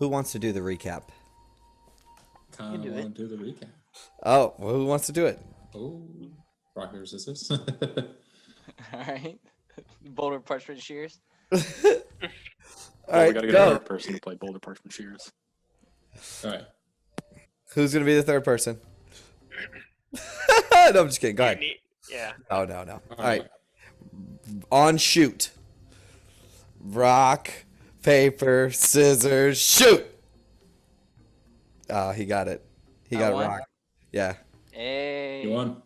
Who wants to do the recap? Kind of want to do the recap. Oh, well, who wants to do it? Oh, rock, paper, scissors. All right. Boulder, parchment, shears. All Well, we right, gotta get a go. third person to play Boulder Parchment Shears. All right. Who's gonna be the third person? No, I'm just kidding. Go ahead. Yeah. No, no, no. All right. On shoot. Rock, paper, scissors, shoot. Oh, he got it. He got it won? wrong. Yeah. Hey. You won.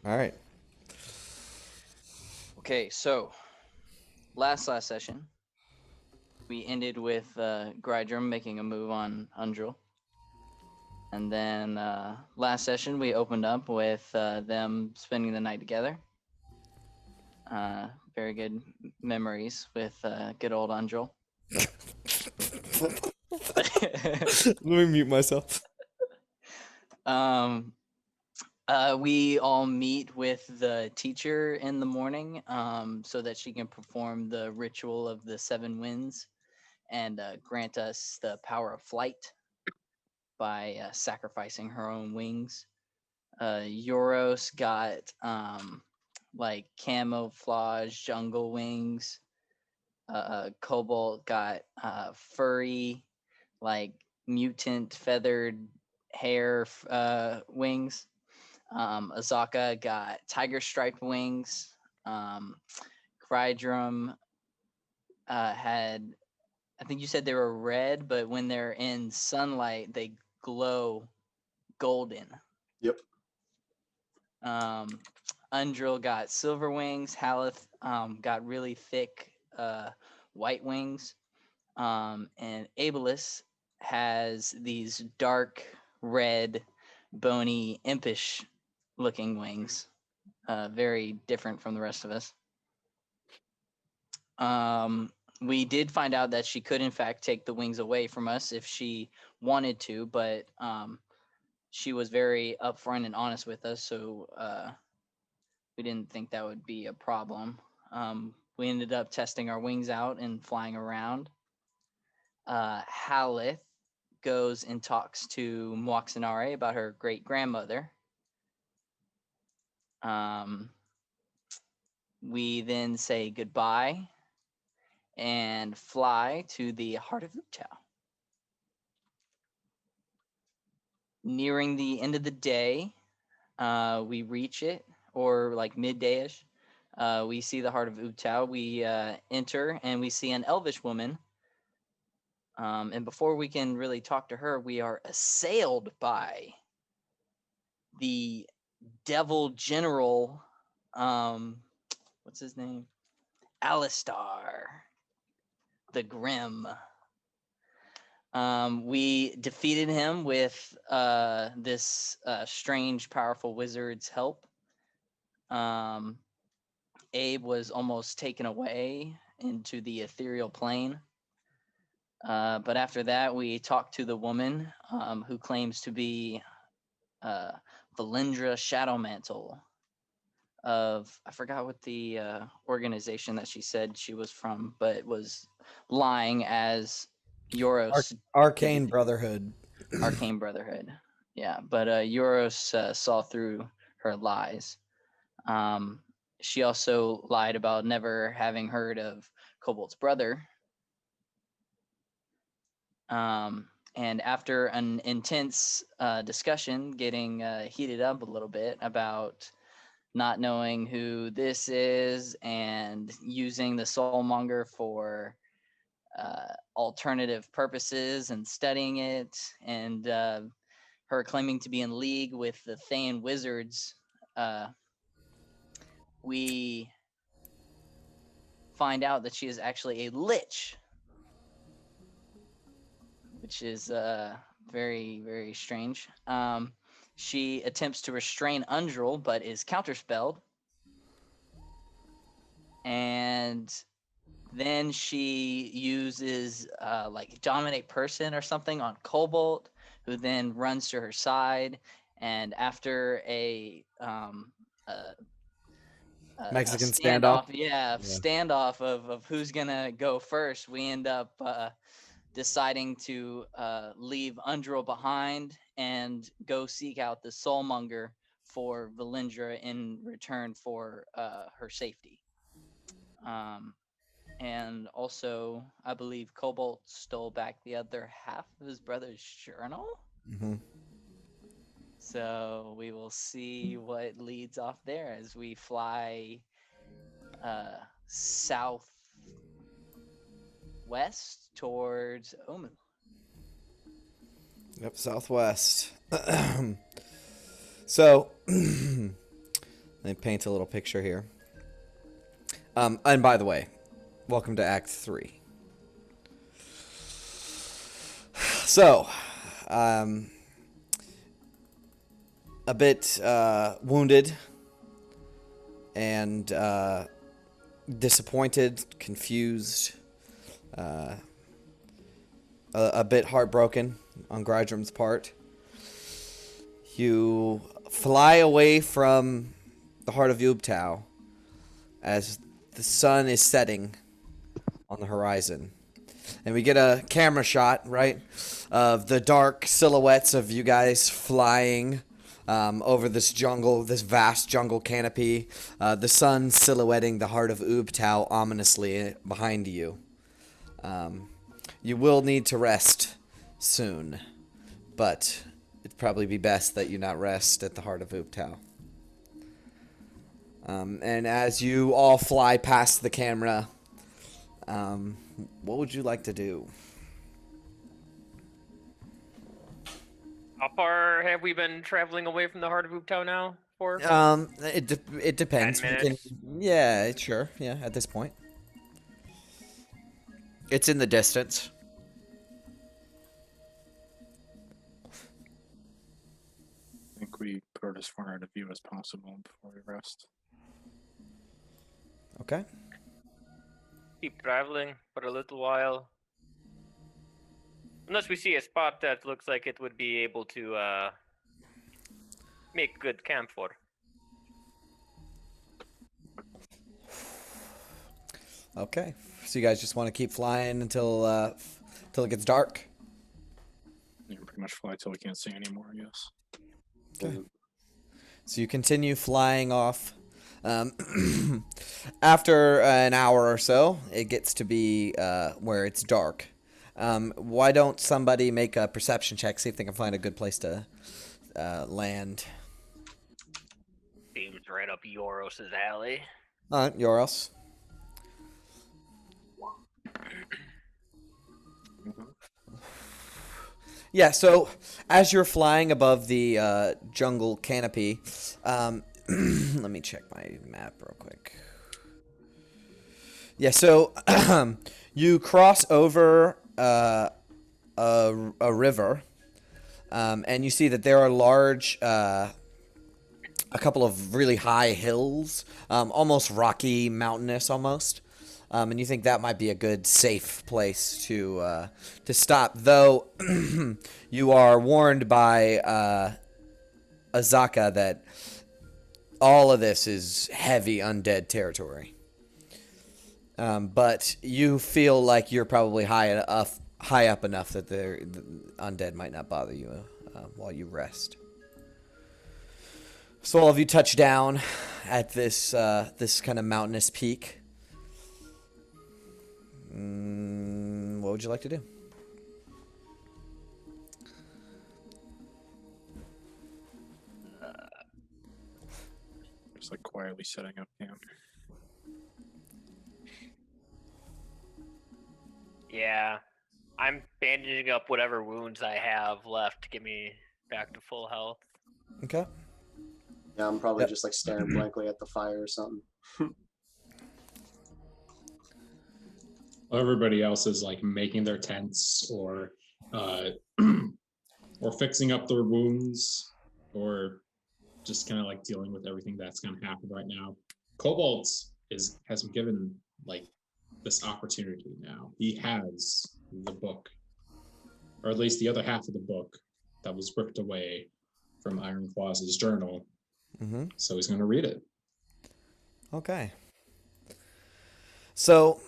All right. Okay, so last session, we ended with Grydrum making a move on Undril. And then last session, we opened up with them spending the night together. Very good memories with good old Undril. Let me mute myself. We all meet with the teacher in the morning so that she can perform the ritual of the 7 winds and grant us the power of flight by sacrificing her own wings. Euros got like camouflage jungle wings. Cobalt got furry, like mutant feathered hair wings. Azaka got tiger striped wings. Crydrum had, I think you said they were red, but when they're in sunlight, they glow golden. Yep. Undril got silver wings. Haleth got really thick white wings. And Abelus has these dark red, bony, impish looking wings. Very different from the rest of us. We did find out that she could in fact take the wings away from us if she wanted to, but she was very upfront and honest with us, so we didn't think that would be a problem. We ended up testing our wings out and flying around. Haleth goes and talks to Moaxinare about her great grandmother. We then say goodbye and fly to the heart of Utah. Nearing the end of the day, we reach it, or like midday-ish. We see the heart of Utah. We enter and we see an elvish woman. And before we can really talk to her, we are assailed by the devil general. What's his name? Alistar the Grim. We defeated him with this strange, powerful wizard's help. Abe was almost taken away into the ethereal plane. But after that, we talked to the woman who claims to be Valindra Shadowmantle of, I forgot what the organization that she said she was from, but was lying as Euros. Arcane Brotherhood. Arcane Brotherhood. Yeah, but Euros saw through her lies. She also lied about never having heard of Cobalt's brother. And after an intense discussion, getting heated up a little bit about not knowing who this is and using the Soulmonger for alternative purposes and studying it, and her claiming to be in league with the Thayan wizards, we find out that she is actually a lich, which is very, very strange. She attempts to restrain Undril, but is counterspelled. And then she uses like dominate person or something on Cobalt, who then runs to her side. And after a Mexican a standoff. standoff of who's gonna go first, we end up deciding to leave Undril behind and go seek out the Soulmonger for Valindra in return for her safety. And also, I believe Cobalt stole back the other half of his brother's journal. Mm-hmm. So we will see what leads off there as we fly southwest towards Omu. Yep, southwest. So, let me paint a little picture here. And by the way, welcome to Act 3. So, a bit wounded and disappointed, confused, a bit heartbroken on Grydrum's part. You fly away from the heart of Ubtao as the sun is setting on the horizon. And we get a camera shot, right, of the dark silhouettes of you guys flying over this jungle, this vast jungle canopy. The sun silhouetting the heart of Ubtao ominously behind you. You will need to rest soon, but it'd probably be best that you not rest at the heart of Ubtao. And as you all fly past the camera, what would you like to do? How far have we been traveling away from the heart of Ooptown now for? It depends. 10 We minutes? yeah, sure. Yeah, at this point. It's in the distance. I think we put it as far out of view as possible before we rest. Okay. Keep traveling for a little while. Unless we see a spot that looks like it would be able to make good camp for. Okay. So you guys just want to keep flying until it gets dark? You can pretty much fly till we can't see anymore, I guess. Okay. So you continue flying off. After an hour or so, it gets to be where it's dark. Why don't somebody make a perception check, see if they can find a good place to land? Seems right up Yoros's alley. Yoros. Yeah, so as you're flying above the jungle canopy, let me check my map real quick. Yeah, so you cross over a river, and you see that there are large, a couple of really high hills, almost rocky, mountainous almost. And you think that might be a good, safe place to stop. Though you are warned by Azaka that all of this is heavy undead territory. But you feel like you're probably high up enough that the undead might not bother you while you rest. So all of you touch down at this kind of mountainous peak. What would you like to do? Just like quietly setting up camp. Yeah. I'm bandaging up whatever wounds I have left to get me back to full health. Okay. Yeah, I'm probably Yep. just like staring blankly at the fire or something. Everybody else is like making their tents or or fixing up their wounds or just kind of like dealing with everything that's going to happen right now. Cobalt has been given like this opportunity now. He has the book, or at least the other half of the book that was ripped away from Ironclaw's journal. Mm-hmm. So he's going to read it. Okay. So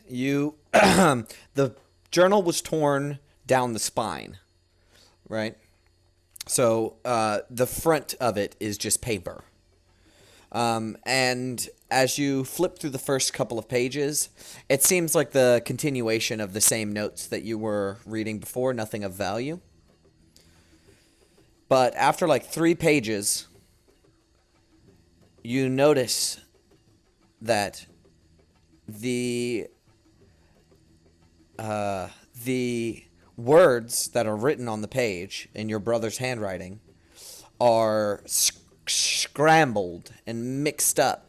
you the journal was torn down the spine, right? So the front of it is just paper. And as you flip through the first couple of pages, it seems like the continuation of the same notes that you were reading before, nothing of value. But after like 3 pages, you notice that the words that are written on the page in your brother's handwriting are scrambled and mixed up,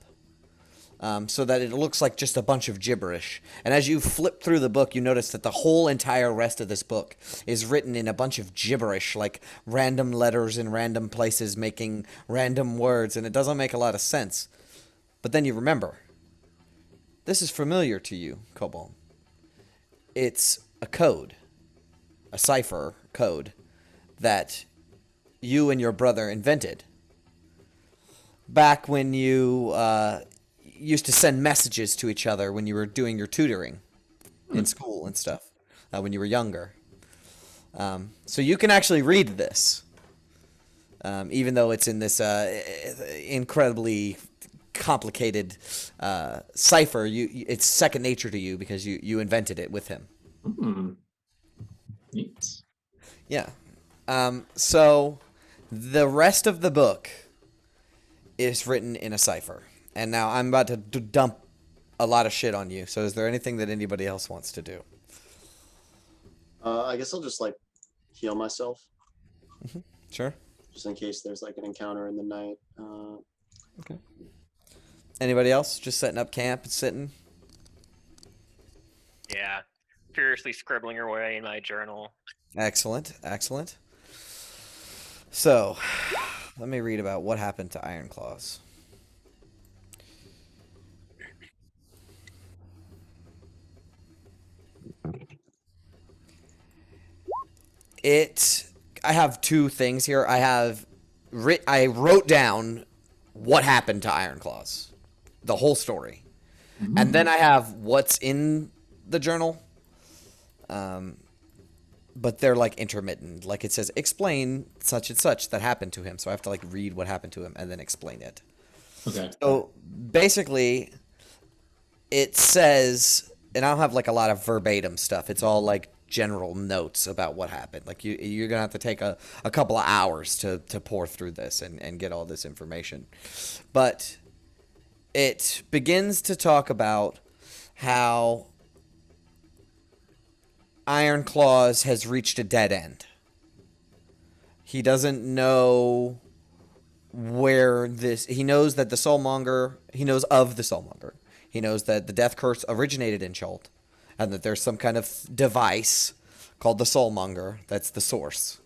so that it looks like just a bunch of gibberish. And as you flip through the book, you notice that the whole entire rest of this book is written in a bunch of gibberish, like random letters in random places making random words, and it doesn't make a lot of sense. But then you remember, this is familiar to you, Kobold. It's a code, a cipher code that you and your brother invented back when you used to send messages to each other when you were doing your tutoring in school and stuff, when you were younger. So you can actually read this, even though it's in this incredibly complicated cipher. It's second nature to you because you invented it with him. Neat. Yeah. So the rest of the book is written in a cipher. And now I'm about to dump a lot of shit on you. So is there anything that anybody else wants to do? I guess I'll just like heal myself, Sure. just in case there's like an encounter in the night. Okay. Anybody else just setting up camp and sitting? Yeah. Furiously scribbling away in my journal. Excellent. Excellent. So, let me read about what happened to Ironclaws. I have 2 things here. I wrote down what happened to Ironclaws, the whole story. And then I have what's in the journal. But they're like intermittent. Like it says, explain such and such that happened to him. So I have to like read what happened to him and then explain it. Okay. So basically, it says, and I don't have like a lot of verbatim stuff. It's all like general notes about what happened. Like you're gonna have to take a couple of hours to pour through this and get all this information. But it begins to talk about how Ironclaws has reached a dead end. He doesn't know where this... He knows that the Soulmonger... He knows of the Soulmonger. He knows that the Death Curse originated in Chult, and that there's some kind of device called the Soulmonger that's the source.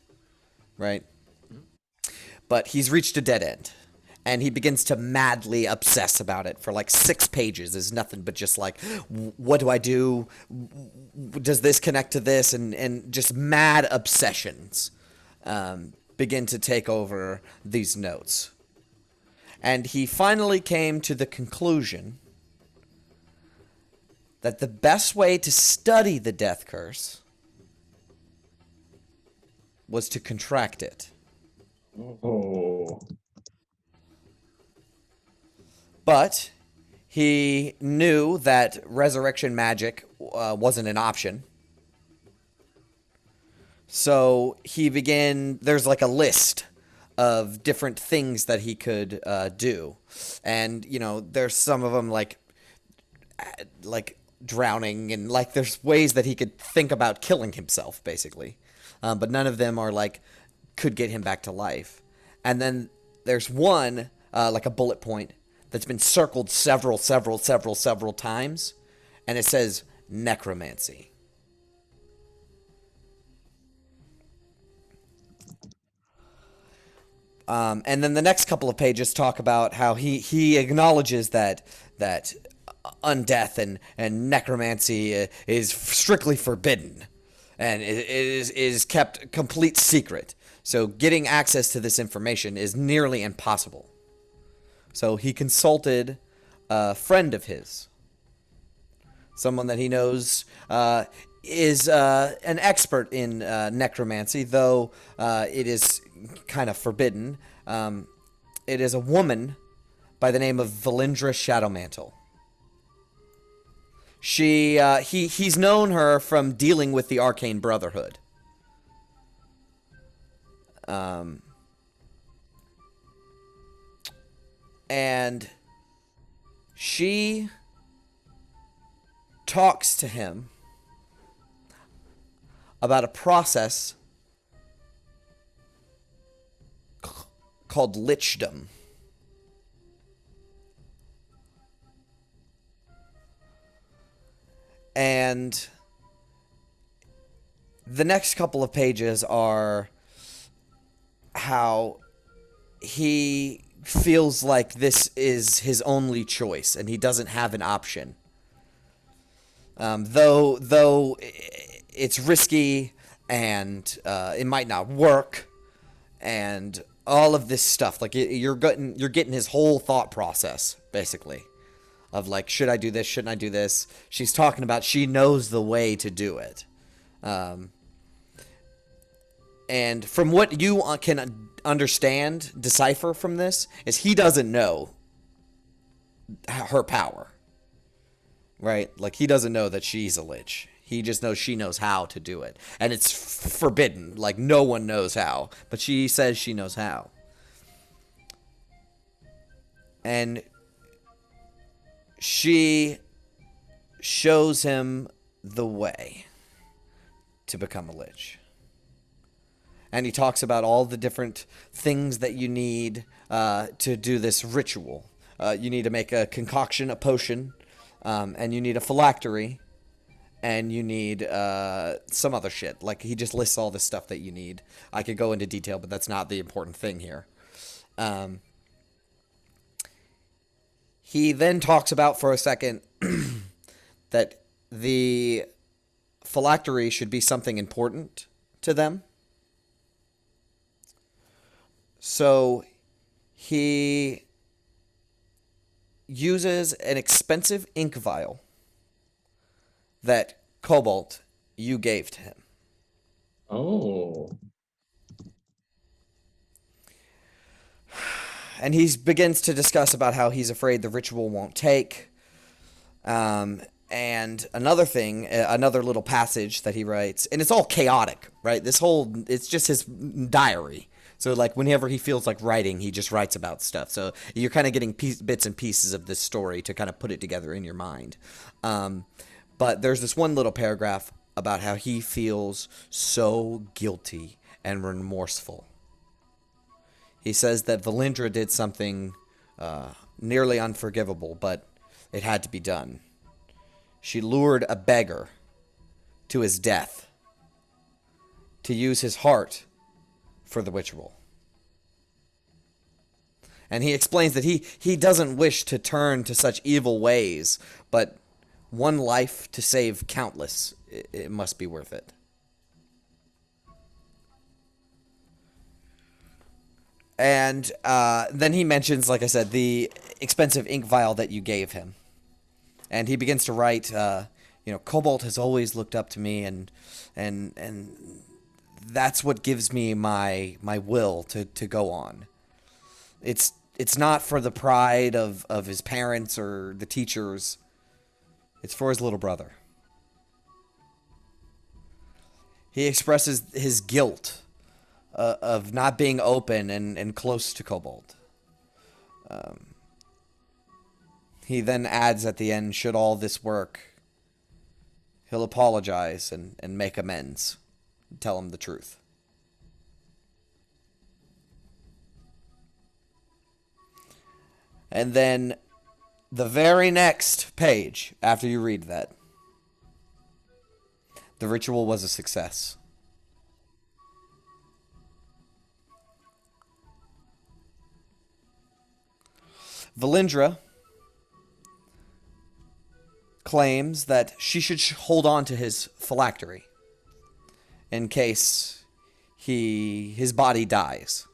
Right? But he's reached a dead end. And he begins to madly obsess about it for like 6 pages. Is nothing but just like, what do I do? Does this connect to this? And just mad obsessions begin to take over these notes. And he finally came to the conclusion that the best way to study the Death Curse was to contract it. Oh. But he knew that resurrection magic wasn't an option. So he began... There's like a list of different things that he could do. And, you know, there's some of them like drowning, and like there's ways that he could think about killing himself, basically. But none of them are like could get him back to life. And then there's one, like a bullet point, that's been circled several times, and it says necromancy. And then the next couple of pages talk about how he acknowledges that undeath and necromancy is strictly forbidden, and it is kept complete secret. So getting access to this information is nearly impossible. So he consulted a friend of his, someone that he knows. is an expert in necromancy, though it is kind of forbidden. It is a woman by the name of Valindra Shadowmantle. He's known her from dealing with the Arcane Brotherhood. And she talks to him about a process called lichdom. And the next couple of pages are how he feels like this is his only choice and he doesn't have an option. Though it's risky and it might not work and all of this stuff. Like you're getting his whole thought process basically. Of like, should I do this? Shouldn't I do this? She's talking about she knows the way to do it. And from what you can understand, decipher from this, is he doesn't know her power. Right? Like, he doesn't know that she's a lich. He just knows she knows how to do it. And it's forbidden. Like, no one knows how. But she says she knows how. And she shows him the way to become a lich. And he talks about all the different things that you need to do this ritual. You need to make a concoction, a potion, and you need a phylactery, and you need some other shit. Like, he just lists all this stuff that you need. I could go into detail, but that's not the important thing here. He then talks about for a second that the phylactery should be something important to them. So he uses an expensive ink vial that Cobalt you gave to him. Oh. And he begins to discuss about how he's afraid the ritual won't take. And another thing, another little passage that he writes, and it's all chaotic, right? It's just his diary. So, like, whenever he feels like writing, he just writes about stuff. So you're kind of getting bits and pieces of this story to kind of put it together in your mind. But there's this one little paragraph about how he feels so guilty and remorseful. He says that Valindra did something nearly unforgivable, but it had to be done. She lured a beggar to his death to use his heart for the ritual. And he explains that he doesn't wish to turn to such evil ways, but one life to save countless, it must be worth it. And then he mentions, like I said, the expensive ink vial that you gave him. And he begins to write, Cobalt has always looked up to me, and that's what gives me my will to go on. It's not for the pride of his parents or the teachers. It's for his little brother. He expresses his guilt of not being open and close to Cobalt. He then adds at the end, should all this work, he'll apologize and make amends. Tell him the truth. And then the very next page, after you read that, the ritual was a success. Valindra claims that she should hold on to his phylactery in case his body dies.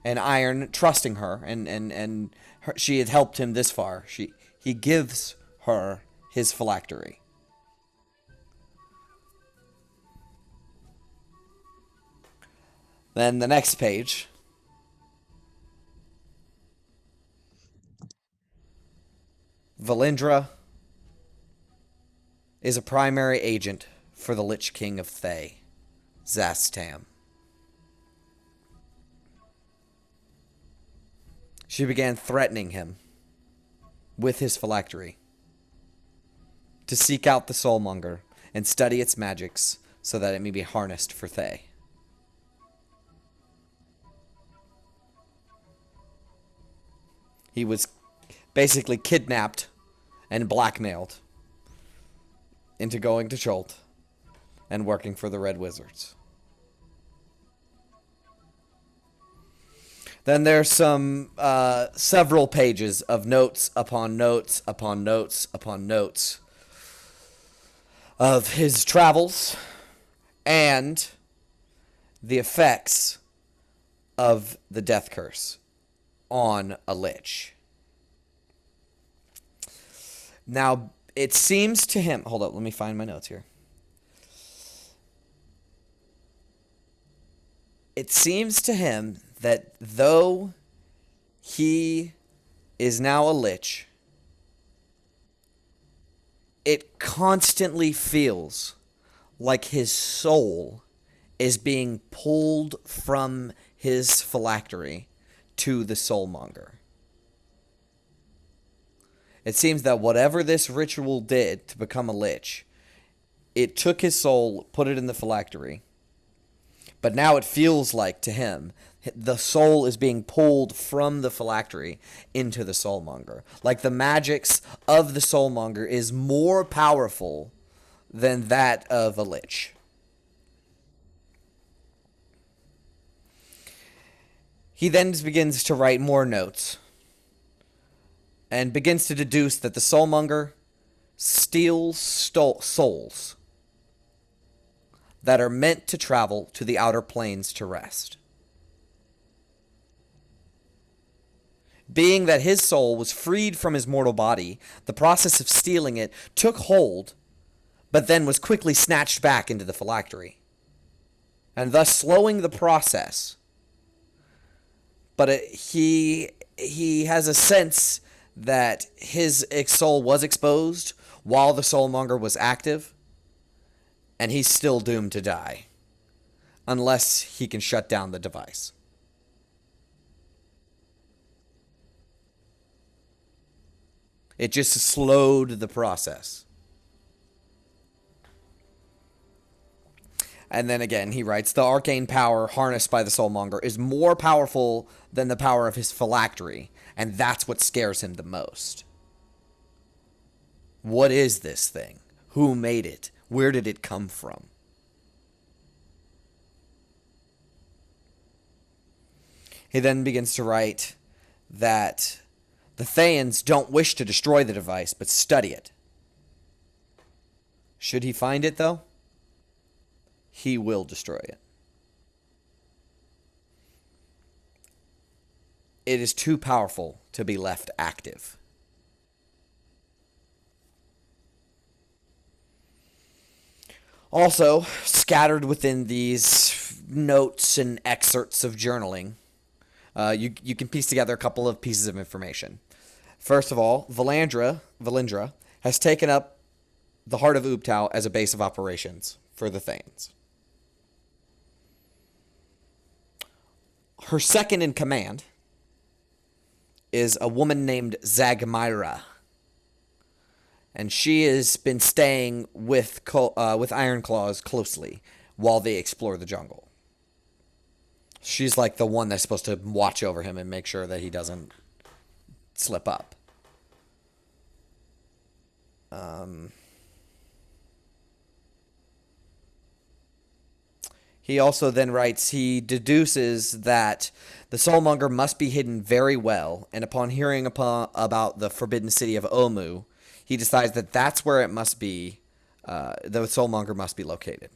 And Iron, trusting her, and she had helped him this far, he gives her his phylactery. Then the next page. Valindra is a primary agent for the Lich King of Thay, Zastam. She began threatening him with his phylactery to seek out the Soulmonger and study its magics so that it may be harnessed for Thay. He was basically kidnapped and blackmailed into going to Chult and working for the Red Wizards. Then there's some several pages of notes upon notes upon notes upon notes of his travels and the effects of the death curse on a lich. Now, it seems to him... Hold up, let me find my notes here. It seems to him that though he is now a lich, it constantly feels like his soul is being pulled from his phylactery to the Soulmonger. It seems that whatever this ritual did to become a lich, it took his soul, put it in the phylactery, but now it feels like to him the soul is being pulled from the phylactery into the Soulmonger. Like the magics of the Soulmonger is more powerful than that of a lich. He then begins to write more notes and begins to deduce that the Soulmonger steals souls that are meant to travel to the outer planes to rest. Being that his soul was freed from his mortal body, the process of stealing it took hold, but then was quickly snatched back into the phylactery, and thus slowing the process. But he has a sense that his soul was exposed while the Soulmonger was active, and he's still doomed to die unless he can shut down the device. It just slowed the process. And then again, he writes, the arcane power harnessed by the Soulmonger is more powerful than the power of his phylactery, and that's what scares him the most. What is this thing? Who made it? Where did it come from? He then begins to write that the Thayans don't wish to destroy the device, but study it. Should he find it, though? He will destroy it. It is too powerful to be left active. Also, scattered within these notes and excerpts of journaling, you can piece together a couple of pieces of information. First of all, Valindra has taken up the Heart of Ubtao as a base of operations for the Thayans. Her second in command is a woman named Zagmyra, and she has been staying with Ironclaws closely while they explore the jungle. She's like the one that's supposed to watch over him and make sure that he doesn't slip up. He also then writes, he deduces that the Soulmonger must be hidden very well, and upon hearing about the forbidden city of Omu, he decides that that's where it must be, the Soulmonger must be located.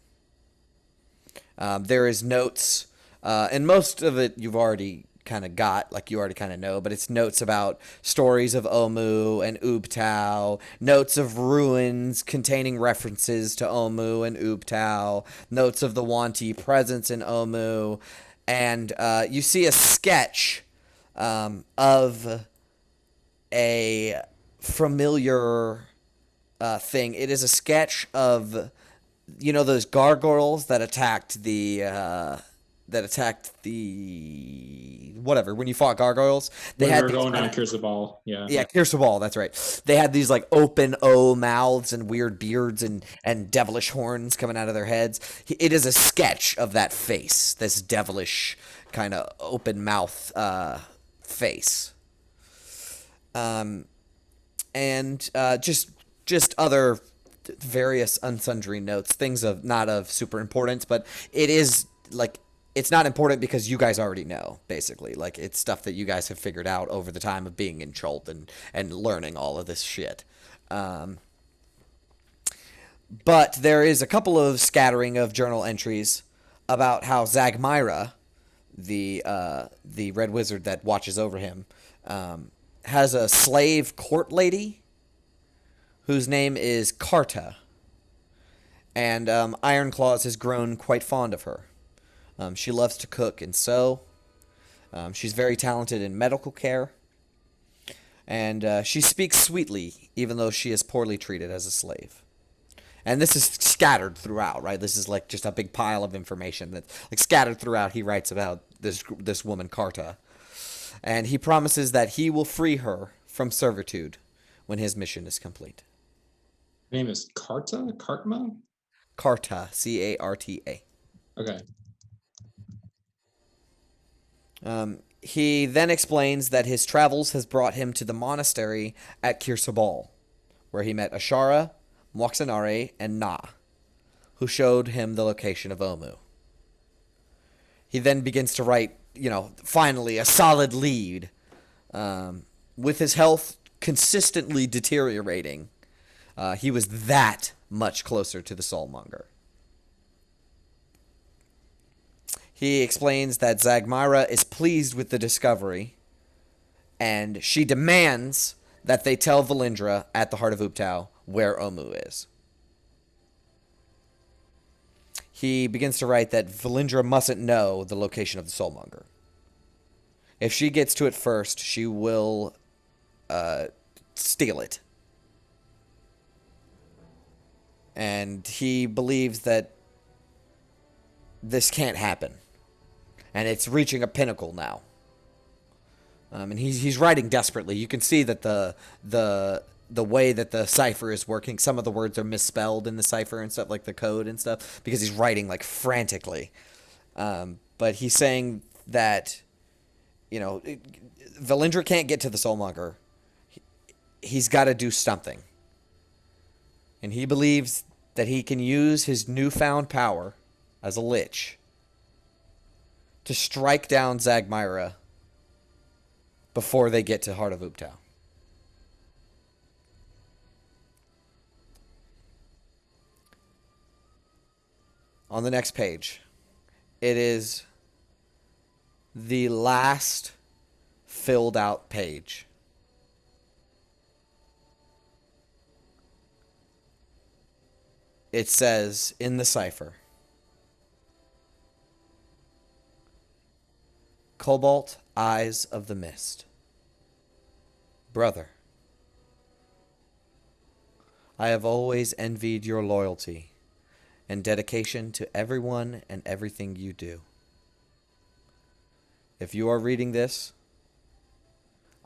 There is notes, and most of it you've already kind of got, like you already kind of know, but it's notes about stories of Omu and Ubtao, notes of ruins containing references to Omu and Ubtao, notes of the Wanti presence in Omu, and you see a sketch of a familiar thing. It is a sketch of, you know, those gargoyles that attacked the whatever when you fought gargoyles. They When had we're these going kind on of- Curse of Ball, yeah. yeah, Pierce the Wall, that's right. They had these like open O mouths and weird beards and devilish horns coming out of their heads. It is a sketch of that face, this devilish kind of open mouth face. And just other various unsundry notes, things of not of super importance, but it is like it's not important because you guys already know, basically. Like, it's stuff that you guys have figured out over the time of being in Chult and learning all of this shit. But there is a couple of scattering of journal entries about how Zagmyra, the red wizard that watches over him, has a slave court lady whose name is Karta. And Ironclaws has grown quite fond of her. She loves to cook and sew. She's very talented in medical care. And she speaks sweetly, even though she is poorly treated as a slave. And this is scattered throughout, right? This is like just a big pile of information that's like scattered throughout. He writes about this woman, Karta. And he promises that he will free her from servitude when his mission is complete. Her name is Karta? Kartma? Karta, C-A-R-T-A. Okay. He then explains that his travels has brought him to the monastery at Kirsabal, where he met Ashara, Moxanare, and Na, who showed him the location of Omu. He then begins to write, finally a solid lead. With his health consistently deteriorating, he was that much closer to the Soulmonger. He explains that Zagmyra is pleased with the discovery, and she demands that they tell Valindra at the heart of Uptau where Omu is. He begins to write that Valindra mustn't know the location of the Soulmonger. If she gets to it first, she will steal it. And he believes that this can't happen. And it's reaching a pinnacle now. And he's writing desperately. You can see that the way that the cipher is working, some of the words are misspelled in the cipher and stuff, like the code and stuff, because he's writing like frantically. But he's saying that, Valindra can't get to the Soulmonger. He's got to do something. And he believes that he can use his newfound power as a lich to strike down Zagmyra before they get to Heart of Uptau. On the next page, it is the last filled out page. It says in the cipher, Cobalt Eyes of the Mist. Brother, I have always envied your loyalty and dedication to everyone and everything you do. If you are reading this,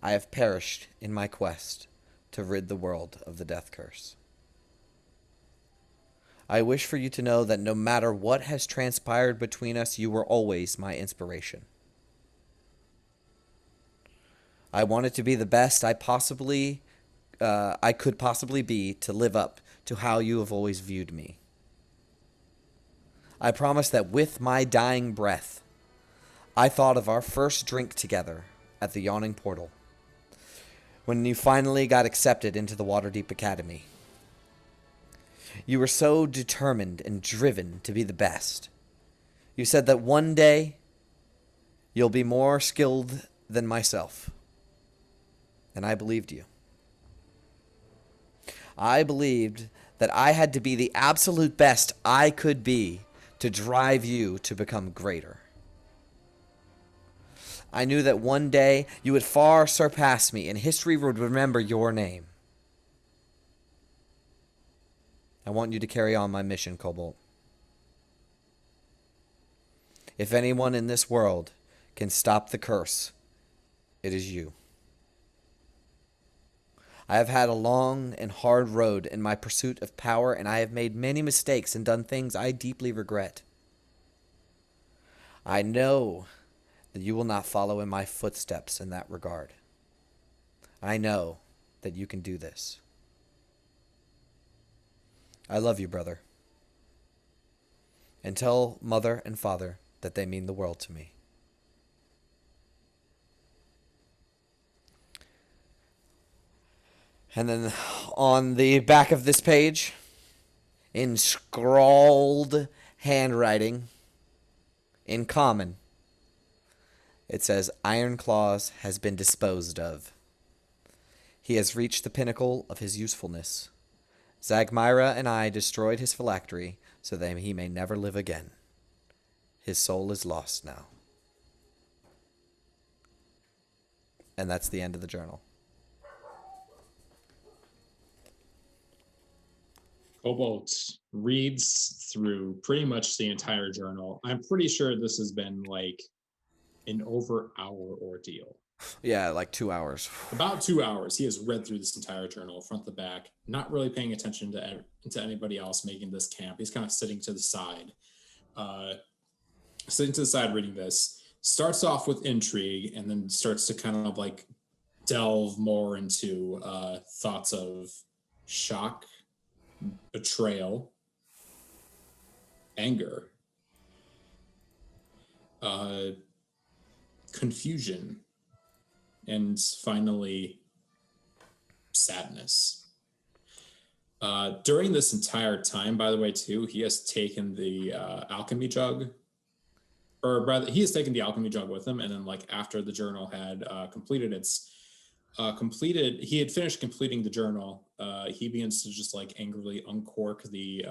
I have perished in my quest to rid the world of the death curse. I wish for you to know that no matter what has transpired between us, you were always my inspiration. I wanted to be the best I could possibly be to live up to how you have always viewed me. I promise that with my dying breath, I thought of our first drink together at the Yawning Portal, when you finally got accepted into the Waterdeep Academy. You were so determined and driven to be the best. You said that one day you'll be more skilled than myself. And I believed you. I believed that I had to be the absolute best I could be to drive you to become greater. I knew that one day you would far surpass me, and history would remember your name. I want you to carry on my mission, Cobalt. If anyone in this world can stop the curse, it is you. I have had a long and hard road in my pursuit of power, and I have made many mistakes and done things I deeply regret. I know that you will not follow in my footsteps in that regard. I know that you can do this. I love you, brother. And tell mother and father that they mean the world to me. And then on the back of this page, in scrawled handwriting, in common, it says, Iron Claws has been disposed of. He has reached the pinnacle of his usefulness. Zagmyra and I destroyed his phylactery so that he may never live again. His soul is lost now. And that's the end of the journal. Cobalt reads through pretty much the entire journal. I'm pretty sure this has been like an over-hour ordeal. Yeah, like 2 hours. About 2 hours. He has read through this entire journal, front to back, not really paying attention to anybody else making this camp. He's kind of sitting to the side, reading this. Starts off with intrigue and then starts to kind of like delve more into thoughts of shock, betrayal, anger, confusion, and finally sadness. During this entire time, by the way, too, he has taken the alchemy jug, or rather, he has taken the alchemy jug with him, and then like after the journal had he had finished completing the journal, he begins to just like angrily uncork the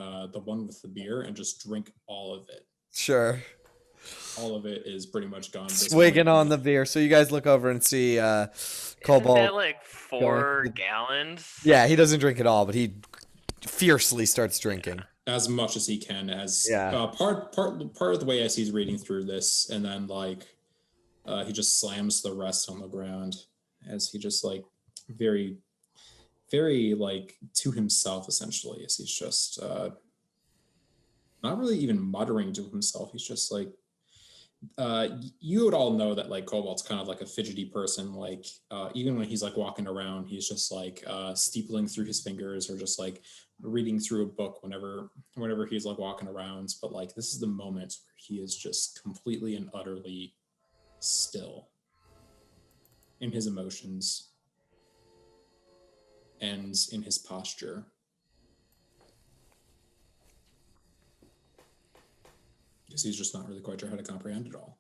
one with the beer and just drink all of it. Sure. All of it is pretty much gone. Swigging on the beer. So you guys look over and see Cobalt. Isn't that like 4 gallons? Yeah, he doesn't drink at all, but he fiercely starts drinking. As much as he can, as Yeah. part of the way as he's reading through this, and then like he just slams the rest on the ground as he just like very like to himself essentially, as he's just not really even muttering to himself. He's just like you would all know that like Cobalt's kind of like a fidgety person. Like even when he's like walking around, he's just like steepling through his fingers or just like reading through a book whenever he's like walking around. But like this is the moment where he is just completely and utterly still in his emotions and in his posture. Because he's just not really quite sure how to comprehend it all.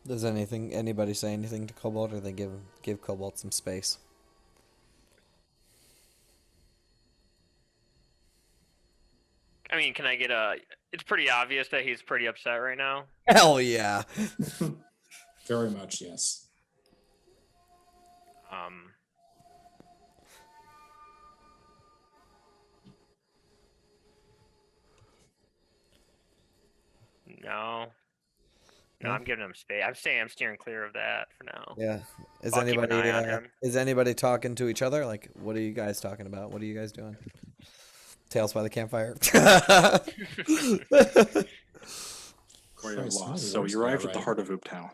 Does anybody say anything to Cobalt, or they give Cobalt some space? I mean, can I get a? It's pretty obvious that he's pretty upset right now. Hell yeah. Very much, yes. No. No, I'm giving him space. I'm steering clear of that for now. Yeah. Is I'll keep an eye on him. is anybody talking to each other? Like, what are you guys talking about? What are you guys doing? Tales by the campfire. Where you're Christ, lost. really So works you for arrived that, at the right? heart of Ooptown.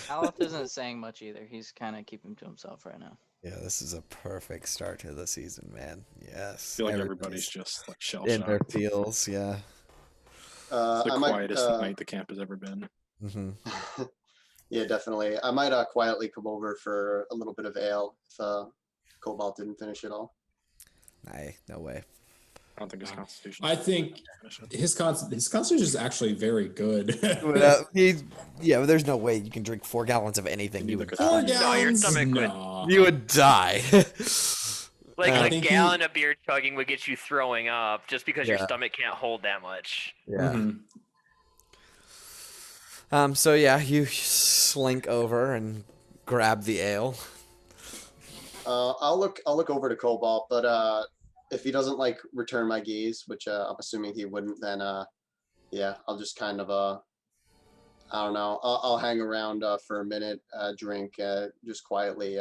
Aleph isn't saying much either. He's kind of keeping to himself right now. Yeah, this is a perfect start to the season, man. Yes. I feel like everybody's just like shell in their shocked. feels, yeah. It's the I might, quietest night the camp has ever been. Mm-hmm. yeah, definitely. I might quietly come over for a little bit of ale if Cobalt didn't finish it all. Nah, no way. I don't think his constitution. I think his constitution is actually very good. But there's no way you can drink 4 gallons of anything. You would Four die. 4 gallons? stomach would- No. You would die. Like I a think gallon of beer chugging would get you throwing up just because your Yeah. stomach can't hold that much. Yeah. Mhm. So yeah, you slink over and grab the ale. I'll look over to Cobalt, but if he doesn't like return my gaze, which I'm assuming he wouldn't, then yeah, I'll just kind of I don't know. I'll hang around for a minute, drink, just quietly,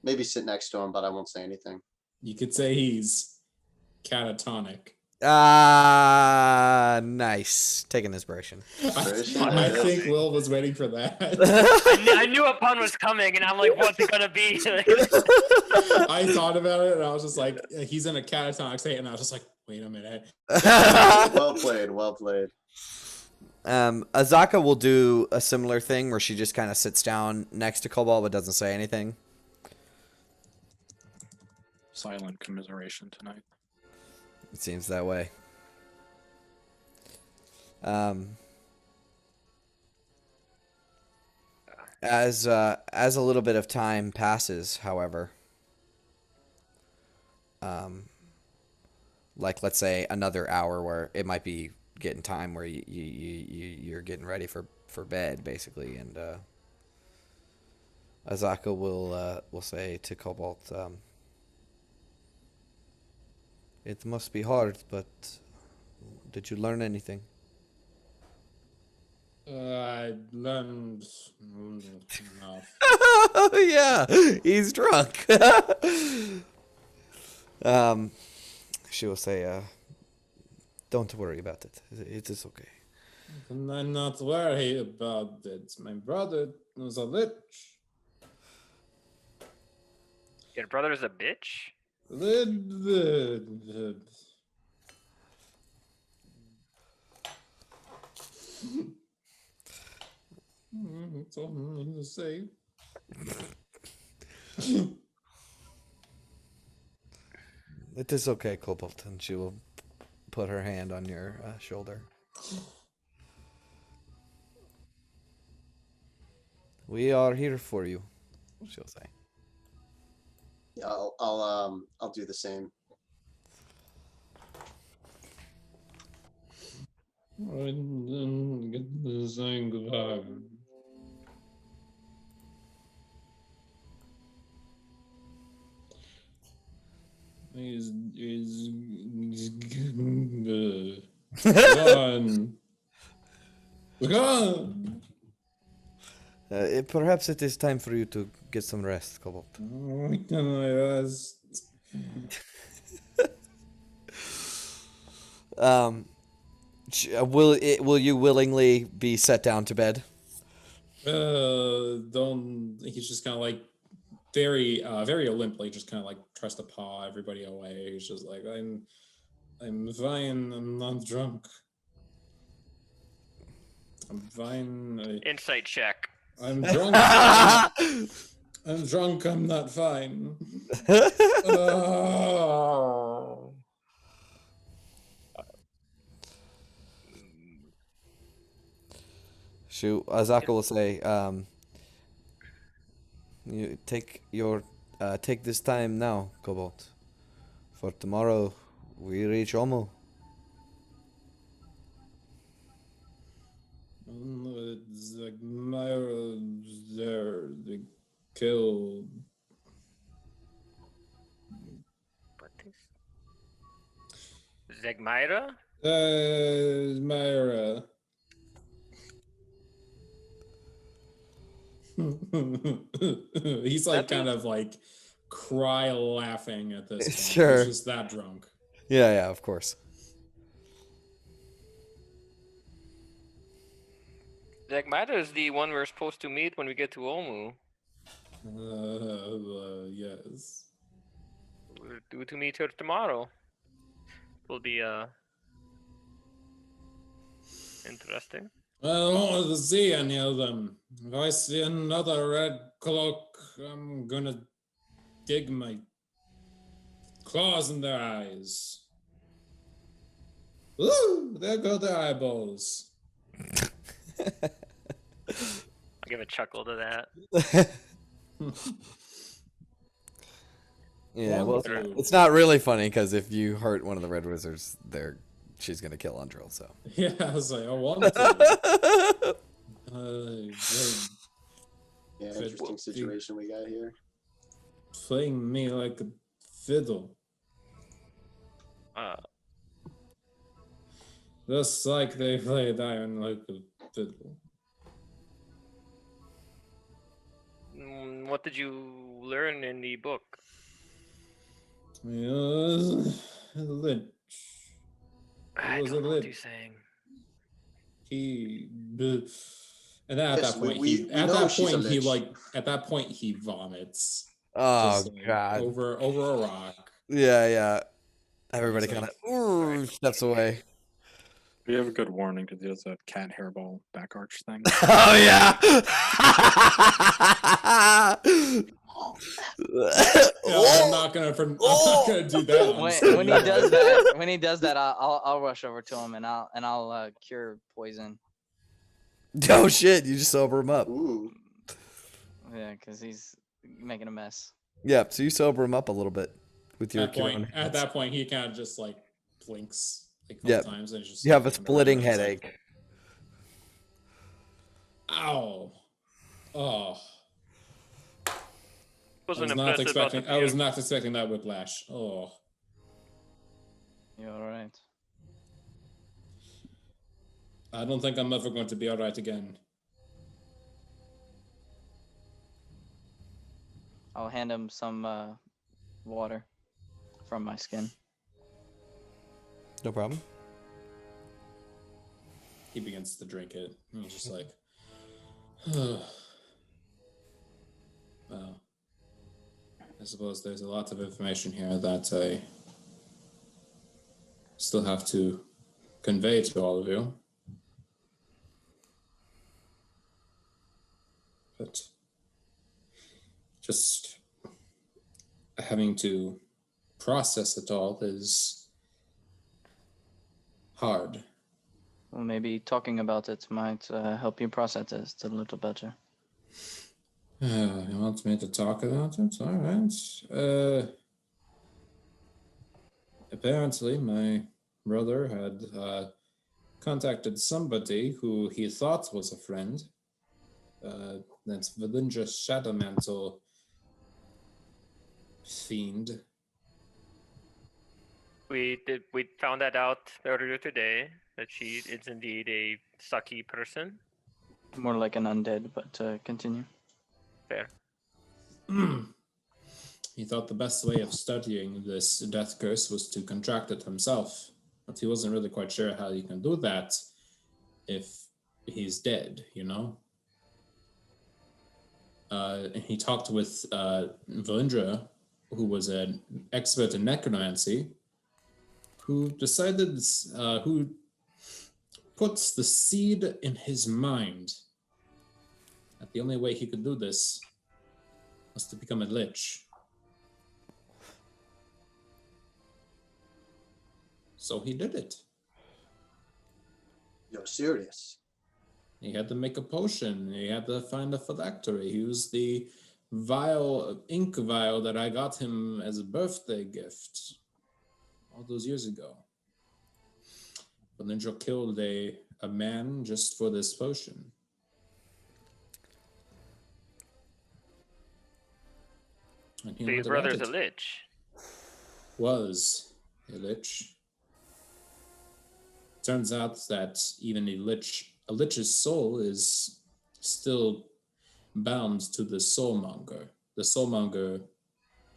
maybe sit next to him, but I won't say anything. You could say he's catatonic. Nice. Take an inspiration. I think Will was waiting for that. I knew a pun was coming, and I'm like, what's it gonna be? I thought about it, and I was just like, he's in a catatonic state, and I was just like, wait a minute. Well played, well played. Azaka will do a similar thing where she just kind of sits down next to Cobalt but doesn't say anything. Silent commiseration tonight. It seems that way. As a little bit of time passes, however, like let's say another hour, where it might be getting time where you're getting ready for bed basically, and Azaka will say to Cobalt, it must be hard, but did you learn anything? I learned enough. Yeah, he's drunk. She will say, don't worry about it. It is okay. And I'm not worried about it. My brother was a lich. Your brother's a bitch? That's all I'm going to say. It is okay, Cobalt, and she will put her hand on your shoulder. We are here for you, she'll say. Yeah, I'll do the same. And then get to saying goodbye. He's gone. Gone. Perhaps it is time for you to get some rest, Cobalt. We can rest. Will you willingly be set down to bed? Don't. He's just kind of like very limply, just kind of like tries to paw everybody away. He's just like, I'm fine. I'm not drunk. I'm fine. Insight check. I'm drunk. I'm drunk. I'm not fine. Shoot, Azaka will say, you take this time now, Cobalt. For tomorrow, we reach Omo. It's like Myra there. They killed. What is Zegmyra? Myra. He's like kind of like cry laughing at this point. Sure. He's just that drunk. Yeah, of course. Zegmyra is the one we're supposed to meet when we get to Omu. Yes. We're due to meet her tomorrow. Will be interesting. I don't want to see any of them. If I see another red cloak, I'm gonna dig my claws in their eyes. Ooh, there go the eyeballs. I'll give a chuckle to that. Yeah, well, it's not, Wonderful. it's not really funny because if you hurt one of the red wizards, she's gonna kill Undrill. So. Yeah, I was like, I want to. Yeah, Fit- interesting situation we got here. Playing me like a fiddle. Uh, Just like they played Iron like a fiddle. what did you learn in the book? Yes, a lich. I was don't a know what lich. you're saying. And then at Yes, that we- point, we know she's a lich. at that point he vomits. Oh Just, like, God. over a rock. Yeah. Everybody It's kind like- of steps away. We have a good warning because he does that cat hairball back arch thing. Oh yeah. No, I'm not gonna do that. on stream. When he does that, I'll rush over to him and I'll cure poison. Oh shit! You just sober him up. Ooh. Yeah, because he's making a mess. Yep. So you sober him up a little bit with your cure on At hands. that point, he kind of just like blinks a couple Yep. times and it's just You have a looking around splitting and it's like, headache. Ow! Oh, Wasn't I impressed about the was view. not expecting that whiplash. Oh, You all right? I don't think I'm ever going to be all right again. I'll hand him some water from my skin. No problem. He begins to drink it. And he's just like, well, I suppose there's a lot of information here that I still have to convey to all of you. But just having to process it all is hard. Well, maybe talking about it might help you process it a little better. You want me to talk about it? All right. Apparently, my brother had contacted somebody who he thought was a friend. That's Valindra Shadowmantle fiend. We found that out earlier today that she is indeed a sucky person. More like an undead, but continue. Fair. He thought the best way of studying this death curse was to contract it himself, but he wasn't really quite sure how he can do that if he's dead, you know? He talked with Valindra, who was an expert in necromancy, who decided, who puts the seed in his mind that the only way he could do this was to become a lich. So he did it. You're serious. He had to make a potion. He had to find a phylactery. He used the ink vial that I got him as a birthday gift all those years ago. But Ninja killed a man just for this potion. And he So your went brother's about a it. lich. Was a lich. Turns out that even a lich's soul is still bound to the soulmonger. The soulmonger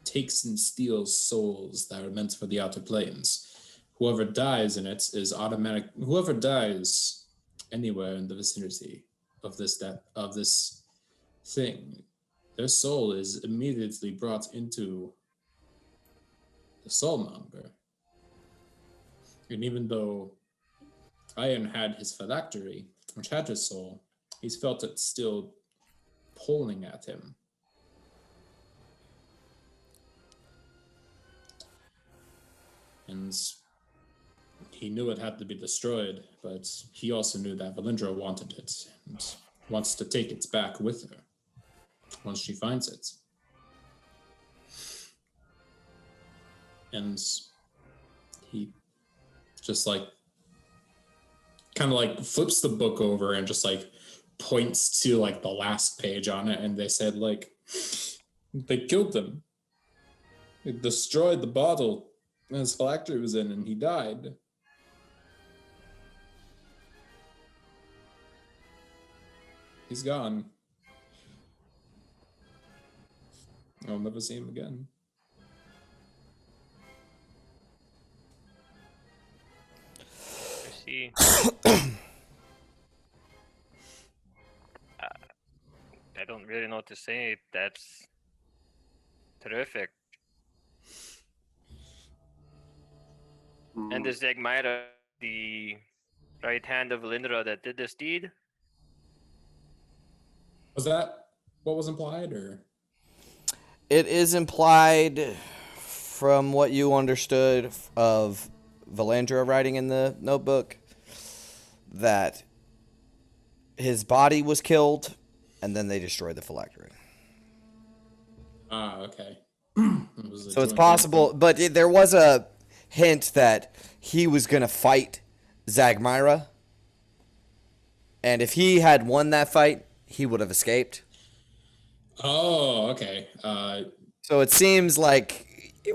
takes and steals souls that are meant for the outer planes. Whoever dies in it is automatic. Whoever dies anywhere in the vicinity of this thing, their soul is immediately brought into the soulmonger. And even though Iron had his phylactery, which had his soul, he's felt it still pulling at him. And he knew it had to be destroyed, but he also knew that Valindra wanted it and wants to take it back with her once she finds it. And he just like kind of like flips the book over and just like points to like the last page on it, and they said like they killed him. It destroyed the bottle his phylactery was in, and he died. He's gone. I'll never see him again. I see. I don't really know what to say. That's terrific. And Mm, is Zegmyra the right hand of Lindra that did this deed? Was that what was implied, or? It is implied from what you understood of Valandra writing in the notebook that his body was killed and then they destroyed the phylactery. Ah, okay. It was a So it's joint possible, thing. but there was a hint that he was going to fight Zagmyra. And if he had won that fight, he would have escaped. Oh, okay. So it seems like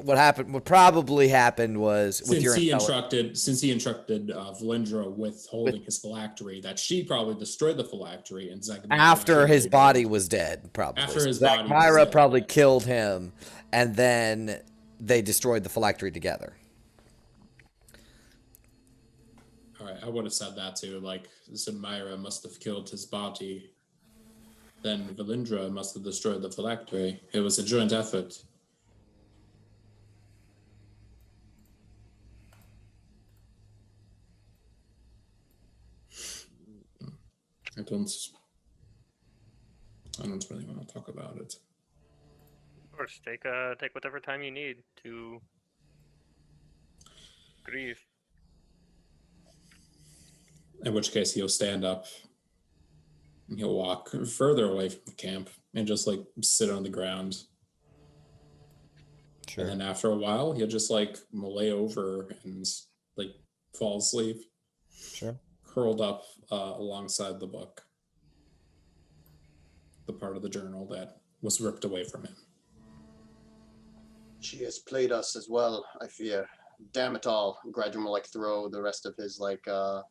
what probably happened was with Since your he intelligence. instructed Valindra with holding his phylactery, that she probably destroyed the phylactery and Zegmyra After killed his him. body was dead, probably. After his So body was Zagmyra dead. probably killed him, and then they destroyed the phylactery together. All right, I would have said that too. Like, Zegmyra must have killed his body. Then Valindra must have destroyed the phylactery. It was a joint effort. I don't really want to talk about it. Of course, take whatever time you need to grieve. In which case, he'll stand up and he'll walk further away from the camp and just like sit on the ground. Sure. And then after a while, he'll just like lay over and like fall asleep, Sure. curled up alongside the book, the part of the journal that was ripped away from him. She has played us as well, I fear. Damn it all. Gradrin will like throw the rest of his like I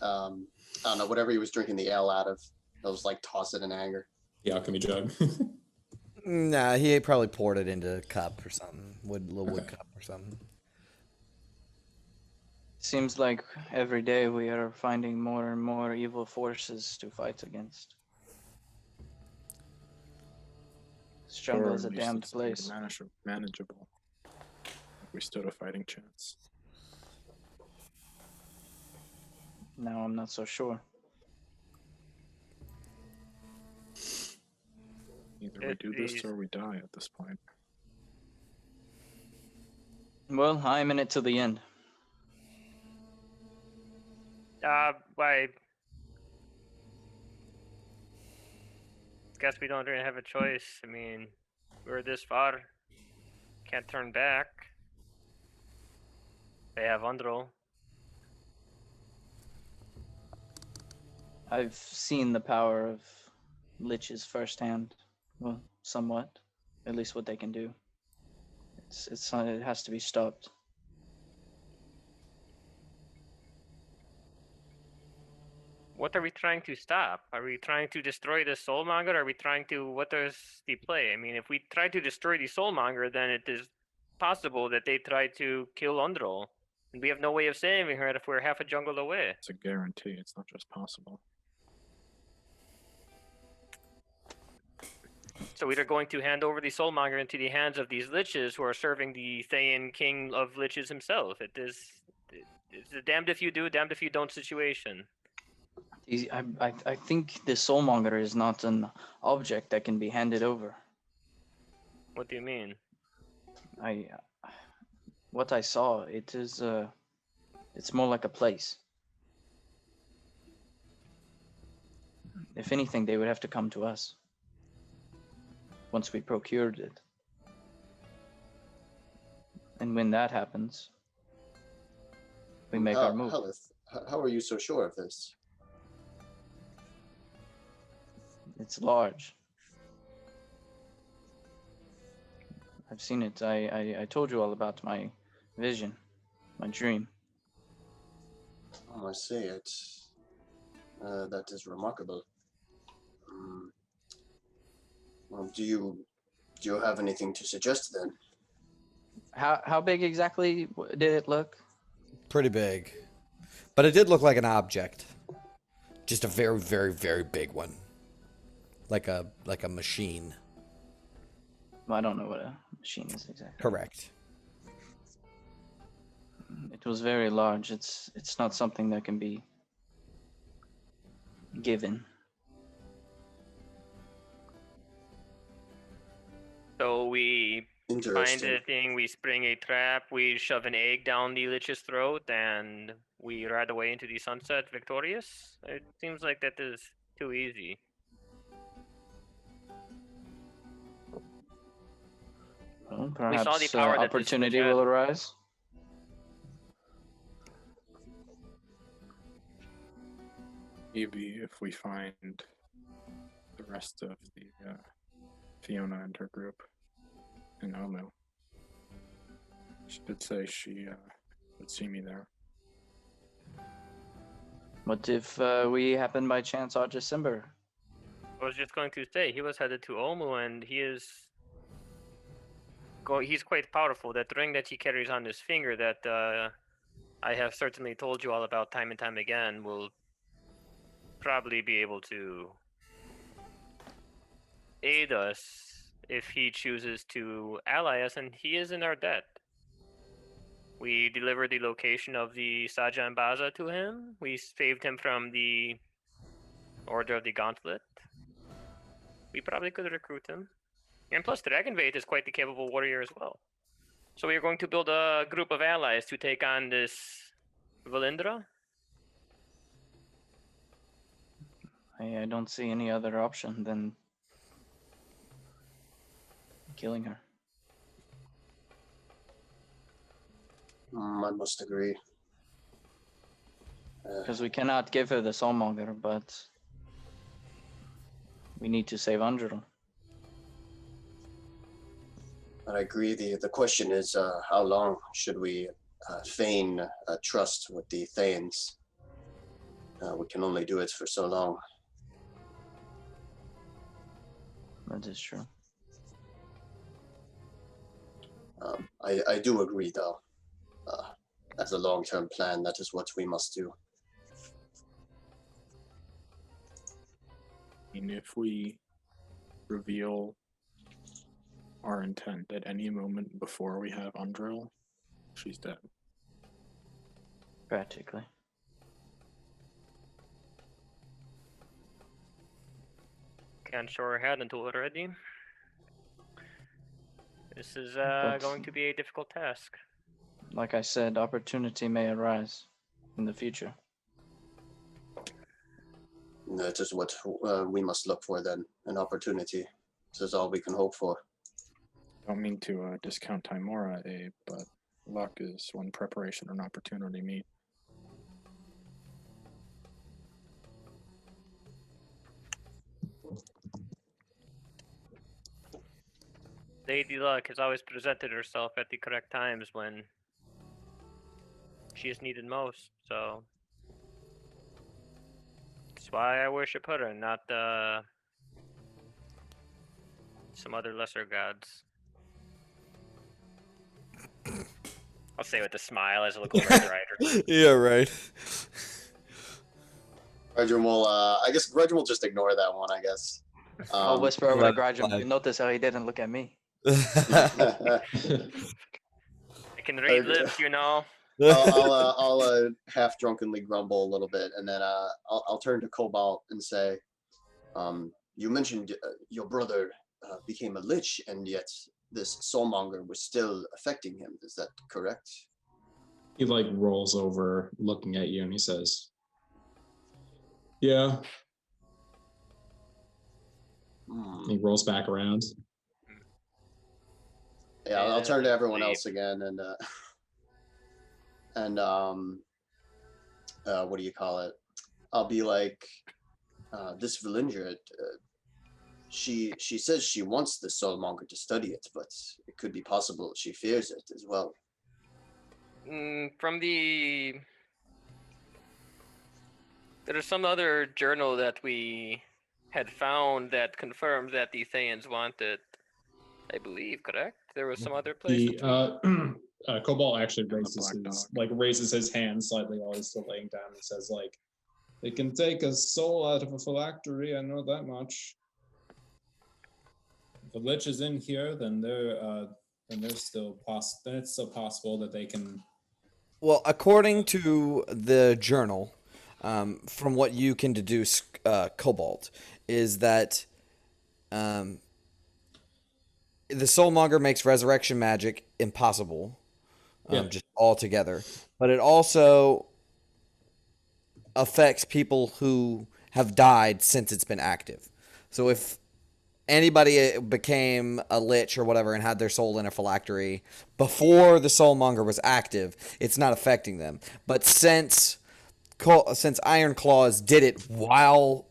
don't know, whatever he was drinking the ale out of. He'll just like toss it in anger. The alchemy jug. Nah, he probably poured it into a cup or something. Little wood Okay. cup or something. Seems like every day we are finding more and more evil forces to fight against. This jungle Or is a at least damned it's made place. manageable. We stood a fighting chance. Now I'm not so sure. Either we do this or we die at this point. Well, I'm in it to the end. I guess we don't really have a choice. I mean, we're this far. Can't turn back. They have Undril. I've seen the power of liches firsthand. Well, somewhat. At least what they can do. It has to be stopped. What are we trying to stop? Are we trying to destroy the soulmonger? Are we trying to? What is the play? I mean, if we try to destroy the soulmonger, then it is possible that they try to kill Undril, and we have no way of saving her if we're half a jungle away. It's a guarantee. It's not just possible. So we're going to hand over the soulmonger into the hands of these liches who are serving the Thayan king of liches himself. It's a damned if you do, damned if you don't situation. I think the soulmonger is not an object that can be handed over. What do you mean? What I saw, it is It's more like a place. If anything, they would have to come to us once we procured it. And when that happens, we make our move. Helith, how are you so sure of this? It's large. I've seen it. I told you all about my vision, my dream. Oh, I see it. That is remarkable. Well, do you have anything to suggest then? How big exactly did it look? Pretty big. But it did look like an object. Just a very, very, very big one. Like a machine. Well, I don't know what a machine is exactly. Correct. It was very large. It's not something that can be given. So we find Interesting. the thing, we spring a trap, we shove an egg down the lich's throat, and we ride away into the sunset victorious? It seems like that is too easy. Well, We saw the perhaps power that this opportunity witch had. will arise. Maybe if we find the rest of the Fiona and her group in Omu. She did say she would see me there. What if we happen by chance our December? I was just going to say, he was headed to Omu, and he's quite powerful. That ring that he carries on his finger that I have certainly told you all about time and time again will probably be able to aid us if he chooses to ally us, and he is in our debt. We delivered the location of the Saja and Baza to him. We saved him from the Order of the Gauntlet. We probably could recruit him. And plus, Dragonbait is quite the capable warrior as well. So we are going to build a group of allies to take on this Valindra. I don't see any other option than killing her. I must agree. Because we cannot give her the soulmonger, but we need to save Andril. But I agree. The question is, how long should we feign trust with the Thanes? We can only do it for so long. That is true. I do agree, though. As a long-term plan, that is what we must do. And if we reveal our intent at any moment before we have Undrill, she's dead. Practically. Can't show her head until we're ready. This is But- going to be a difficult task. Like I said, opportunity may arise in the future. That is what we must look for then, an opportunity. This is all we can hope for. Don't mean to discount Timora, Abe, but luck is when preparation and opportunity meet. Lady Luck has always presented herself at the correct times when she is needed most, so that's why I worship her and not some other lesser gods. I'll say with a smile as I look over at the writer. Yeah, right. Gredrum will, I guess Gredrum will just ignore that one, I guess. I'll whisper over to let it Grudge. slide. You notice how he didn't look at me. I can read Okay. lips, you know. I'll half drunkenly grumble a little bit, and then I'll turn to Cobalt and say, "You mentioned your brother became a lich, and yet this soulmonger was still affecting him. Is that correct?" He like rolls over, looking at you, and he says, "Yeah." Hmm. He rolls back around. Yeah, I'll turn to everyone Sleep. else again and what do you call it? I'll be like, this Valindra, she says she wants the soulmonger to study it, but it could be possible she fears it as well. From the there's some other journal that we had found that confirms that the Thayans want it. I believe, correct? There was some other place. The Cobalt actually the raises black his dog. raises his hand slightly while he's still laying down. He says, like, they can take a soul out of a phylactery. I know that much. If a lich is in here, then it's still possible that they can. Well, according to the journal, from what you can deduce, Cobalt, is that the Soulmonger makes resurrection magic impossible, Yeah. just altogether. But it also affects people who have died since it's been active. So if anybody became a lich or whatever and had their soul in a phylactery before the Soulmonger was active, it's not affecting them. But since Iron Claws did it while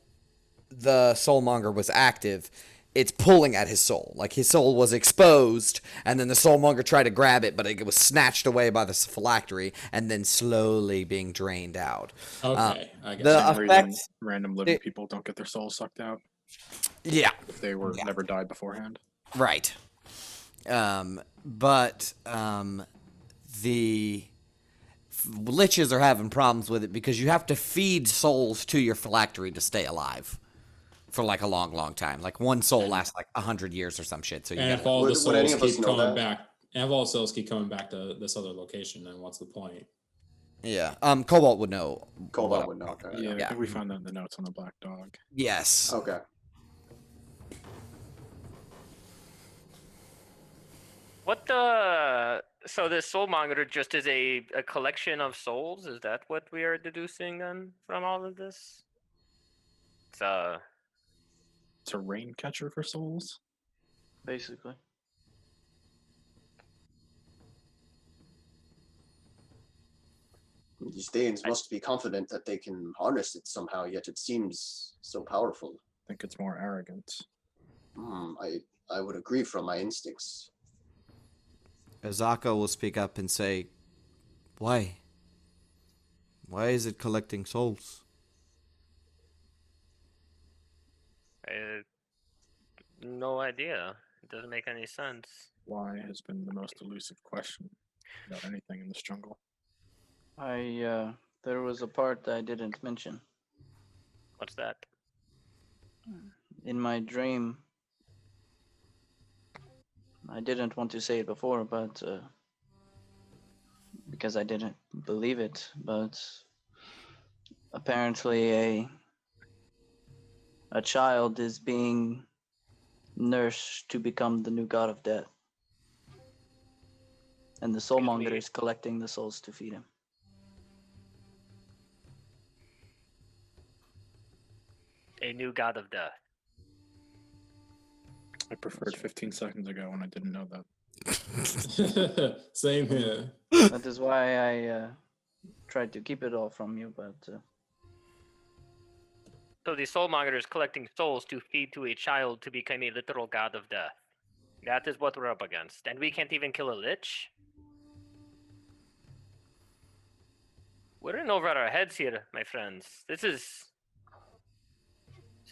the Soulmonger was active, it's pulling at his soul. Like his soul was exposed, and then the Soulmonger tried to grab it, but it was snatched away by the phylactery, and then slowly being drained out. Okay, I get the it. Same effect- reason random living people don't get their souls sucked out Yeah, if they were never died beforehand. right. But the liches are having problems with it because you have to feed souls to your phylactery to stay alive for like a long, long time. Like one soul lasts like 100 years or some shit. So you And got if all the Would any souls of us keep know coming that? back, and if all the souls keep coming back to this other location, then what's the point? yeah. Cobalt would know. Cobalt what would know. I'm- Yeah, Yeah. I think we found that in the notes on the black dog. Yes. Okay. What the? So this soulmonger just is a collection of souls? Is that what we are deducing then from all of this? It's It's a rain catcher for souls. Basically. These Danes must be confident that they can harness it somehow, yet it seems so powerful. I think it's more arrogance. I would agree from my instincts. Azaka will speak up and say, "Why? Why is it collecting souls?" no idea. It doesn't make any sense. Why has been the most elusive question about anything in this jungle. There was a part I didn't mention. What's that? In my dream, I didn't want to say it before, but because I didn't believe it, but apparently a child is being nursed to become the new god of death. And the soulmonger me. is collecting the souls to feed him. A new god of death. I preferred 15 seconds ago when I didn't know that. Same here. That is why I tried to keep it all from you, but So the soulmonger is collecting souls to feed to a child to become a literal god of death. That is what we're up against. And we can't even kill a lich? We're in over our heads here, my friends. This is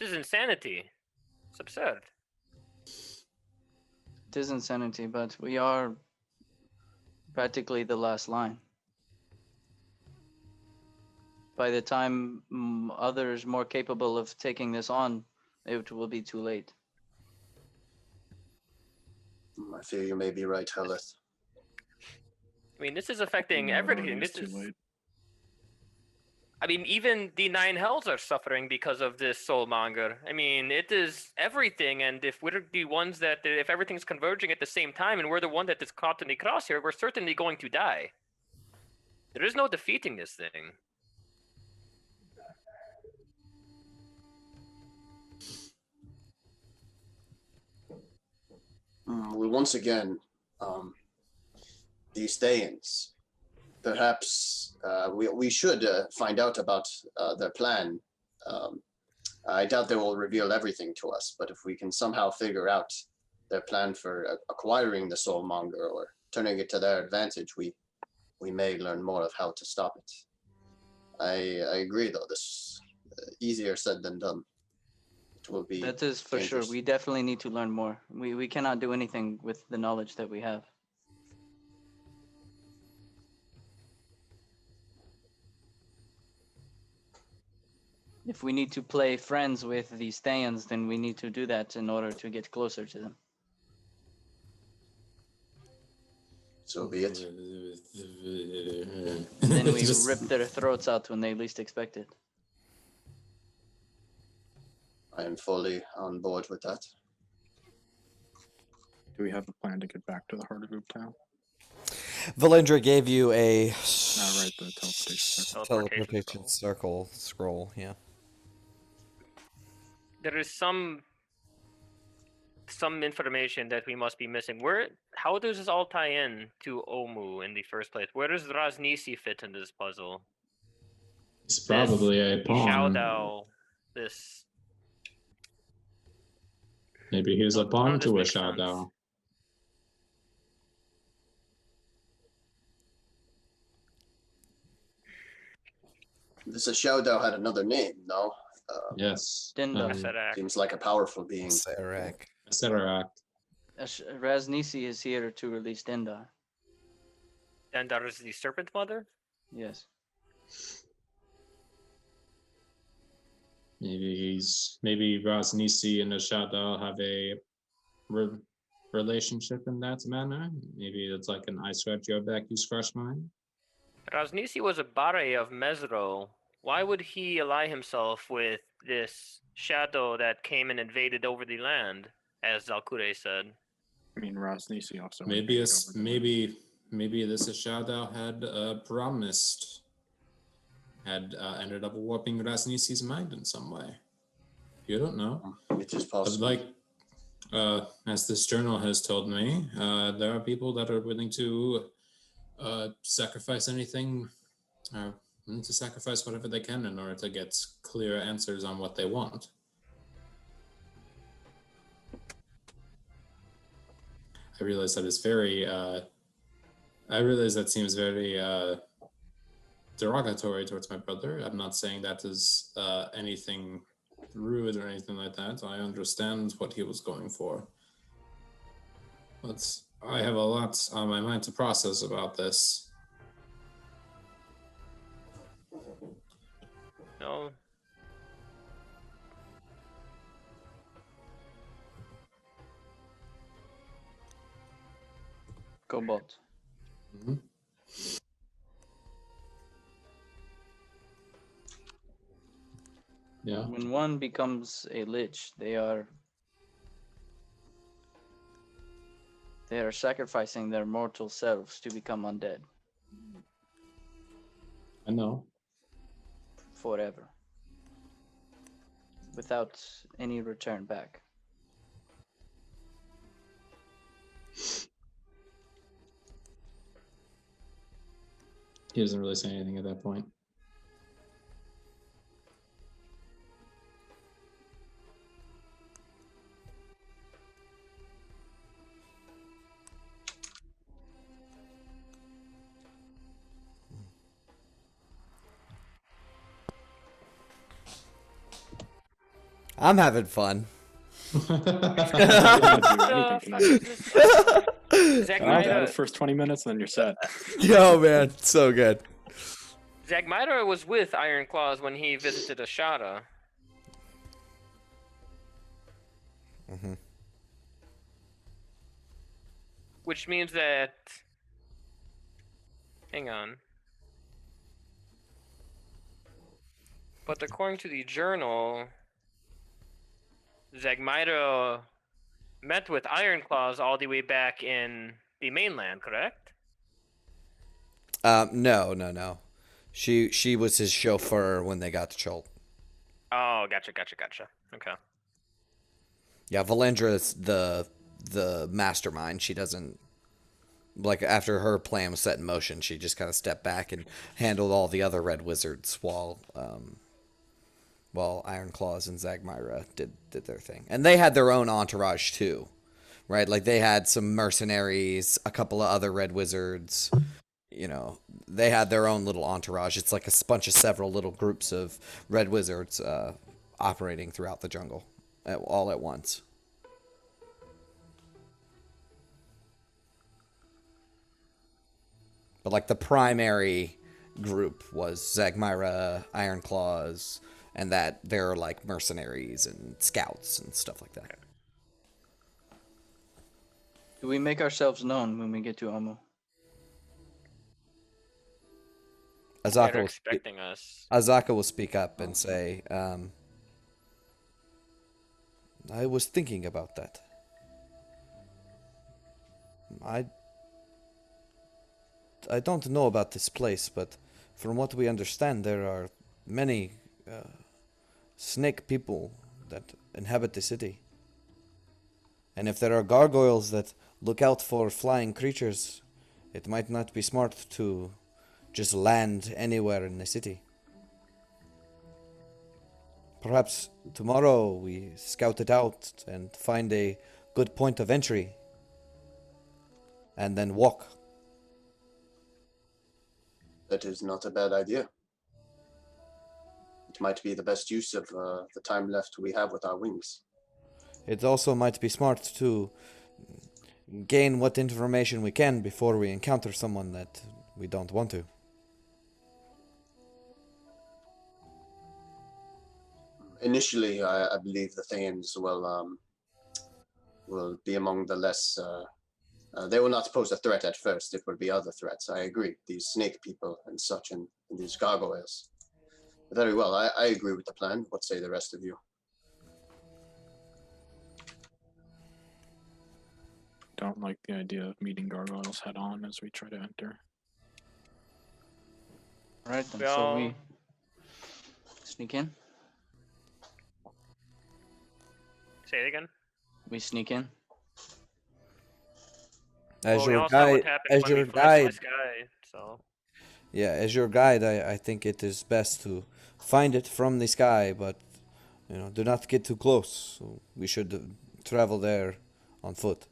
insanity. It's absurd. it is insanity, but we are practically the last line. By the time others more capable of taking this on, it will be too late. I fear you may be right, Helith. I mean, this is affecting No, it already everything. is This too is. late. I mean, even the Nine Hells are suffering because of this soulmonger. I mean, it is everything, and if we're the ones that, if everything's converging at the same time, and we're the one that is caught in the crosshair, we're certainly going to die. There is no defeating this thing. Well, once again, these Thayans. Perhaps we should find out about their plan. I doubt they will reveal everything to us, but if we can somehow figure out their plan for acquiring the Soulmonger or turning it to their advantage, we may learn more of how to stop it. I agree, though. This easier said than done. It will be. That is for sure. dangerous. We definitely need to learn more. We cannot do anything with the knowledge that we have. If we need to play friends with these Thayans, then we need to do that in order to get closer to them. So be it. Then we Just- rip their throats out when they least expect it. I am fully on board with that. Do we have a plan to get back to the heart of Ooptown? Valindra gave you a right, the teleportation circle. teleportation circle scroll. Yeah. There is some information that we must be missing. How does this all tie in to Omu in the first place? Where does Raznisi fit in this puzzle? It's probably a pawn. Xiaodao, this. Maybe he's a None of pawn this to a makes sense. Xiaodao. This Xiaodao had another name, no? Yes. Denda. Asarak. Seems like a powerful being. Sarak. Serac. Raznisi is here to release Dendar. Dendar is the serpent mother? Yes. Maybe Raznisi and the Xiaodao have a relationship in that manner. Maybe it's like an I scratch your back, you scratch mine. Raznisi was a Bare of Mesro. Why would he ally himself with this shadow that came and invaded over the land, as Zalkure said? I mean, Raznisi also. Maybe invaded it's over the maybe this Xiaodao had promised, had ended up warping Raznisi's mind in some way. You don't know. It is But possible. like, as this journal has told me, there are people that are willing to sacrifice anything, willing to sacrifice whatever they can in order to get clear answers on what they want. I realize that is very. I realize that seems very derogatory towards my brother. I'm not saying that is anything rude or anything like that. I understand what he was going for. But I have a lot on my mind to process about this. No. Cobalt. Mhm. Yeah. When one becomes a lich, they are sacrificing their mortal selves to become undead I know. forever, without any return back. He doesn't really say anything at that point. I'm having fun. I didn't do anything tonight. Zack Knock out Maida, the first 20 minutes, and then you're set. Yo, man, so good. Zack Maida was with Iron Claws when he visited Ashada. Mhm. Which means that. Hang on. But according to the journal, Zagmaida met with Iron Claws all the way back in the mainland, correct? No. She was his chauffeur when they got to Chult. Oh, gotcha. Okay. Yeah, Valendra's the mastermind. She doesn't like after her plan was set in motion. She just kind of stepped back and handled all the other red wizards while Iron Claws and Zagmyra did their thing, and they had their own entourage too, right? Like they had some mercenaries, a couple of other red wizards. You know, they had their own little entourage. It's like a bunch of several little groups of red wizards operating throughout the jungle, all at once. But like the primary group was Zagmyra, Iron Claws, and that they're like mercenaries and scouts and stuff like that. Do we make ourselves known when we get to Omu? They're expecting us. Azaka will speak up and say, I was thinking about that. I don't know about this place, but from what we understand, there are many snake people that inhabit the city. And if there are gargoyles that look out for flying creatures, it might not be smart to just land anywhere in the city. Perhaps tomorrow we scout it out and find a good point of entry, and then walk. That is not a bad idea. It might be the best use of the time left we have with our wings. It also might be smart to gain what information we can before we encounter someone that we don't want to. Initially, I believe the Thanes will be among the less. They will not pose a threat at first. It will be other threats. I agree. These snake people and such, and these gargoyles. Very well. I agree with the plan. What say the rest of you? Don't like the idea of meeting gargoyles head on as we try to enter. Alright then, Well- so we sneak in. Say it again. We sneak in. As Well, we your all saw what guide, happened as when we your flashed in the guide, sky, so yeah, as your guide, I think it is best to find it from the sky, but do not get too close. So we should travel there on foot.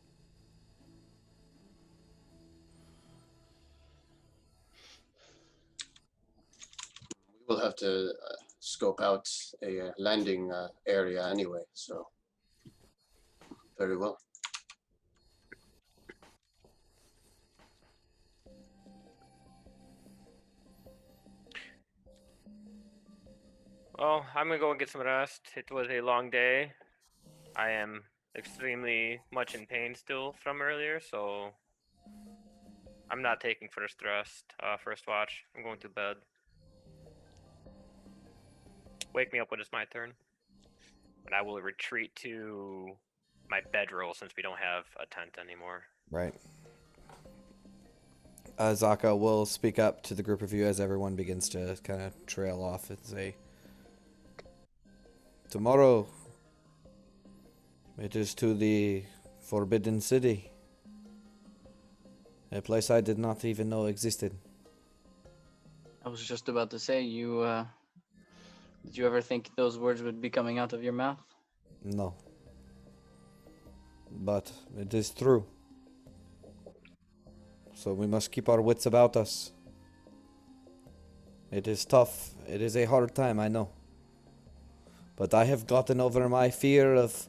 We will have to scope out a landing area anyway. So, very well. well, I'm gonna go and get some rest. It was a long day. I am extremely much in pain still from earlier, so I'm not taking first watch. I'm going to bed. Wake me up when it's my turn. And I will retreat to my bedroll since we don't have a tent anymore. Right. Zaka will speak up to the group of you as everyone begins to kind of trail off and say, tomorrow, it is to the Forbidden City. A place I did not even know existed. I was just about to say, did you ever think those words would be coming out of your mouth? No. But it is true. So we must keep our wits about us. It is tough. It is a hard time, I know. But I have gotten over my fear of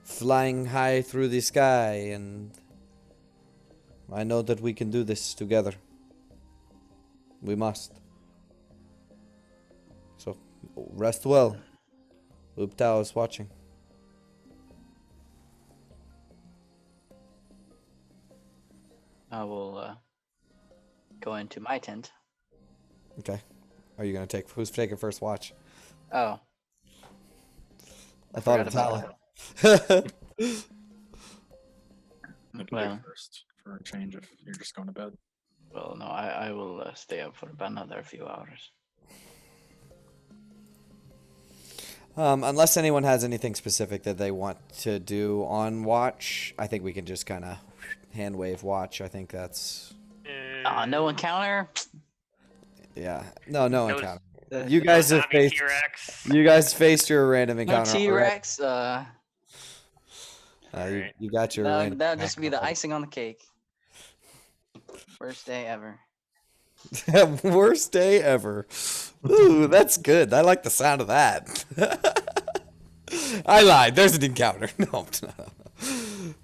flying high through the sky, and I know that we can do this together. We must. So, rest well. Uptao is watching. I will go into my tent. Okay. Are you gonna who's taking first watch? Oh, I thought of forgot Talon. about I can Well. go first for a change if you're just going to bed. Well, no, I will stay up for about another few hours. Unless anyone has anything specific that they want to do on watch, I think we can just kind of hand wave watch. I think that's No encounter. yeah. No No encounter. Uh, You guys have zombie faced. T-Rex. You guys faced your random No encounter. already. T-Rex. Alright. You got your That'll, random. that'll just be the encounter icing on the cake. Worst day ever. already. Worst day ever. Ooh, that's good. I like the sound of that. I lied. There's an encounter.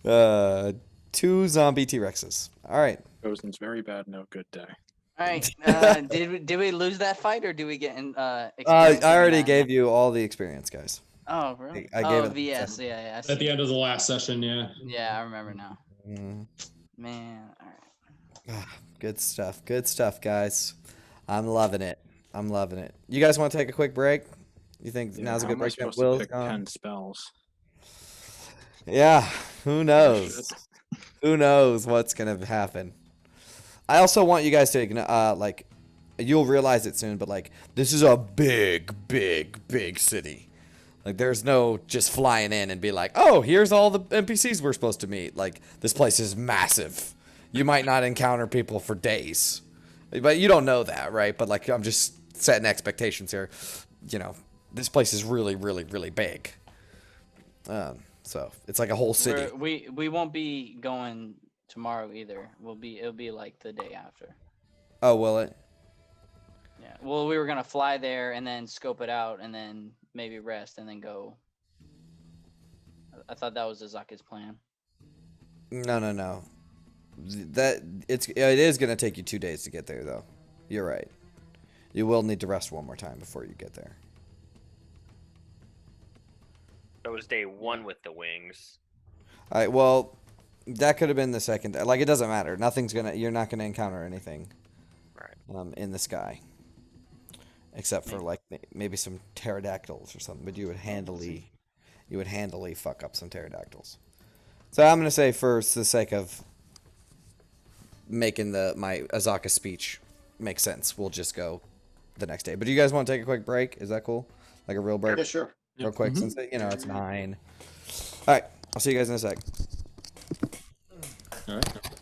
No. 2 zombie T-Rexes. All right. Gozen's very bad, no good day. All right. Did we lose that fight or do we get in? I experience in already that? gave you all the experience, guys. Oh really? I gave oh it- VS. Yeah, yeah. I At see. the end of the last session, yeah. Yeah, I remember now. Mm. Man, all right. Good stuff. Good stuff, guys. I'm loving it. I'm loving it. You guys want to take a quick break? You think Yeah, now's a how good am I break? supposed Will's to pick gone? 10 spells? Yeah. Who knows? Who knows what's gonna happen? I also want you guys to like, you'll realize it soon, but like, this is a big, big, big city. Like, there's no just flying in and be like, oh, here's all the NPCs we're supposed to meet. Like, this place is massive. You might not encounter people for days, but you don't know that, right? But like, I'm just setting expectations here. You know, this place is really, really, really big. So it's like a whole city. We won't be going tomorrow either. It'll be like the day after. Oh, will it? Yeah. Well, we were gonna fly there and then scope it out and then maybe rest and then go. I thought that was Azaka's plan. No. It is gonna take you 2 days to get there, though. You're right. You will need to rest one more time before you get there. That was day 1 with the wings. All right. Well, that could have been the second. Like, it doesn't matter. You're not gonna encounter anything. Right. In the sky. Except for like maybe some pterodactyls or something, but you would handily fuck up some pterodactyls. So I'm gonna say, for the sake of making my Azaka speech make sense, we'll just go the next day. But do you guys want to take a quick break? Is that cool? Like a real break? Yeah, sure. Real quick, since it's 9. All right, I'll see you guys in a sec. All right.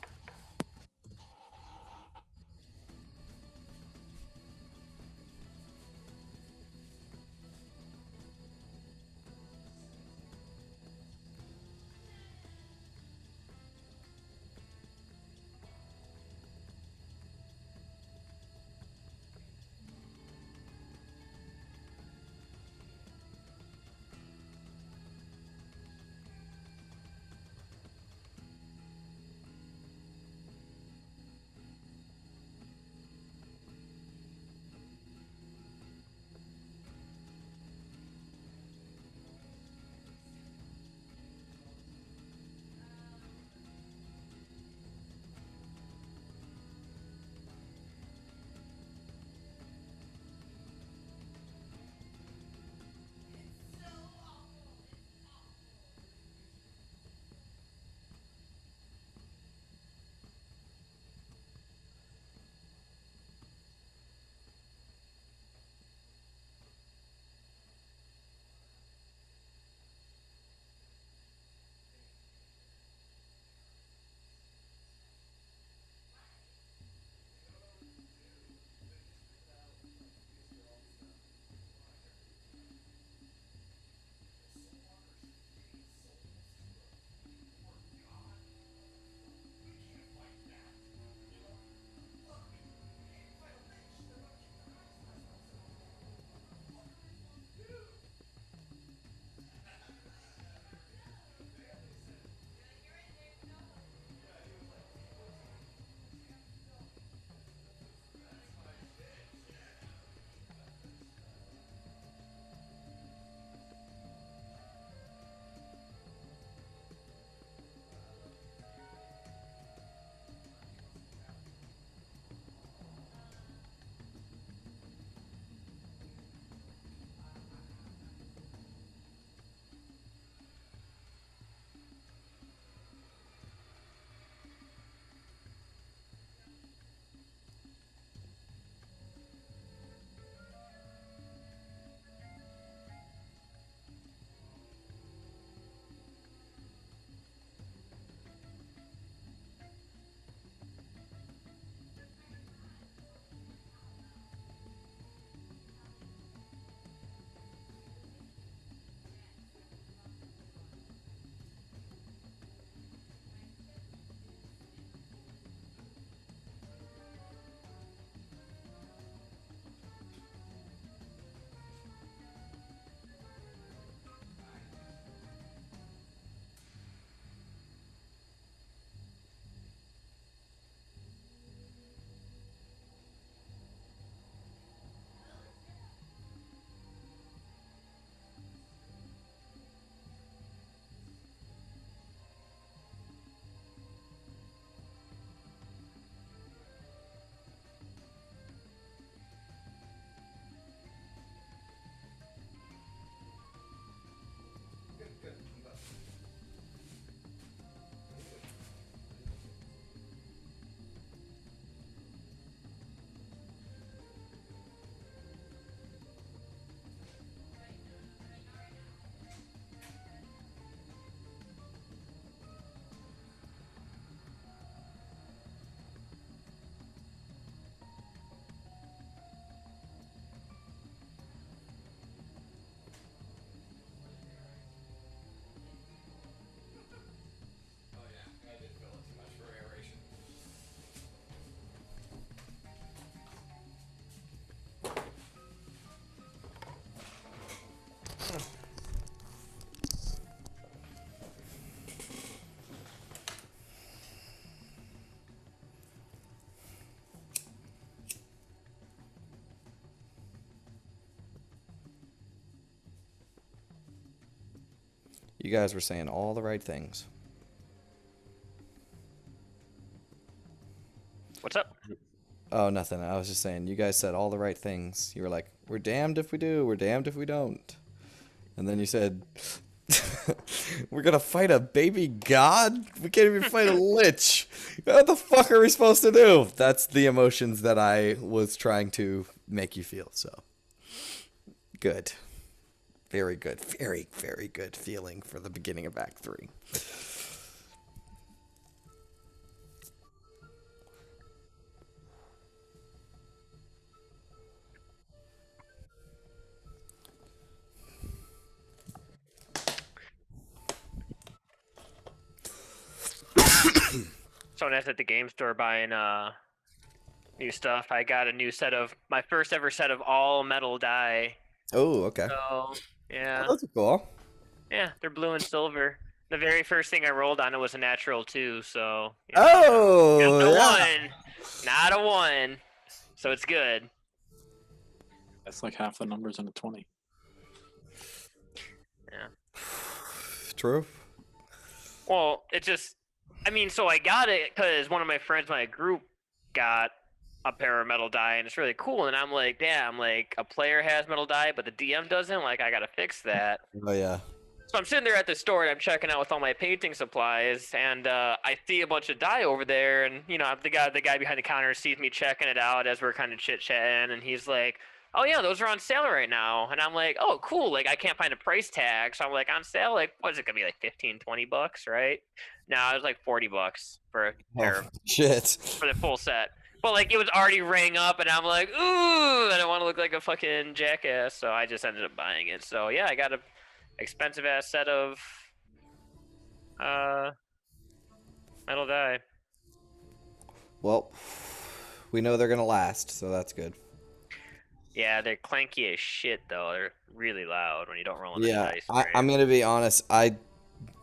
You guys were saying all the right things. What's up? Oh, nothing. I was just saying, you guys said all the right things. You were like, we're damned if we do, we're damned if we don't. And then you said, we're gonna fight a baby god? We can't even fight a lich. What the fuck are we supposed to do? That's the emotions that I was trying to make you feel, so. Good. Very good. Very, very good feeling for the beginning of Act 3. So when I was at the game store buying new stuff, I got a new set of my first ever set of all metal die. Oh, okay. So yeah, Oh, those are cool. yeah, they're blue and silver. The very first thing I rolled on it was a natural 2, so Oh, not a yeah. 1, not a 1. So it's good. That's like half the numbers in a 20. Yeah. True. Well, it just, I mean, so I got it because one of my friends in my group got a pair of metal die, and it's really cool. And I'm like, damn, like a player has metal die, but the DM doesn't. Like, I gotta fix that. Oh, yeah. So I'm sitting there at the store and I'm checking out with all my painting supplies, and I see a bunch of dye over there, and the guy behind the counter sees me checking it out as we're kind of chit chatting, and he's like, "Oh yeah, those are on sale right now." And I'm like, "Oh cool!" Like I can't find a price tag, so I'm like, "On sale? Like what is it gonna be? Like 15, 20 bucks, right?" No, it was like 40 bucks for a pair Oh, shit. for the full set. But like it was already rang up, and I'm like, "Ooh!" I don't want to look like a fucking jackass, so I just ended up buying it. So yeah, I got a expensive ass set of uh metal die. Well, we know they're gonna last, so that's good. Yeah, they're clanky as shit though. They're really loud when you don't roll on the Yeah, dice. I'm gonna be honest. I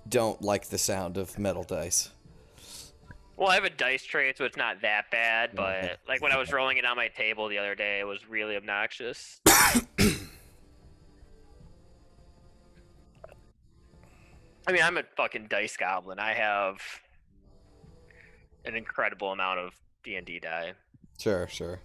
don't like the sound of metal dice. Well, I have a dice tray, so it's not that bad. But Okay. like when I was rolling it on my table the other day, it was really obnoxious. I mean, I'm a fucking dice goblin. I have an incredible amount of D&D die. Sure, sure.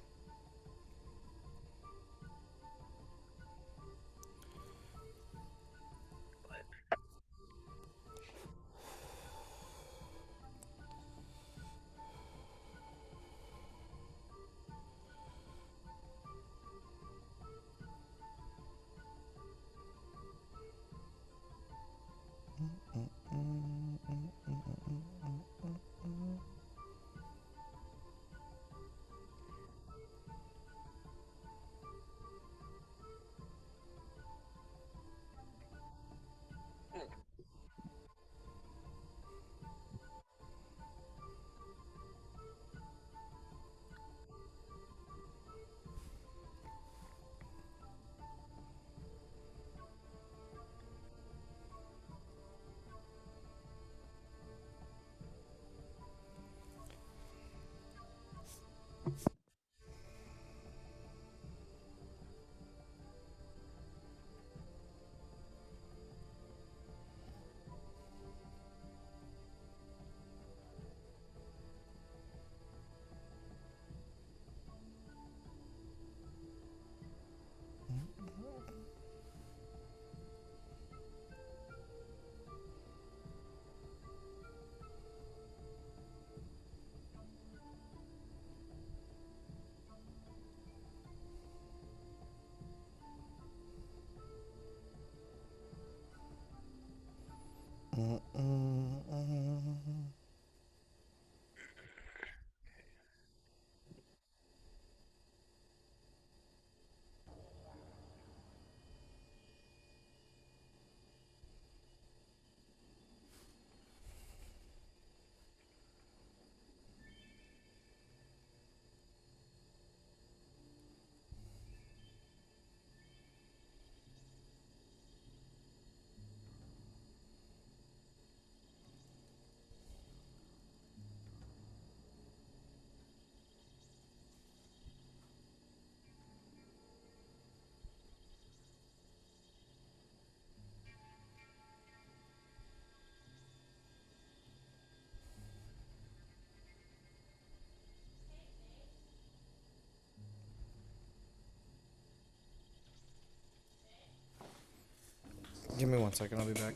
1 second. I'll be back.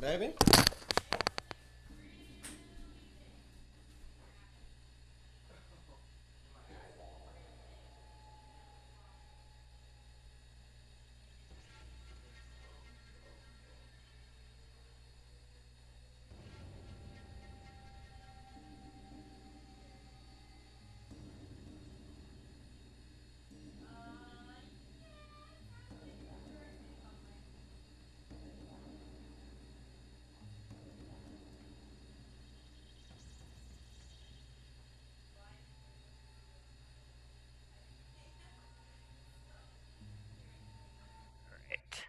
Baby? Right.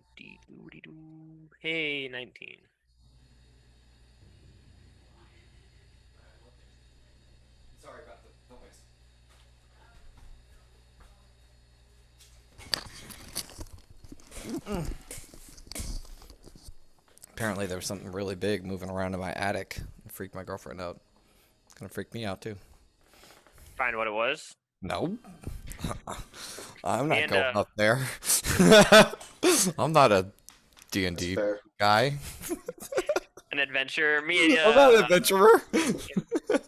Doo-dee-doo-dee-doo-dee-doo. Hey, 19. Sorry about the noise. Apparently there was something really big moving around in my attic. It freaked my girlfriend out. It's gonna freak me out too. Find what it was. No. I'm not And, going up there. I'm not a D&D fair. guy. An adventure. Me and I'm not an adventurer.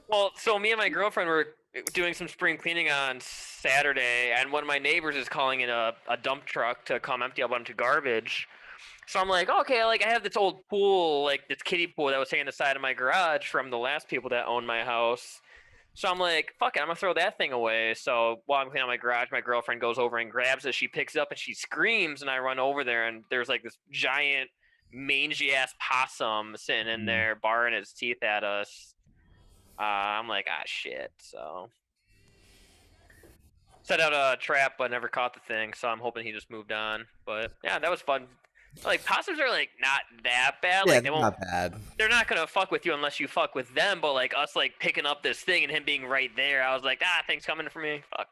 well, so me and my girlfriend were doing some spring cleaning on Saturday, and one of my neighbors is calling in a dump truck to come empty a bunch of garbage. So I'm like, okay, like I have this old pool, like this kiddie pool that was hanging on the side of my garage from the last people that owned my house. So I'm like, fuck it, I'm gonna throw that thing away. So while I'm cleaning out my garage, my girlfriend goes over and grabs it. She picks it up and she screams, and I run over there, and there's like this giant, mangy ass possum sitting in there, baring its teeth at us. I'm like, ah, shit. So set out a trap, but never caught the thing. So I'm hoping he just moved on. But yeah, that was fun. Like possums are like not that bad. Yeah, Like they won't. not bad. They're not gonna fuck with you unless you fuck with them. But like us, like picking up this thing and him being right there, I was like, ah, thing's coming for me. Fuck.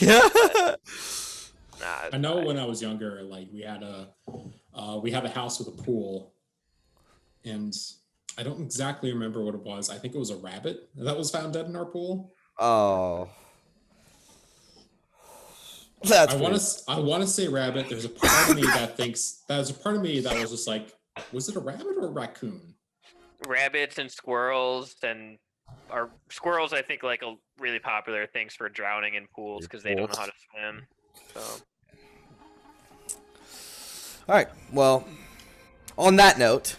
Yeah. Nah, it's I know fine. when I was younger, like we had a house with a pool, and I don't exactly remember what it was. I think it was a rabbit that was found dead in our pool. Oh. That's I want to say rabbit. There's a part of me that thinks there's a part of me that was just like, was it a rabbit or a raccoon? Rabbits and squirrels and or squirrels, I think, like a really popular things for drowning in pools because they don't know how to swim. So all right. Well, on that note,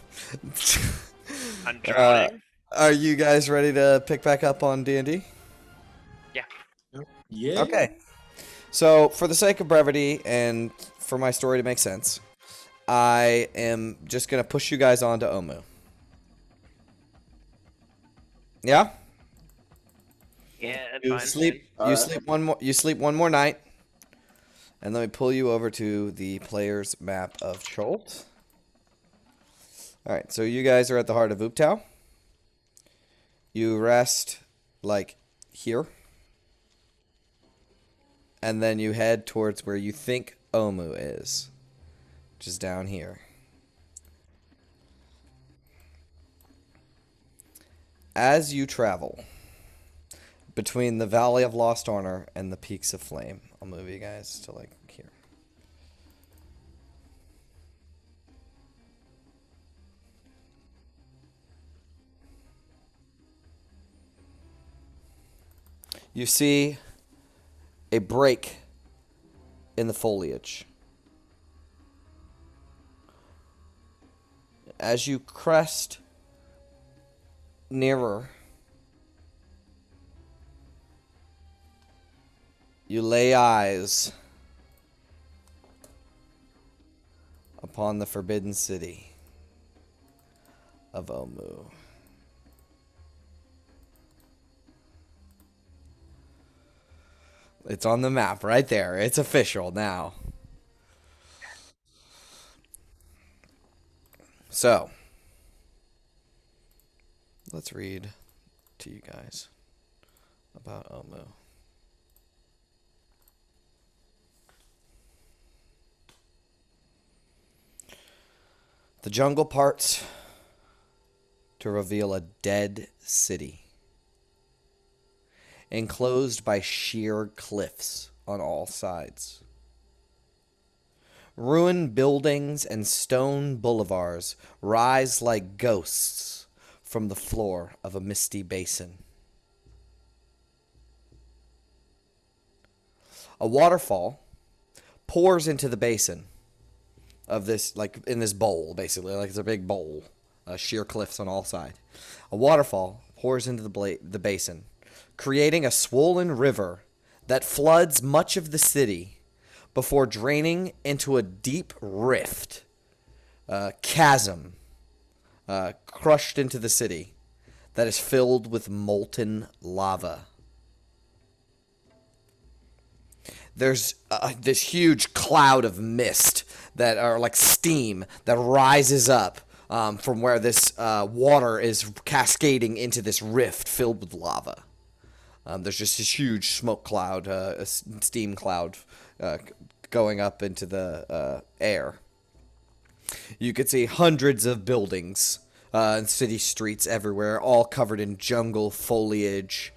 I'm drowning. are you guys ready to pick back up on D&D? Yeah. Okay. So, for the sake of brevity and for my story to make sense, I am just going to push you guys on to Omu. Yeah? Yeah, that's You fine. sleep Alright. you sleep one more night. And let me pull you over to the player's map of Cholt. All right, so you guys are at the heart of Uptau. You rest like here. And then you head towards where you think Omu is, which is down here. As you travel between the Valley of Lost Honor and the Peaks of Flame, I'll move you guys to like here. You see a break in the foliage. As you crest nearer, you lay eyes upon the forbidden city of Omu. It's on the map right there. It's official now. So, let's read to you guys about Omu. The jungle parts to reveal a dead city. enclosed by sheer cliffs on all sides. Ruined buildings and stone boulevards rise like ghosts from the floor of a misty basin. A waterfall pours into the basin of this, like in this bowl, basically, like it's a big bowl, sheer cliffs on all sides. A waterfall pours into the basin, creating a swollen river that floods much of the city before draining into a deep rift, chasm, crushed into the city that is filled with molten lava. There's this huge cloud of mist that are like steam that rises up from where this water is cascading into this rift filled with lava. There's just this huge smoke cloud, a steam cloud going up into the air. You could see hundreds of buildings and city streets everywhere, all covered in jungle foliage.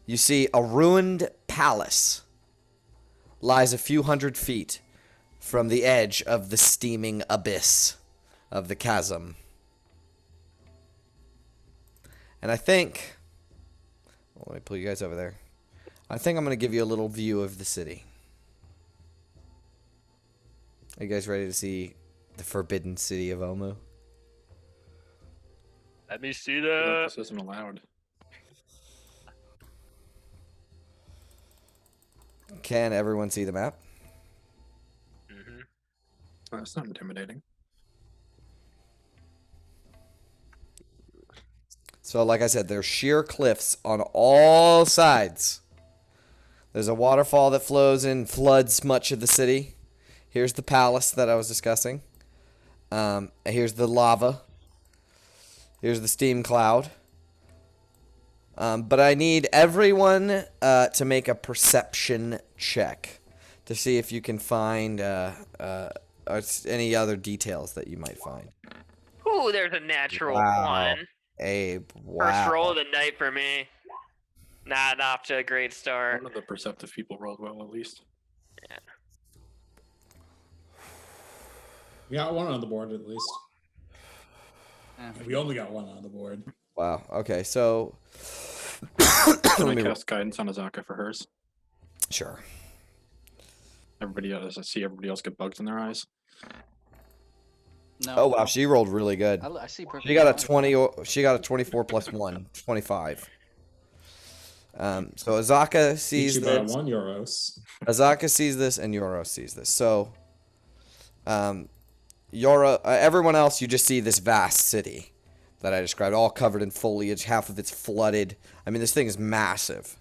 You see a ruined palace lies a few hundred feet from the edge of the steaming abyss of the chasm. And I think, well, let me pull you guys over there. I think I'm going to give you a little view of the city. Are you guys ready to see the forbidden city of Omu? Let me see I feel like that. this isn't allowed. Can everyone see the map? Mm-hmm. That's not intimidating. So, like I said, there's sheer cliffs on all sides. There's a waterfall that flows and floods much of the city. Here's the palace that I was discussing. Here's the lava. Here's the steam cloud. But I need everyone to make a perception check to see if you can find any other details that you might find. Ooh, there's a natural Wow. one. Abe, First roll wow. of the night for me. Not off to a great start. One of the perceptive people rolled well, at least. We got one on the board at least. Yeah. We only got one on the board. Wow. Okay, so Can I let me cast guidance on Azaka for hers? sure. Everybody else, I see everybody else get bugs in their eyes. No. Oh wow, she rolled really good. I see perfect. She got a 20. She got a 24 plus 1, 25. So Azaka Each sees about this. €1. Azaka sees this, and Yoro sees this. So, Yoro, everyone else, you just see this vast city that I described, all covered in foliage. Half of it's flooded. I mean, this thing is massive.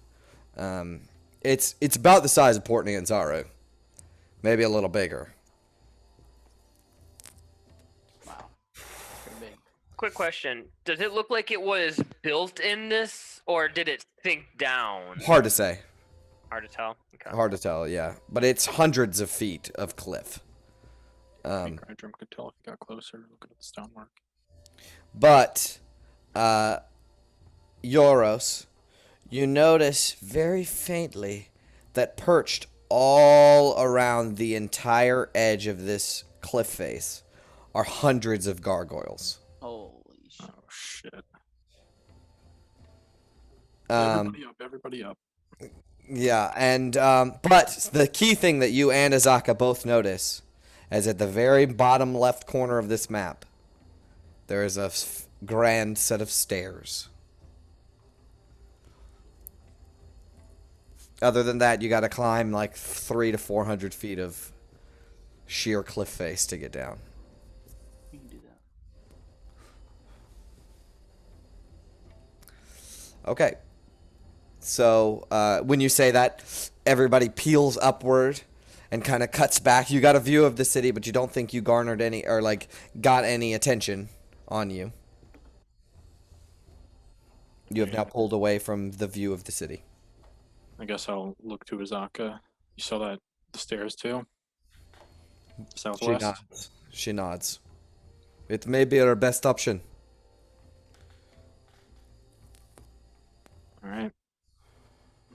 It's about the size of Port Nyanzaru, maybe a little bigger. Wow. Pretty big. Quick question. Does it look like it was built in this, or did it sink down? Hard to say. Hard to tell. Okay. Hard to tell. Yeah, but it's hundreds of feet of cliff. I think Rydrum could tell if he got closer. Look at the stonework. But, Yoros, you notice very faintly that perched all around the entire edge of this cliff face are hundreds of gargoyles. Holy shit. Oh shit! Um, Everybody up! yeah, and but the key thing that you and Azaka both notice is at the very bottom left corner of this map, there is a grand set of stairs. Other than that, you got to climb like 300 to 400 feet of sheer cliff face to get down. You can do that. Okay. So when you say that, everybody peels upward and kind of cuts back. You got a view of the city, but you don't think you garnered any or like got any attention on you. You have now pulled away from the view of the city. I guess I'll look to Azaka. You saw that the stairs too. She Southwest. nods. She nods. It may be our best option.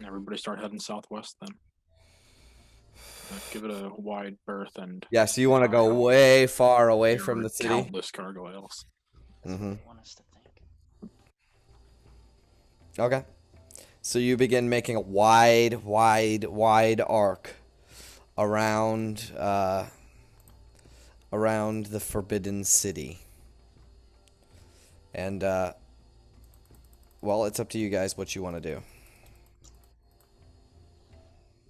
Everybody start heading southwest then. Give it a wide berth and Yeah, so you want to fire go on way far away there from are the city. countless gargoyles. Mm-hmm. I want us to think. Okay. So you begin making a wide arc around around the Forbidden City. And well, it's up to you guys what you want to do.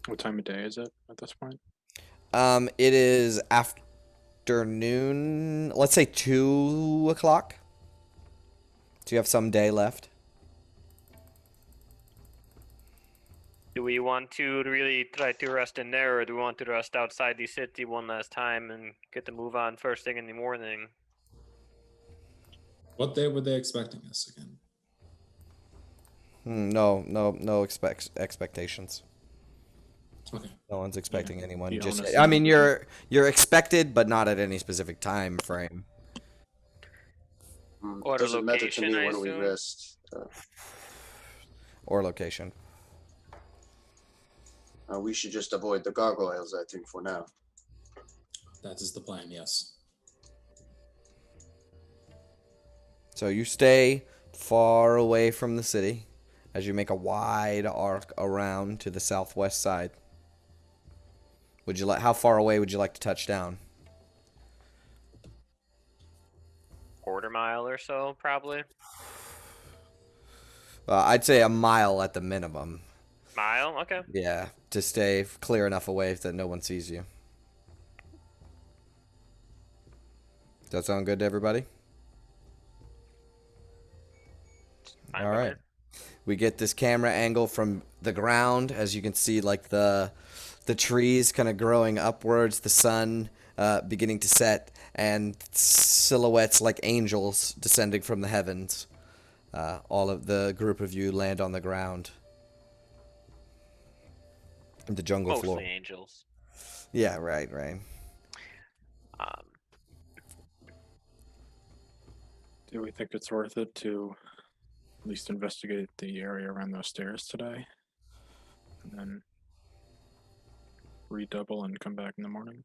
What time of day is it at this point? It is afternoon. Let's say 2 o'clock. So you have some day left. Do we want to really try to rest in there, or do we want to rest outside the city one last time and get the move on first thing in the morning? What day were they expecting us again? No expectations. Okay. No one's expecting anyone. Be Just, honest. I mean, you're expected, but not at any specific time frame. Or Doesn't matter to location, me I when we assume? rest. Or location. We should just avoid the gargoyles, I think, for now. That is the plan, yes. So you stay far away from the city as you make a wide arc around to the southwest side. Would you how far away would you like to touch down? Quarter mile or so, probably. I'd say a mile at the minimum. Mile? Okay. Yeah, to stay clear enough away that no one sees you. Does that sound good to everybody? Fine All with right. me. We get this camera angle from the ground, as you can see, like the trees kind of growing upwards, the sun beginning to set, and silhouettes like angels descending from the heavens. All of the group of you land on the ground. In the jungle Mostly floor. angels. Yeah, right. Um, Do we think it's worth it to at least investigate the area around those stairs today? And then redouble and come back in the morning?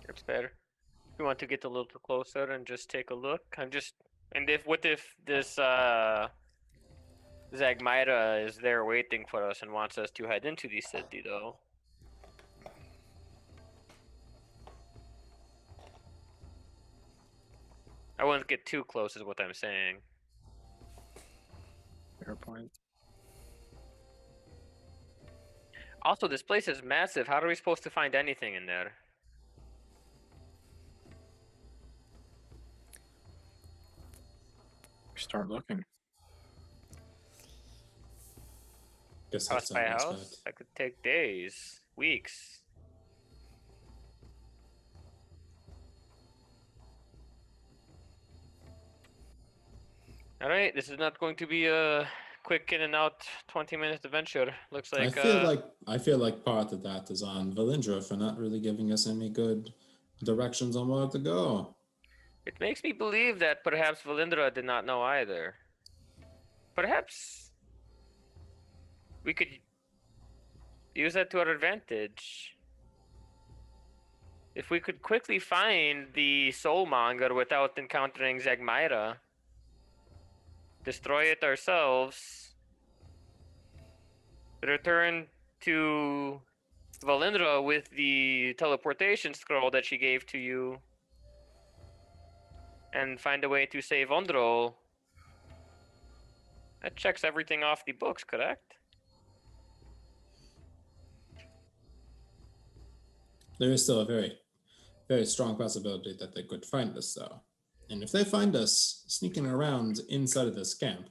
it's better. If you want to get a little closer and just take a look, and what if this Zagmyra is there waiting for us and wants us to head into the city, though? I wouldn't get too close, is what I'm saying. Fair point. Also, this place is massive. How are we supposed to find anything in there? We start looking. Guess House that's by our best house? bet. That could take days, weeks. All right, this is not going to be a quick in and out 20-minute adventure. Looks like I feel like part of that is on Valindra for not really giving us any good directions on where to go. it makes me believe that perhaps Valindra did not know either. Perhaps we could use that to our advantage. If we could quickly find the soulmonger without encountering Zagmyra, destroy it ourselves, return to Valindra with the teleportation scroll that she gave to you, and find a way to save Ondro. That checks everything off the books, correct? There is still a very, very strong possibility that they could find us, though. And if they find us sneaking around inside of this camp,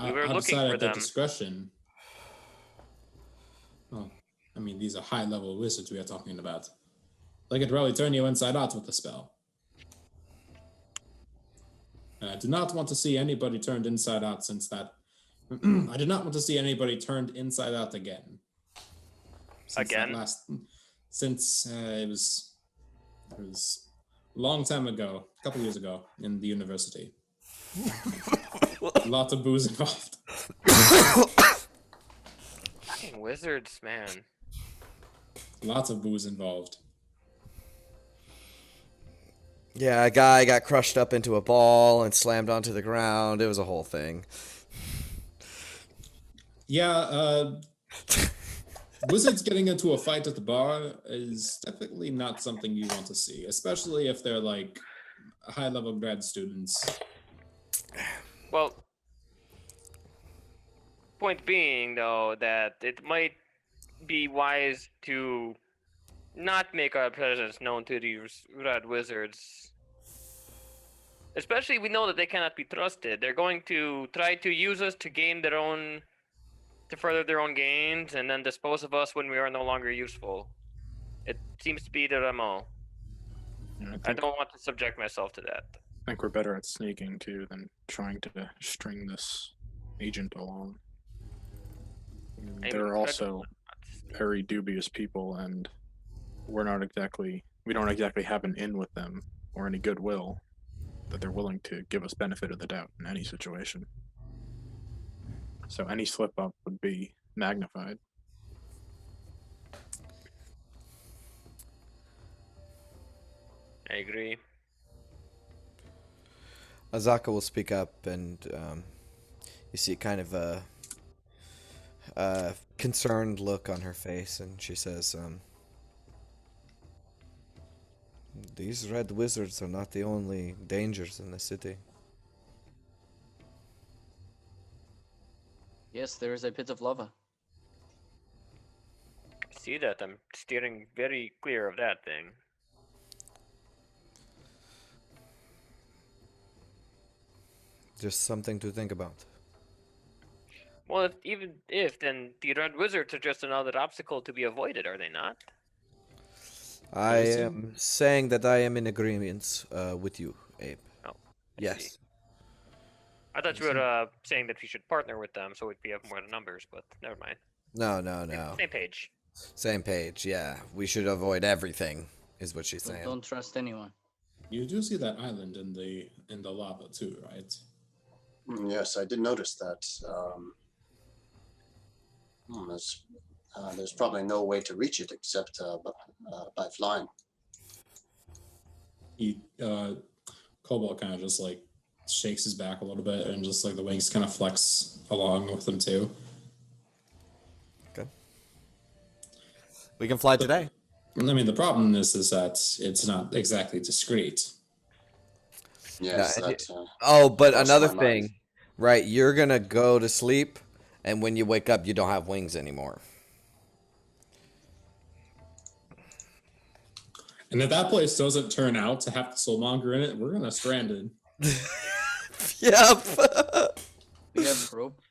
We were I'll looking decide for at their them. discretion. Well, I mean, these are high-level wizards we are talking about. They could probably turn you inside out with the spell. And I do not want to see anybody turned inside out since that. I do not want to see anybody turned inside out again. Since Again? Since it was a long time ago, a couple years ago in the university. Lots of booze involved. Fucking wizards, man. Lots of booze involved. Yeah, a guy got crushed up into a ball and slammed onto the ground. It was a whole thing. Yeah, wizards getting into a fight at the bar is definitely not something you want to see, especially if they're like high-level grad students. Well, point being though that it might be wise to not make our presence known to these red wizards. Especially we know that they cannot be trusted. They're going to try to use us to gain their own to further their own gains and then dispose of us when we are no longer useful. It seems to be their MO. Yeah, I don't want to subject myself to that. I think we're better at sneaking too than trying to string this agent along. I There mean, are also very dubious people, and we don't exactly have an in with them or any goodwill that they're willing to give us benefit of the doubt in any situation. So any slip up would be magnified. I agree. Azaka will speak up, and you see kind of a concerned look on her face, and she says, "These red wizards are not the only dangers in the city." Yes, there is a pit of lava. See that? I'm steering very clear of that thing. Just something to think about. Well, even if, then the red wizards are just another obstacle to be avoided, are they not? I Yes, am saying that I am in agreement with you, Abe. Oh, I Yes. see. I thought you were saying that we should partner with them so we have more numbers, but never mind. No, no, no. Same page. Same page, yeah. We should avoid everything, is what she's saying. Don't trust anyone. You do see that island in the lava too, right? Yes, I did notice that. There's probably no way to reach it except by flying. Cobalt kind of just like shakes his back a little bit, and just like the wings kind of flex along with him too. Okay. We can fly today. I mean, the problem is that it's not exactly discreet. Yes, Yeah, that, Oh, but crossed another my mind. thing, right? You're gonna go to sleep, and when you wake up, you don't have wings anymore. And if that place doesn't turn out to have the soulmonger in it, we're gonna stranded. Yep. We have rope.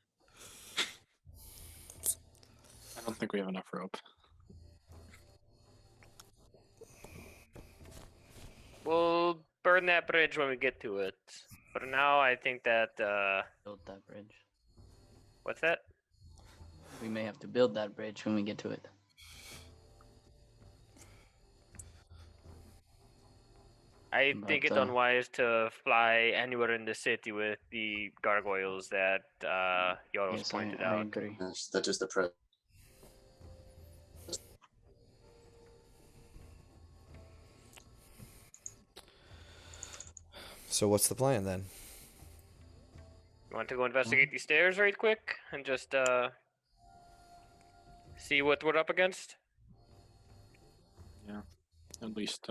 I don't think we have enough rope. We'll burn that bridge when we get to it. For now, I think that Build that bridge. what's that? We may have to build that bridge when we get to it. I think But, it's unwise to fly anywhere in the city with the gargoyles that Yoros Yes, pointed I out. agree. Yes, that is the pre. So what's the plan then? You want to go investigate these stairs right quick and just see what we're up against? At least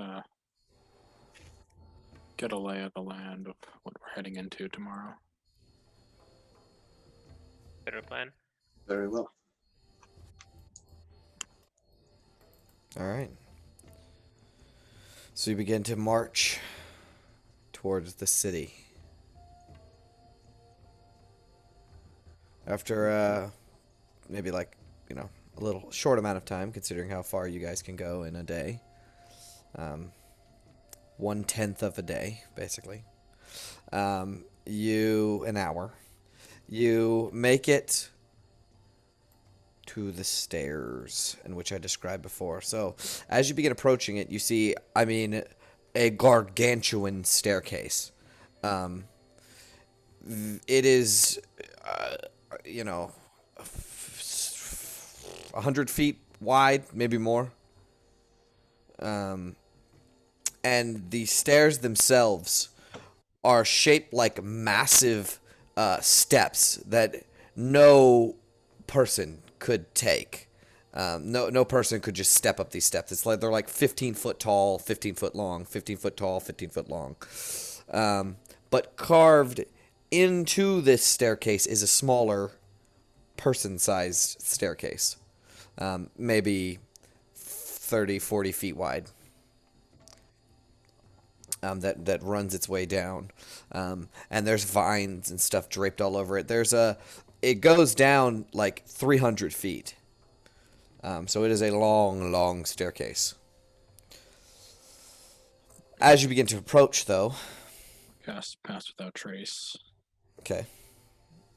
get a lay of the land of what we're heading into tomorrow. Better plan. Very well. All right. So you begin to march towards the city. After maybe like, a little short amount of time, considering how far you guys can go in a day. 1/10 of a day, basically. An hour. You make it to the stairs, in which I described before. So, as you begin approaching it, you see, a gargantuan staircase. it is, you know, 100 feet wide, maybe more. And the stairs themselves are shaped like massive steps that no person could take. No person could just step up these steps. It's like they're like 15 foot tall, 15 foot long, 15 foot tall, 15 foot long. But carved into this staircase is a smaller person-sized staircase, maybe 30, 40 feet wide. That runs its way down, and there's vines and stuff draped all over it. It goes down like 300 feet, so it is a long, long staircase. As you begin to approach, though, Cast pass without trace. okay,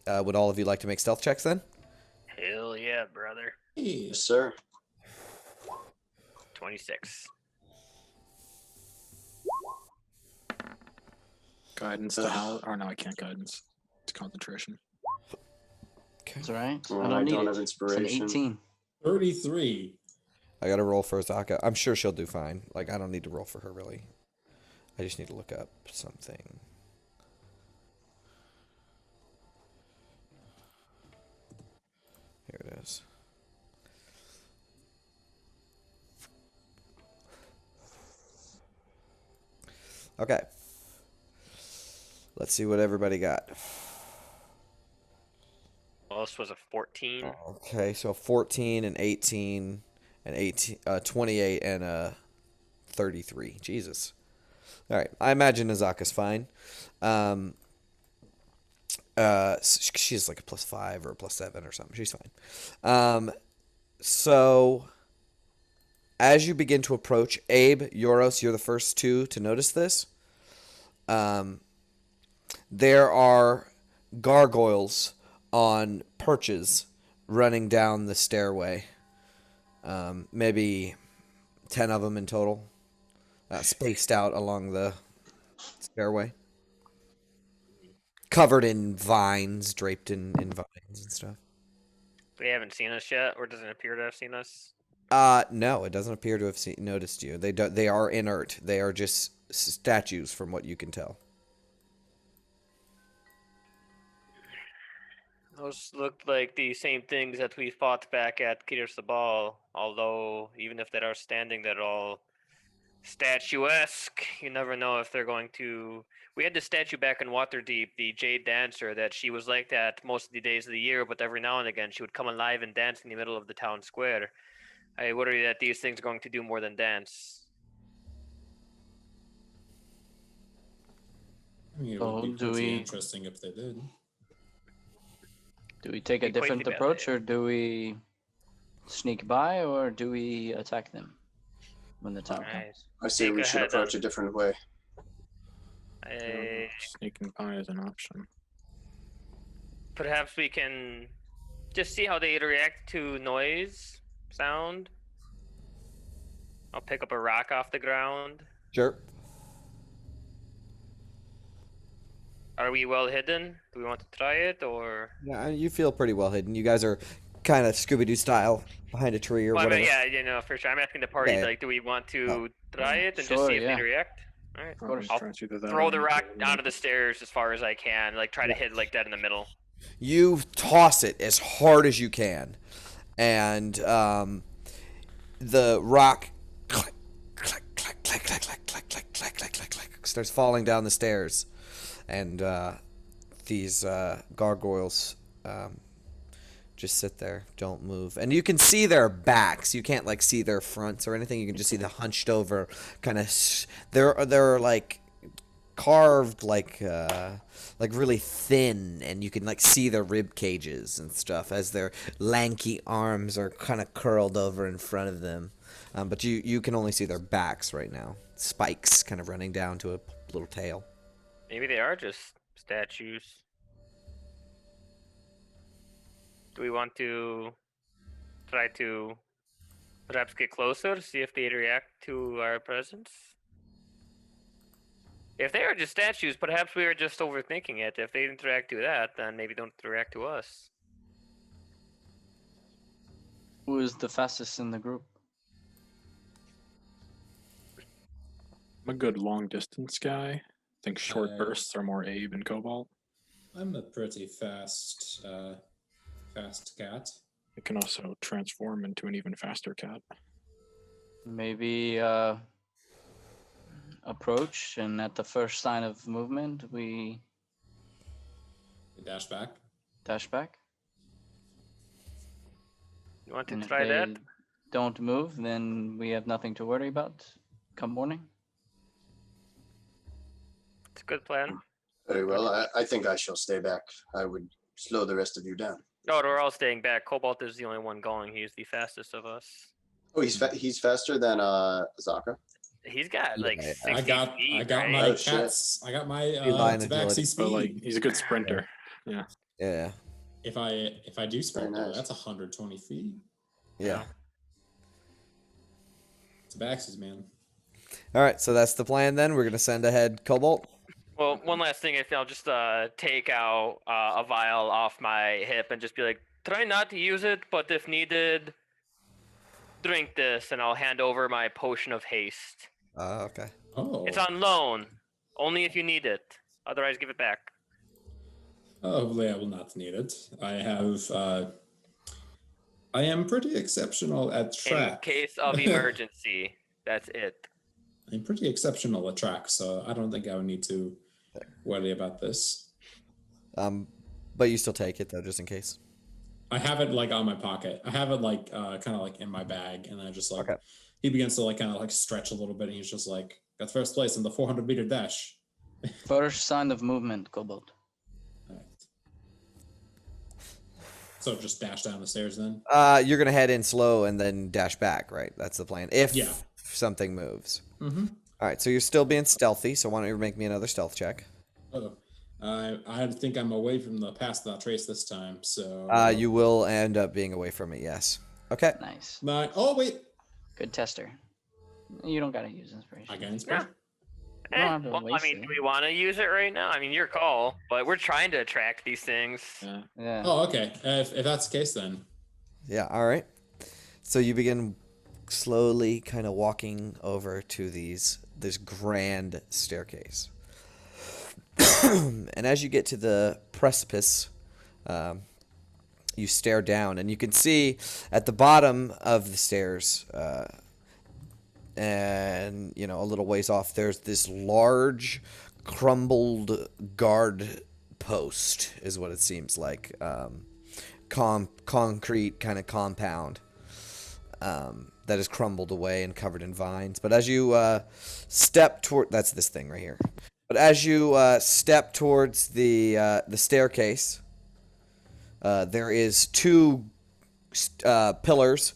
would all of you like to make stealth checks then? Hell yeah, brother. Yes, sir. 26. Guidance to how? Or no, I can't guidance. It's concentration. That's all right. Oh, I don't need don't it. have It's an inspiration. 18. 33. I got to roll for Azaka. I'm sure she'll do fine. Like, I don't need to roll for her, really. I just need to look up something. Here it is. Okay. Let's see what everybody got. Most was a 14. Okay, so 14 and 18 and 18, 28 and 33. Jesus. All right, I imagine Azaka's fine. She's like a +5 or a +7 or something. She's fine. So as you begin to approach, Abe, Yoros, you're the first two to notice this. There are gargoyles on perches running down the stairway. Maybe 10 of them in total, spaced out along the stairway. Covered in vines, draped in vines and stuff. They haven't seen us yet, or doesn't appear to have seen us. No, it doesn't appear to have noticed you. They are inert. They are just statues from what you can tell. Those looked like the same things that we fought back at Kir Sabal, although even if they are standing, they're all statuesque. You never know if they're going to. We had the statue back in Waterdeep, the Jade Dancer, that she was like that most of the days of the year, but every now and again she would come alive and dance in the middle of the town square. I worry that these things are going to do more than dance. I mean, it So would be do pretty we- interesting if they did. Do we take a Be quite different the approach, ballet. or do we sneak by, or do we attack them when the time Right. comes? I say Think we should ahead approach on- a different way. Sneaking by is an option. Perhaps we can just see how they react to noise, sound. I'll pick up a rock off the ground. Sure. Are we well hidden? Do we want to try it, or? Yeah, you feel pretty well hidden. You guys are kind of Scooby-Doo style behind a tree or Well, I whatever. mean, yeah, you know, for sure. I'm asking the party, Yeah. like, do we want to Oh. try it and just Sure, see if yeah. they react? All right. course. I'll Try to do that throw or the you rock can onto the stairs as far as I can. Like, try to hit like that in the middle. You toss it as hard as you can, and the rock clack, clack, clack, clack, clack, clack, clack, clack, clack, clack, clack, clack, starts falling down the stairs, and these gargoyles just sit there, don't move, and you can see their backs. You can't like see their fronts or anything. You can just see the hunched over kind of. They're like carved like really thin, and you can like see their rib cages and stuff as their lanky arms are kind of curled over in front of them, but you can only see their backs right now, spikes kind of running down to a little tail. Maybe they are just statues. Do we want to try to perhaps get closer, see if they react to our presence? If they are just statues, perhaps we are just overthinking it. If they interact to that, then maybe don't interact to us. Who is the fastest in the group? I'm a good long distance guy. I think short Uh, bursts are more Abe and Cobalt. I'm a pretty fast cat. It can also transform into an even faster cat. Maybe approach, and at the first sign of movement, we We dash back. dash back. You want to And if try that? they don't move, then we have nothing to worry about come morning. It's a good plan. Very well. I think I shall stay back. I would slow the rest of you down. No, we're all staying back. Cobalt is the only one going. He's the fastest of us. Oh, he's faster than Zaka. He's got like Yeah, 60 I got feet, my right? Oh, shit. cats. I got my line tabaxi agility. speed. But like, he's a good sprinter. Yeah. If I do sprint, nice. that's 120 feet. Yeah. Tabaxis, man. All right, so that's the plan then. We're going to send ahead Cobalt. Well, one last thing, I'll just take out a vial off my hip and just be like, try not to use it, but if needed, drink this, and I'll hand over my potion of haste. Okay. Oh. It's on loan, only if you need it. Otherwise, give it back. Hopefully, I will not need it. I am pretty exceptional at track. In case of emergency, that's it. I'm pretty exceptional at track, so I don't think I would need to worry about this. But you still take it though, just in case. I have it like on my pocket. I have it like kind of like in my bag, and I just like Okay. he begins to like kind of like stretch a little bit, and he's just like got first place in the 400-meter dash. First sign of movement, Cobalt. Alright. So just dash down the stairs then. You're going to head in slow and then dash back, right? That's the plan. If Yeah. something moves. Mm-hmm. All right, so you're still being stealthy, so why don't you make me another stealth check? Oh, I think I'm away from the pass without trace this time. So You will end up being away from it, yes. Okay. Nice. Oh wait, Good tester. You don't gotta use inspiration. I got inspiration. You don't have to Well, I waste mean, it. do we want to use it right now? I mean, your call, but we're trying to attract these things. Yeah. Yeah. Oh, okay. If that's the case, then Yeah, all right. So you begin slowly kind of walking over to this grand staircase. And as you get to the precipice, you stare down, and you can see at the bottom of the stairs, and a little ways off, there's this large, crumbled guard post, is what it seems like. Concrete kind of compound that is crumbled away and covered in vines. But as you step toward, that's this thing right here. But as you step towards the staircase, there is two pillars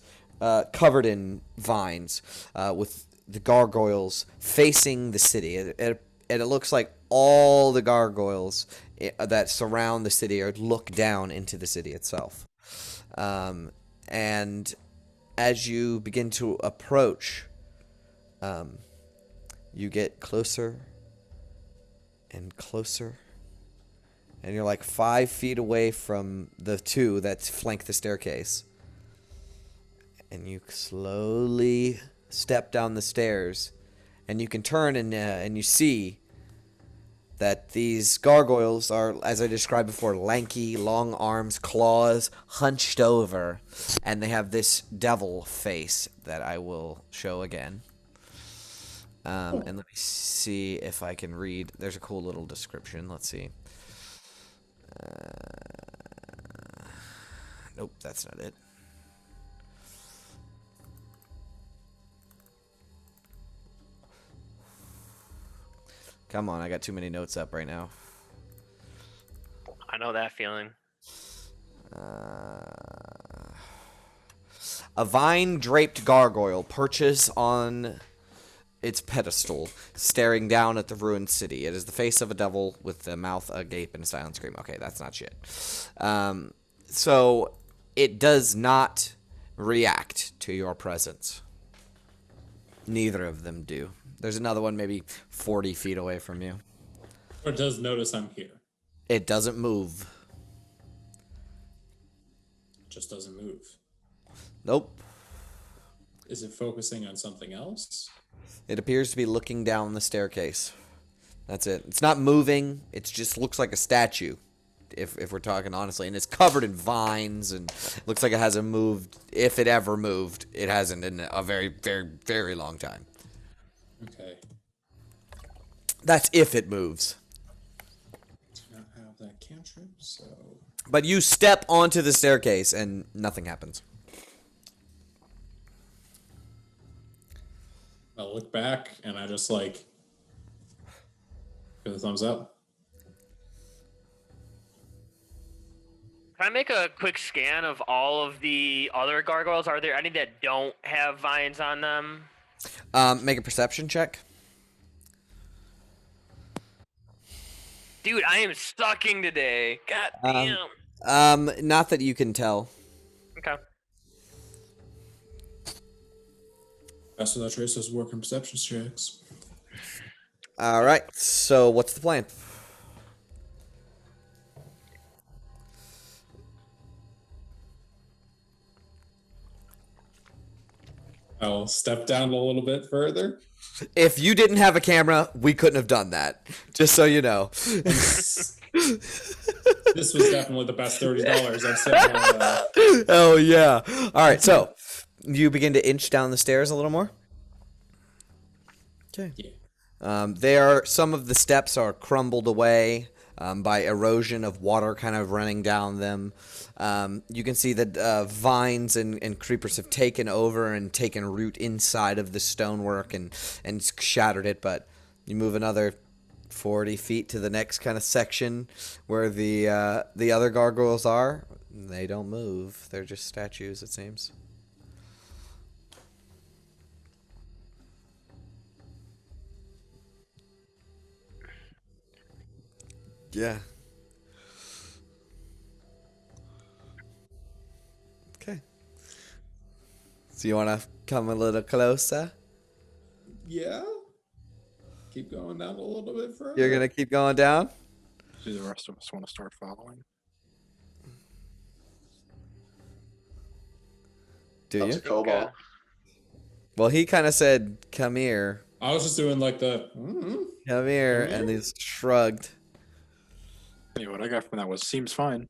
covered in vines with the gargoyles facing the city. And it looks like all the gargoyles that surround the city or look down into the city itself. And as you begin to approach, you get closer and closer, and you're like 5 feet away from the two that flank the staircase. And you slowly step down the stairs, and you can turn and you see that these gargoyles are, as I described before, lanky, long arms, claws, hunched over, and they have this devil face that I will show again. And let me see if I can read. There's a cool little description. Let's see. Nope, that's not it. Come on, I got too many notes up right now. I know that feeling. A vine-draped gargoyle perches on its pedestal, staring down at the ruined city. It is the face of a devil with the mouth agape and a silent scream. Okay, that's not shit. So it does not react to your presence. Neither of them do. There's another one maybe 40 feet away from you. Or it does notice I'm here. It doesn't move. It just doesn't move. Nope. Is it focusing on something else? It appears to be looking down the staircase. That's it. It's not moving. It just looks like a statue, if we're talking honestly. And it's covered in vines and looks like it hasn't moved. If it ever moved, it hasn't in a very, very, very long time. Okay. That's if it moves. Do not have that cantrip, so But you step onto the staircase and nothing happens. I'll look back and I just like give a thumbs up. Can I make a quick scan of all of the other gargoyles? Are there any that don't have vines on them? Make a perception check. Dude, I am sucking today. God damn. Not that you can tell. Okay. Best of that trace is working perception checks. All right. So what's the plan? I'll step down a little bit further. If you didn't have a camera, we couldn't have done that. Just so you know. This was definitely the best $30 I've spent on Oh yeah. All right. So you begin to inch down the stairs a little more. Okay. Yeah. Some of the steps are crumbled away by erosion of water kind of running down them. You can see that vines and creepers have taken over and taken root inside of the stonework and shattered it. But you move another 40 feet to the next kind of section where the other gargoyles are. They don't move. They're just statues, it seems. Yeah. Okay. So you want to come a little closer? Yeah. Keep going down a little bit further. You're going to keep going down? Do the rest of us want to start following? Do Up you? to Cobalt. Well, he kind of said, come here. I was just doing like the Come here. And he shrugged. Yeah, what I got from that was seems fine.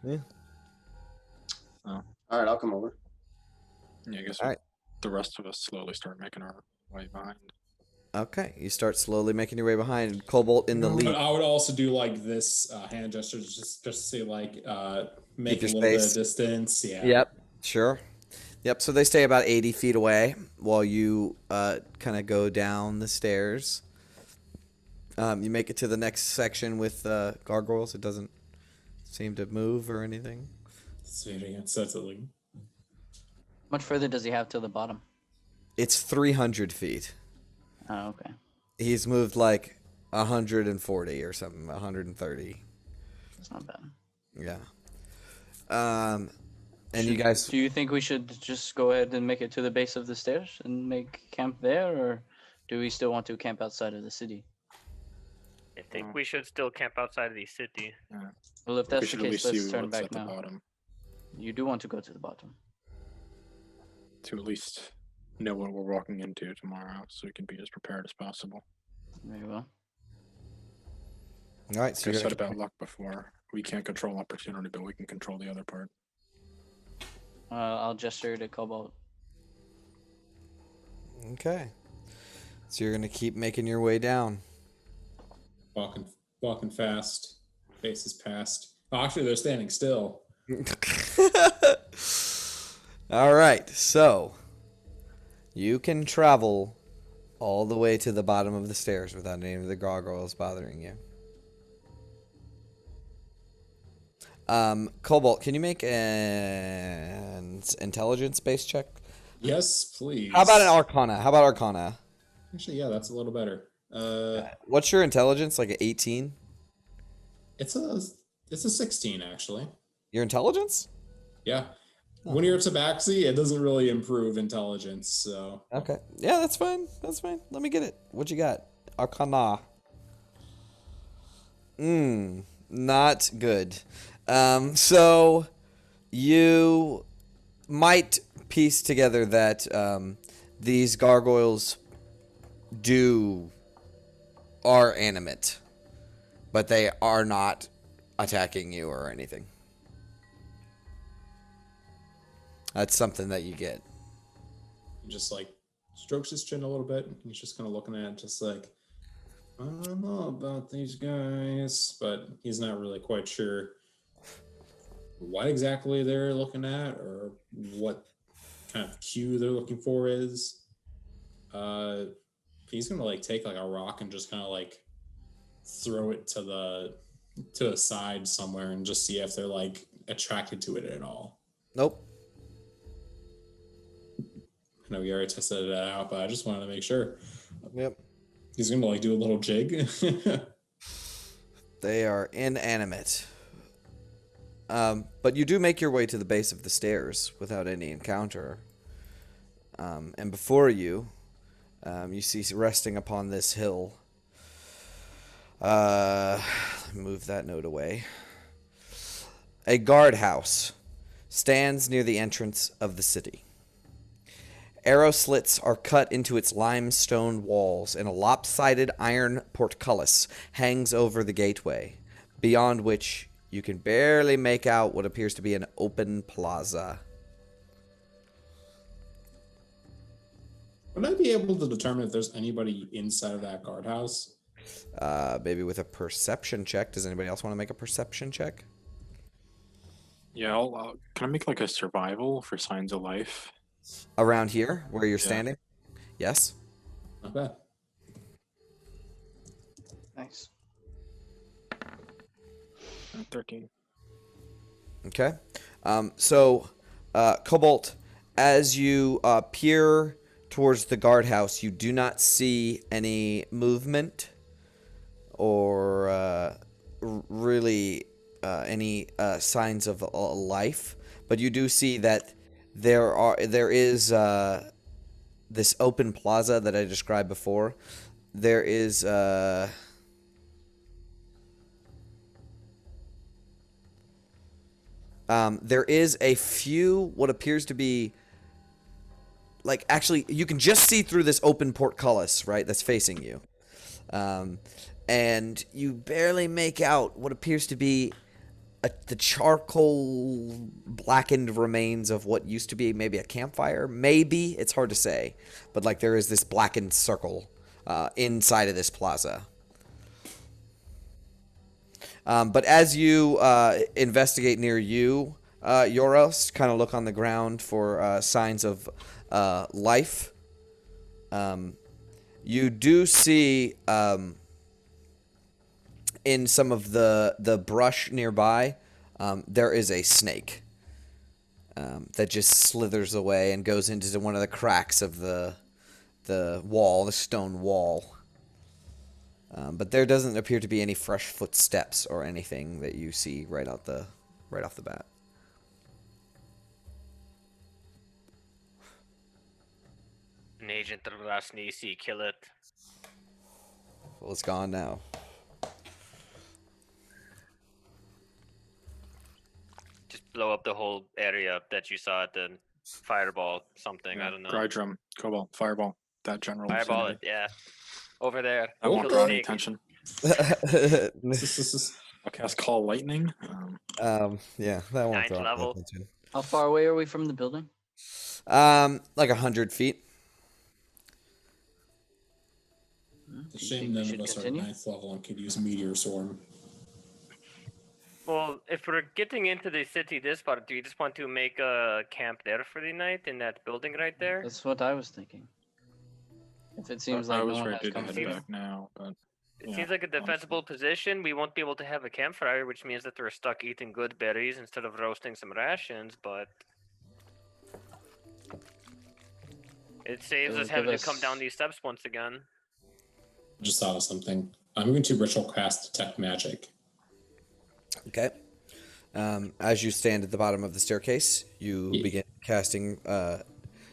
Yeah. All right, I'll come over. Yeah, I guess All right. the rest of us slowly start making our way behind. Okay. You start slowly making your way behind. Cobalt in the But lead. I would also do like this hand gesture just to say like make a your little bit of space. distance. Yeah. Yep. Sure. Yep. So they stay about 80 feet away while you kind of go down the stairs. You make it to the next section with gargoyles. It doesn't seem to move or anything. It's very unsettling. Much further does he have to the bottom? It's 300 feet. Oh, okay. He's moved like 140 or something, 130. That's not bad. Yeah. And you guys, Do you think we should just go ahead and make it to the base of the stairs and make camp there, or do we still want to camp outside of the city? I think we should still camp outside of the city. Well, if We that's the should at case, least let's see turn what's back at the now. bottom You do want to go to the bottom. to at least know what we're walking into tomorrow, so we can be as prepared as possible. Very well. all right. So Like I you're said gonna, about luck before, we can't control opportunity, but we can control the other part. I'll gesture to Cobalt. okay. So you're gonna keep making your way down. Walking fast. Faces past. Oh, actually, they're standing still. All right. So you can travel all the way to the bottom of the stairs without any of the gargoyles bothering you. Cobalt, can you make an intelligence-based check? Yes, please. How about an Arcana? How about Arcana? Actually, yeah, that's a little better. What's your intelligence? Like an 18? It's a 16 actually. Your intelligence? Yeah. When you're tabaxi, it doesn't really improve intelligence. So Okay. Yeah, that's fine. That's fine. Let me get it. What you got? Arcana. Not good. So you might piece together that these gargoyles are animate, but they are not attacking you or anything. That's something that you get. he just like strokes his chin a little bit. And he's just kind of looking at it, just like, I don't know about these guys, but he's not really quite sure what exactly they're looking at or what kind of cue they're looking for is. He's gonna like take like a rock and just kind of like throw it to a side somewhere and just see if they're like attracted to it at all. Nope. I know we already tested it out, but I just wanted to make sure. Yep. He's gonna like do a little jig. They are inanimate. But you do make your way to the base of the stairs without any encounter. And before you, you see resting upon this hill. Move that note away. A guardhouse stands near the entrance of the city. Arrow slits are cut into its limestone walls, and a lopsided iron portcullis hangs over the gateway, beyond which you can barely make out what appears to be an open plaza. Would I be able to determine if there's anybody inside of that guardhouse? Maybe with a perception check. Does anybody else want to make a perception check? Yeah, can I make like a survival for signs of life? Around here, where you're Yeah. standing? Yes? Not bad. Nice. 13. Okay. Cobalt, as you peer towards the guardhouse, you do not see any movement or really any signs of life, but you do see that there is this open plaza that I described before. There is a few what appears to be like, actually you can just see through this open portcullis, right, that's facing you. And you barely make out what appears to be the charcoal blackened remains of what used to be maybe a campfire. Maybe, it's hard to say. But like there is this blackened circle inside of this plaza. But as you investigate near you, Yoros, kind of look on the ground for signs of life. You do see in some of the brush nearby, there is a snake that just slithers away and goes into one of the cracks of the wall, the stone wall. But there doesn't appear to be any fresh footsteps or anything that you see right off the bat. An agent of Rasnisi, kill it. Well, it's gone now. Just blow up the whole area that you saw at the fireball something. I don't know. Dry drum, cobalt, fireball, that general. Fireball it, vicinity. yeah. Over there. I won't Kill draw the any snake. attention. I'll cast Call Lightning. Yeah, that won't Ninth draw level. attention. How far away are we from the building? Like 100 feet. It's a Do you shame think we none should of us continue? are 9th level and could use Meteor Swarm. Well, if we're getting into the city this part, do you just want to make a camp there for the night in that building right there? That's what I was thinking. If it seems I like no was one ready has to head company. back now, but It yeah, seems like a honestly. defensible position. We won't be able to have a campfire, which means that we're stuck eating good berries instead of roasting some rations, but it saves It'll us having give to come down us- these steps once again. Just thought of something. I'm going to ritual cast detect magic. Okay. As you stand at the bottom of the staircase, you Yeah. begin casting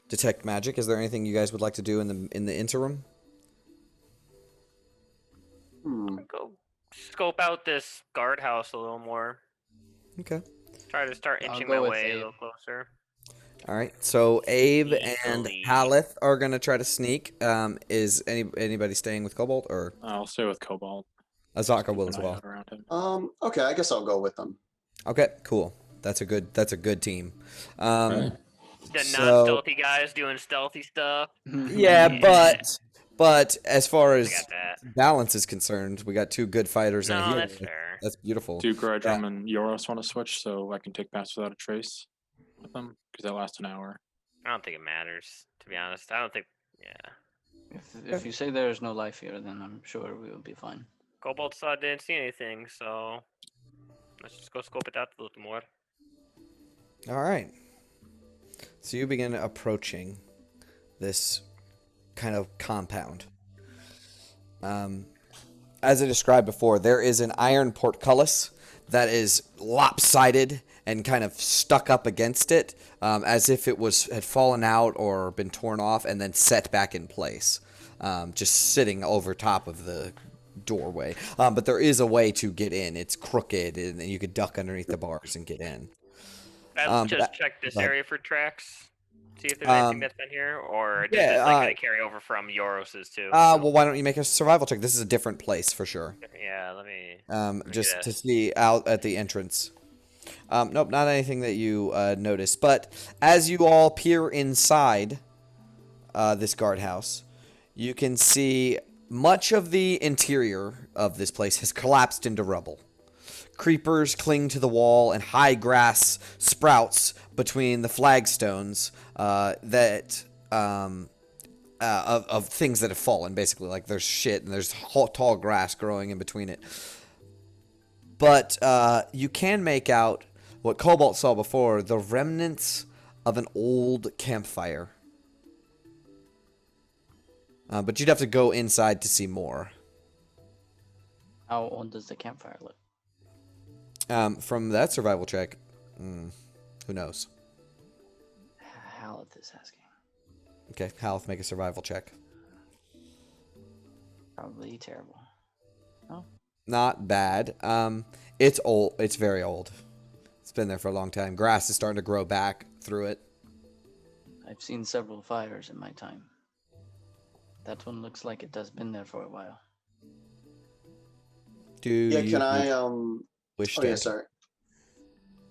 detect magic. Is there anything you guys would like to do in the interim? Go scope out this guardhouse a little more. Okay. Try to start I'll inching go my with way a Abe. little closer. All right. So Abe and Sneakily. Haleth are gonna try to sneak. Is anybody staying with Cobalt, or I'll stay with Cobalt. Azaka will Keep as an eye well? out around him. Okay, I guess I'll go with them. Okay. Cool. That's a good team. Right. The So- non-stealthy guys doing stealthy stuff. Yeah, but as far I as got that. balance is concerned, we got two good fighters and a No, healer. that's fair. That's beautiful. Do Grudrum and Yoros want to switch so I can take Pass Without a Trace with them? Because that lasts an hour. I don't think it matters, to be honest. I don't think. Yeah. If you say there is no life here, then I'm sure we will be fine. Cobalt saw didn't see anything, so let's just go scope it out a little more. All right. So you begin approaching this kind of compound. As I described before, there is an iron portcullis that is lopsided and kind of stuck up against it, as if it had fallen out or been torn off and then set back in place, just sitting over top of the doorway. But there is a way to get in. It's crooked, and you could duck underneath the bars and get in. Let's just that- check this go ahead. area for tracks. See if there's anything that's been here, or does this like kind of carry over from Yoros's too? Well, why don't you make a survival check? This is a different place for sure. Yeah, let me. Just get to a- see out at the entrance. Nope, not anything that you notice. But as you all peer inside this guardhouse, you can see much of the interior of this place has collapsed into rubble. Creepers cling to the wall, and high grass sprouts between the flagstones of things that have fallen. Basically, like there's shit and there's tall grass growing in between it. But you can make out what Cobalt saw before: the remnants of an old campfire. But you'd have to go inside to see more. How old does the campfire look? From that survival check, who knows? Haleth is asking. Okay, Haleth, make a survival check. Probably terrible. Oh, Not bad. It's old. It's very old. It's been there for a long time. Grass is starting to grow back through it. I've seen several fires in my time. That one looks like it has been there for a while. Do Yeah, you can I wish Oh to? yeah, sorry.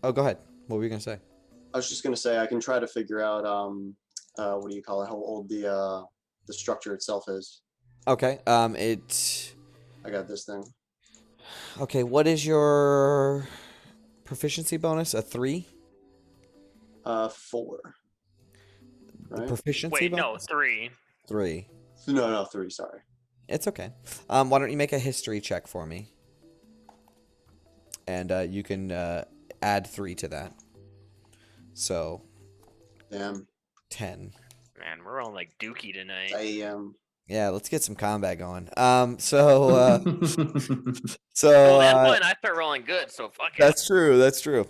Oh, go ahead. What were you gonna say? I was just gonna say I can try to figure out what do you call it? How old the structure itself is. Okay. I got this thing. Okay. What is your proficiency bonus? A 3? 4. The Right? proficiency Wait, no, bonus? 3. 3. No, 3. Sorry. It's okay. Why don't you make a history check for me? And you can add 3 to that. So Damn. 10. Man, we're on like Dookie tonight. Yeah, let's get some combat going. So Well, that point, I start rolling good, so fuck it. that's true. That's true.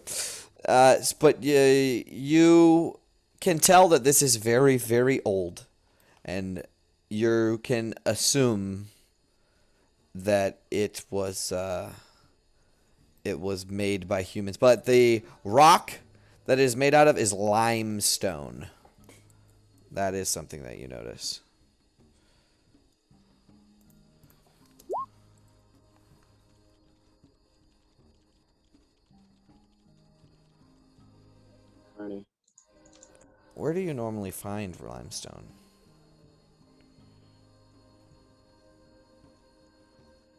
But you can tell that this is very, very old, and you can assume that it was made by humans. But the rock that it is made out of is limestone. That is something that you notice. Alrighty. Where do you normally find limestone?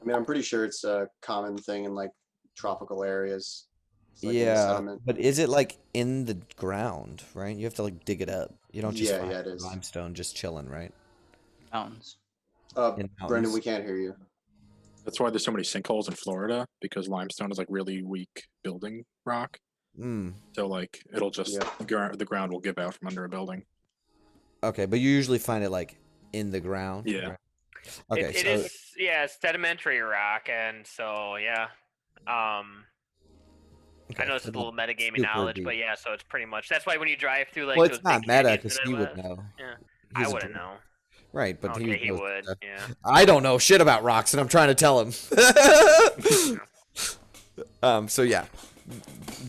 I mean, I'm pretty sure it's a common thing in like tropical areas. It's, like, in the Yeah, sediment. but is it like in the ground, right? You have to like dig it up. You don't just Yeah, find yeah, it is. limestone just chilling, right? Mountains. In Brendan, mountains. we can't hear you. That's why there's so many sinkholes in Florida, because limestone is like really weak building rock. Mm. So like it'll just Yeah. the ground will give out from under a building. Okay, but you usually find it like in the ground. Yeah. right? Okay, It so is, yeah, it's sedimentary rock, and so yeah, I know it's a so little not metagaming super knowledge, deep. but yeah, so it's pretty much that's why when you drive through like Well, those it's not big meta canyons because in the he would Midwest. know. Yeah, He's I a wouldn't druid. know. Right, but Okay, he knows would. stuff. Yeah. I don't know shit about rocks, and I'm trying to tell him. So yeah,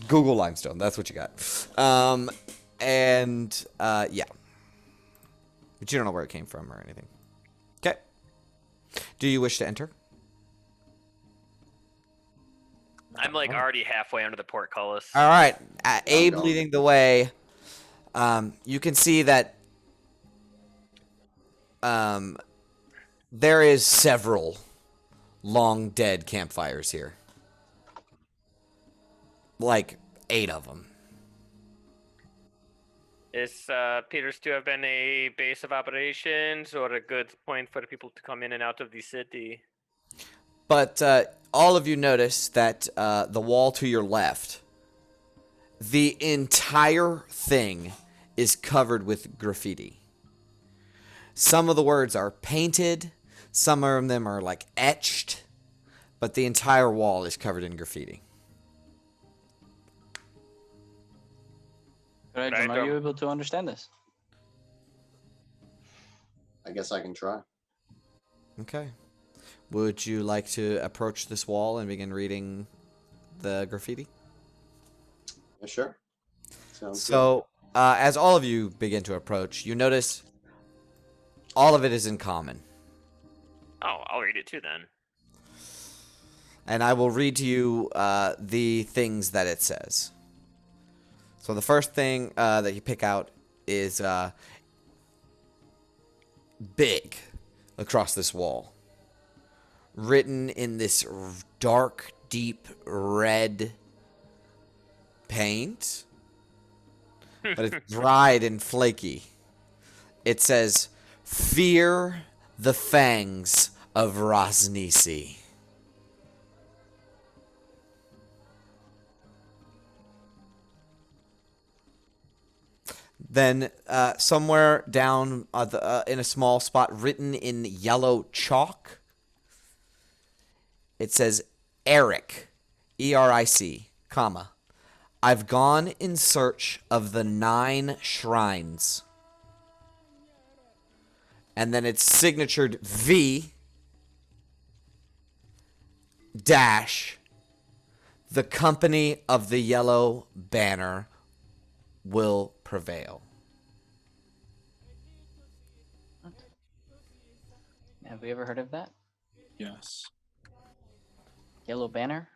Google limestone. That's what you got. Yeah, but you don't know where it came from or anything. Okay. Do you wish to enter? I'm like already halfway under the portcullis. All right. Abe going. leading the way. You can see that there is several long dead campfires here. Like 8 of them. Is Peters to have been a base of operations or a good point for the people to come in and out of the city? But all of you notice that the wall to your left, the entire thing is covered with graffiti. Some of the words are painted, some of them are like etched, but the entire wall is covered in graffiti. Right, Right, are you able to understand this? I guess I can try. Okay. Would you like to approach this wall and begin reading the graffiti? Yeah, sure. Sounds So, as all of you begin to approach, you notice all of it is in common. Oh, I'll read it too then. And I will read to you the things that it says. So the first thing that you pick out is big across this wall. Written in this dark, deep red paint. But it's dried and flaky. It says, "Fear the fangs of Rosnisi." Then somewhere down in a small spot, written in yellow chalk, it says, "Eric, E-R-I-C, comma, I've gone in search of the 9 shrines." And then it's signatured V dash the company of the yellow banner will prevail. Have we ever heard of that? Yes. Yellow banner?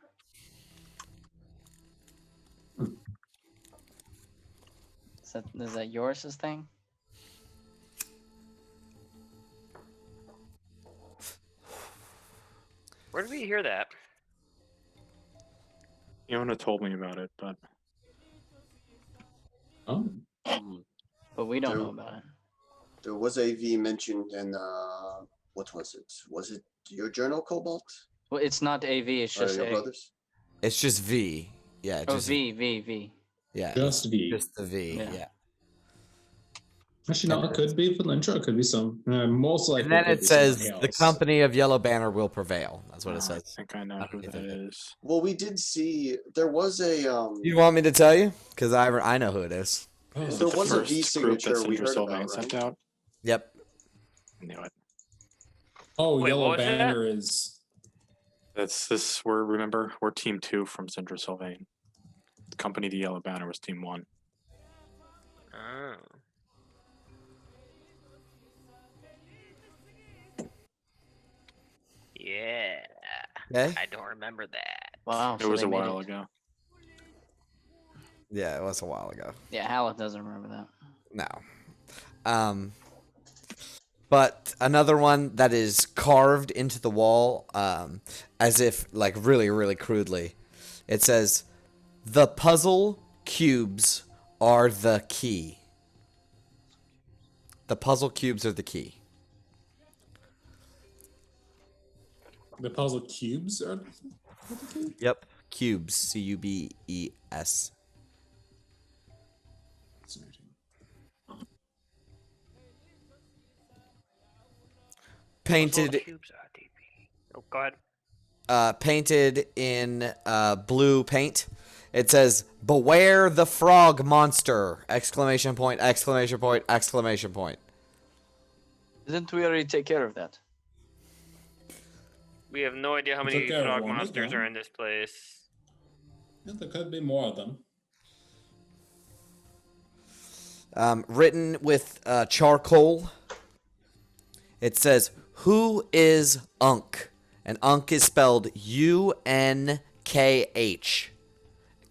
Is that yours thing? Where did we hear that? Iona told me about it, but Oh, But we don't know Dude. about it. There was a V mentioned in what was it? Was it your journal, Cobalt? Well, it's not AV, it's Or just your A. brothers? It's just V. Yeah, Oh, just V. Yeah, just V. just the V. Yeah. Yeah. Actually, no, it could be for the intro. It could be some. Most likely. And then could it be says somebody the else. company of Yellow Banner will prevail. That's what it I says. think I know who underneath that it. is. Well, we did see there was a You want me to tell you? Because I know who it is. Oh, There The was a first V group that signature we Sindra heard Sylvain about, sent right? out. Yep. I knew it. oh, Wait, Yellow what was that? Banner is. That's this. We're Team 2 from Sindra Sylvain. The company, the Yellow Banner, was Team 1. Oh. Yeah. Okay. I don't remember that. Wow. It so was they a made while it. ago. Yeah, it was a while ago. Yeah, Hallett doesn't remember that. No. But another one that is carved into the wall, as if like really, really crudely. It says, "The puzzle cubes are the key." The puzzle cubes are the key. The puzzle cubes are. Yep. Cubes. Cubes. Painted Puzzle cubes are DP. Oh, go ahead. painted in blue paint. It says, "Beware the frog monster!" Exclamation point! Exclamation point! Exclamation point! Didn't we already take care of that? We have no idea how We many took care of frog one of monsters them. are in this place. Yeah, there could be more of them. Written with charcoal. It says, "Who is Unk?" And Unk is spelled UNKH.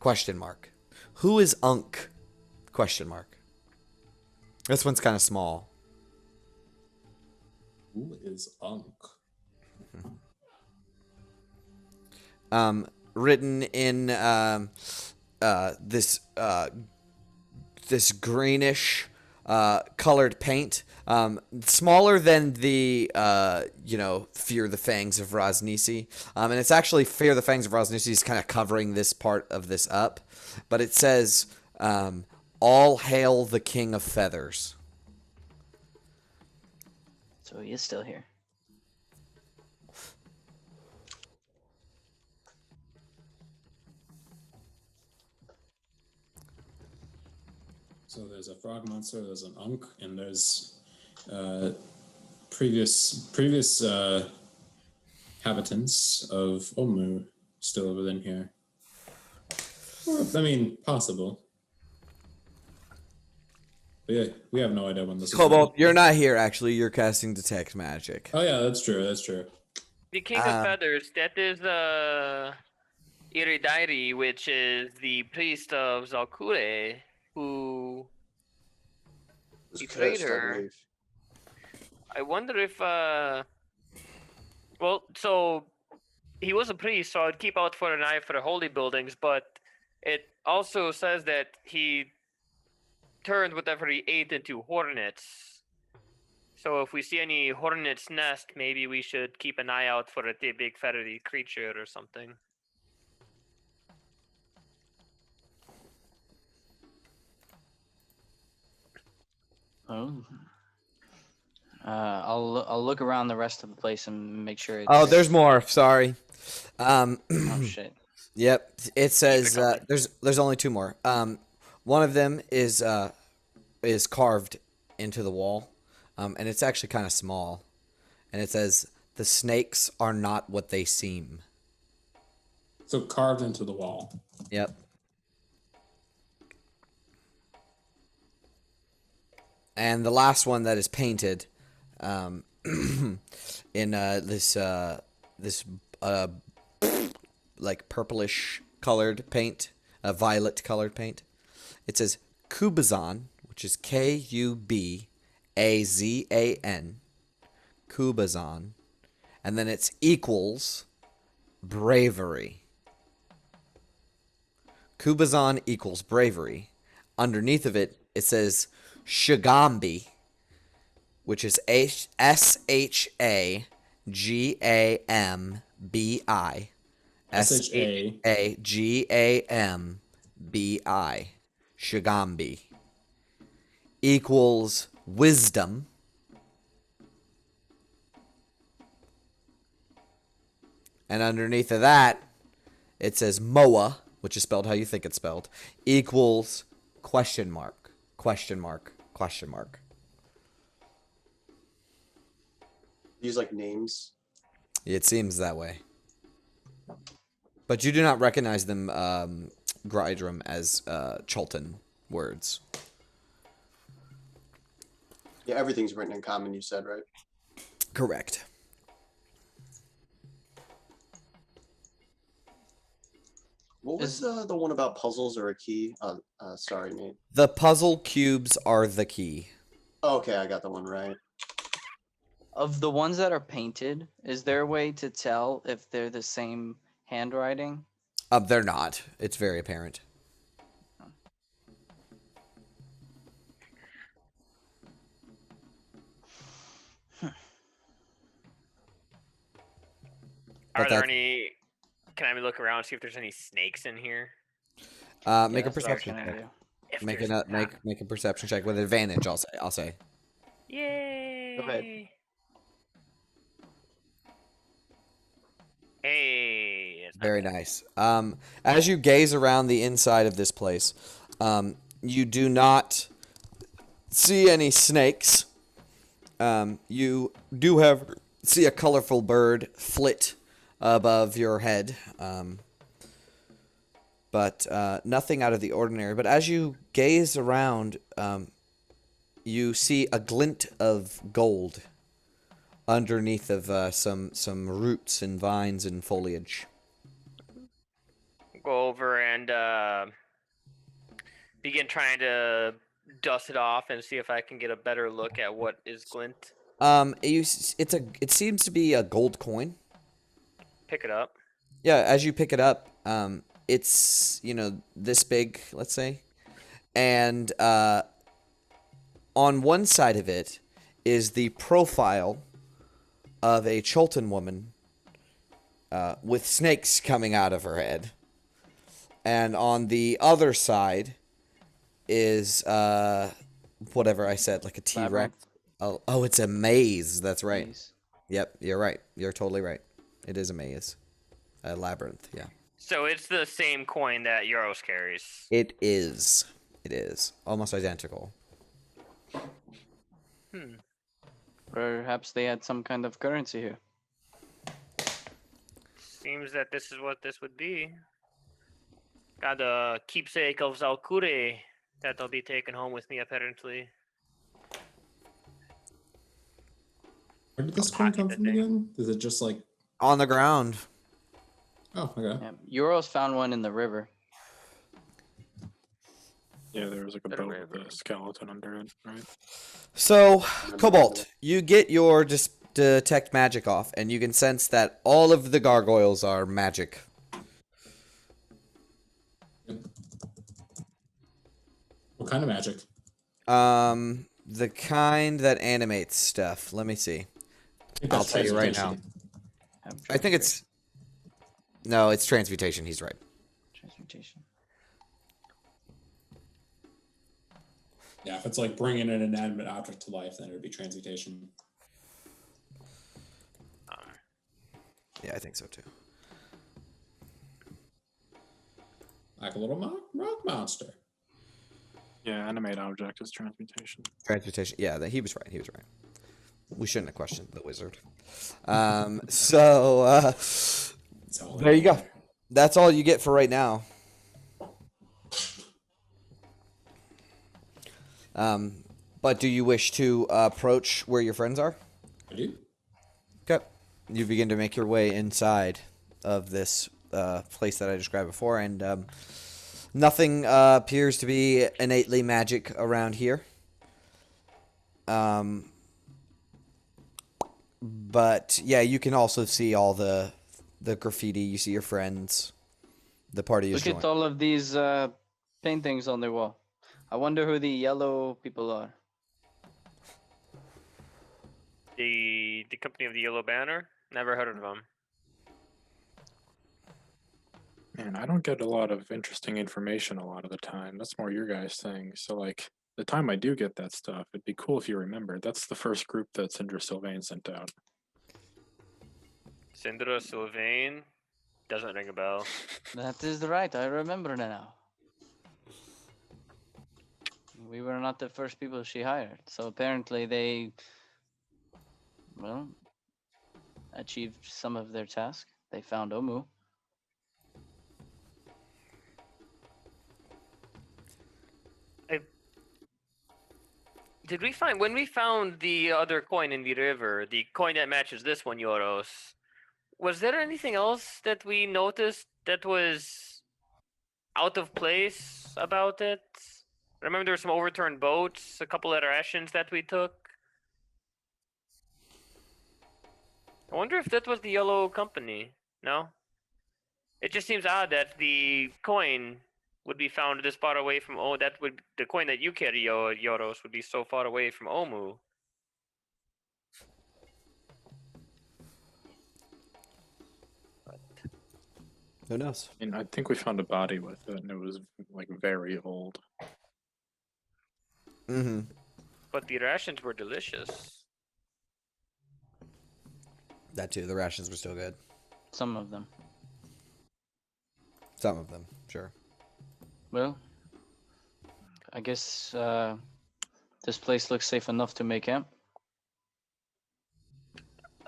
Question mark. Who is Unk? Question mark. This one's kind of small. Who is Unk? Written in this greenish colored paint. Smaller than the Fear the Fangs of Rosnisi. And it's actually Fear the Fangs of Rosnisi is kind of covering this part of this up. But it says, "All hail the King of Feathers." So he is still here. So there's a frog monster, there's an Unk, and there's previous inhabitants of Omu still within here. Or, I mean, possible. But yeah, we have no idea when this is. Cobalt, you're not here, actually. You're casting Detect Magic. Oh yeah, that's true. That's true. The King of Feathers, that is Iridairi, which is the priest of Zalkure, who It was betrayed cursed, I her. believe. I wonder if well, so he was a priest, so I'd keep out for an eye for the holy buildings, but it also says that he turned whatever he ate into hornets. So if we see any hornet's nest, maybe we should keep an eye out for a big feathery creature or something. Oh. I'll look around the rest of the place and make sure. Oh, there's more. Sorry. Oh shit. Yep. It says coming. there's only two more. One of them is carved into the wall, and it's actually kind of small, and it says, "The snakes are not what they seem." So carved into the wall. Yep. And the last one that is painted, in this like purplish colored paint, violet colored paint. It says Kubazan, which is Kubazan, Kubazan, and then it's equals bravery. Kubazan equals bravery. Underneath of it, it says Shagambi, which is SHAGAMBI. SHAGAMBI. Shagambi. Equals wisdom. And underneath of that, it says Moa, which is spelled how you think it's spelled, equals question mark, question mark, question mark. Use like names. It seems that way. But you do not recognize them, Grydrum, as Chultan words. Yeah, everything's written in common, you said, right? Correct. What was the one about puzzles or a key? Sorry, Nate. The puzzle cubes are the key. Oh, okay, I got the one right. Of the ones that are painted, is there a way to tell if they're the same handwriting? They're not. It's very apparent. Are But there that- any? Can I look around and see if there's any snakes in here? Make a Yeah, that's what I was perception gonna check. do. If Make there's a not- make a perception check with advantage. I'll say. Yay! Go ahead. Hey, it's Very nice. As you gaze around the inside of this place, you do not see any snakes. You do see a colorful bird flit above your head, but nothing out of the ordinary. But as you gaze around, you see a glint of gold underneath of some roots and vines and foliage. Go over and begin trying to dust it off and see if I can get a better look at what is glint. It seems to be a gold coin. Pick it up. Yeah, as you pick it up, it's this big, let's say, and on one side of it is the profile of a Cholton woman with snakes coming out of her head, and on the other side is whatever I said, like a T-Rex. Labyrinth. Oh, it's a maze. That's right. Maze. Yep, you're right. You're totally right. It is a maze. A labyrinth, yeah. So it's the same coin that Euros carries. It is. It is. Almost identical. Perhaps they had some kind of currency here. Seems that this is what this would be. Got a keepsake of Zalkure that I'll be taking home with me, apparently. Where did this coin come from again? Is it just like? On the ground. Oh, okay. Yeah. Euros found one in the river. Yeah, there was like a Better boat way with of a skeleton under it, right? So, Cobalt, you get your detect magic off, and you can sense that all of the gargoyles are magic. What kind of magic? The kind that animates stuff. Let me see. think I'll that's tell you right now. transmutation. I think it's... No, it's transmutation. He's right. Transmutation. Yeah, if it's like bringing an inanimate object to life, then it would be transmutation. Yeah, I think so too. Like a little rock monster. Yeah, animate object is transmutation. Transmutation. Yeah, he was right. He was right. We shouldn't have questioned the wizard. So, That's all there you go. there. That's all you get for right now. But do you wish to approach where your friends are? I do. Okay. You begin to make your way inside of this place that I described before, and nothing appears to be innately magic around here. But yeah, you can also see all the graffiti. You see your friends. The party is Look joined. at all of these paintings on their wall. I wonder who the yellow people are. The company of the Yellow Banner? Never heard of them. Man, I don't get a lot of interesting information a lot of the time. That's more your guys' thing. So, like, the time I do get that stuff, it'd be cool if you remember. That's the first group that Cinder Sylvain sent out. Syndra Sylvain? Doesn't ring a bell. That is right. I remember now. We were not the first people she hired, so apparently they, well, achieved some of their task. They found Omu. Did we find when we found the other coin in the river, the coin that matches this one, Euros? Was there anything else that we noticed that was out of place about it? I remember there were some overturned boats, a couple of rations that we took. I wonder if that was the yellow company. No? It just seems odd that the coin would be found this far away from the coin that you carry, Yoros, would be so far away from Omu. Who knows? And I think we found a body with it, and it was like very old. Mm-hmm. But the rations were delicious. That too. The rations were still good. Some of them. Some of them, sure. Well, I guess this place looks safe enough to make camp.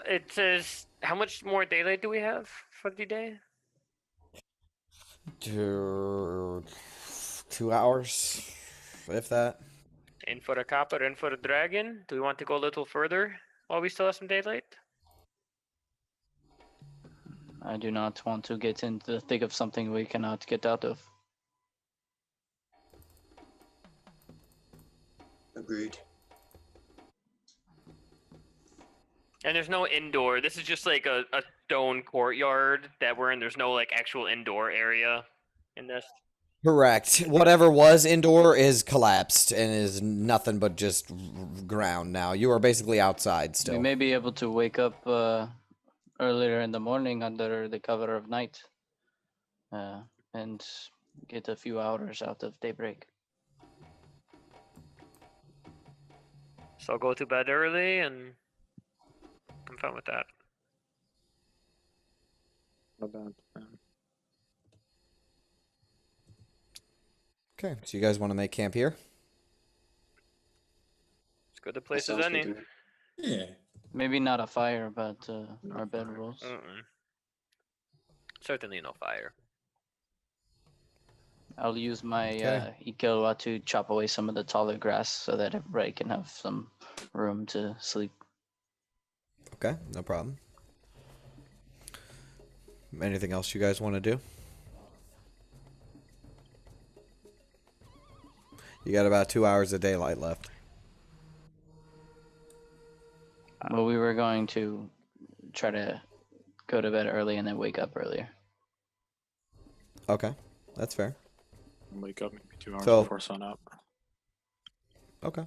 It says, how much more daylight do we have for the day? 2 hours, if that. In for a copper, in for a dragon. Do we want to go a little further while we still have some daylight? I do not want to get into the thick of something we cannot get out of. Agreed. And there's no indoor. This is just like a stone courtyard that we're in. There's no like actual indoor area in this. Correct. Whatever was indoor is collapsed and is nothing but just ground now. You are basically outside We still. may be able to wake up earlier in the morning under the cover of night and get a few hours out of daybreak. So I'll go to bed early and I'm fine with that. Not bad plan. Okay, so you guys want to make camp here? As good a place as Sounds good any. to me. Yeah. Maybe not a fire, but Not our fire. bedrolls. Certainly no fire. I'll use my Okay. Ikewa to chop away some of the taller grass so that everybody can have some room to sleep. Okay, no problem. Anything else you guys want to do? You got about 2 hours of daylight left. Well, we were going to try to go to bed early and then wake up earlier. Okay, that's fair. Wake up maybe 2 hours So- before sun up. Okay.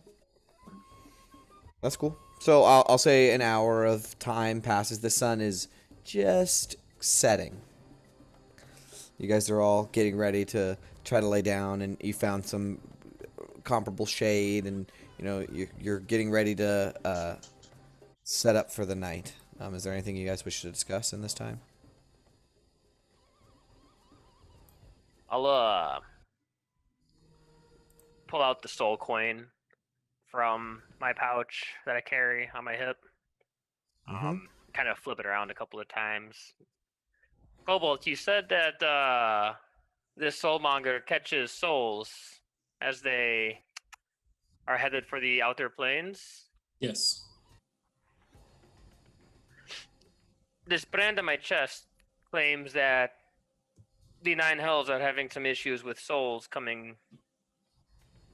That's cool. So I'll say an hour of time passes. The sun is just setting. You guys are all getting ready to try to lay down, and you found some comparable shade, and you know you're getting ready to set up for the night. Is there anything you guys wish to discuss in this time? I'll pull out the soul coin from my pouch that I carry on my hip. Kind of flip it around a couple of times. Cobalt, you said that this soulmonger catches souls as they are headed for the outer planes. Yes. This brand on my chest claims that the Nine Hells are having some issues with souls coming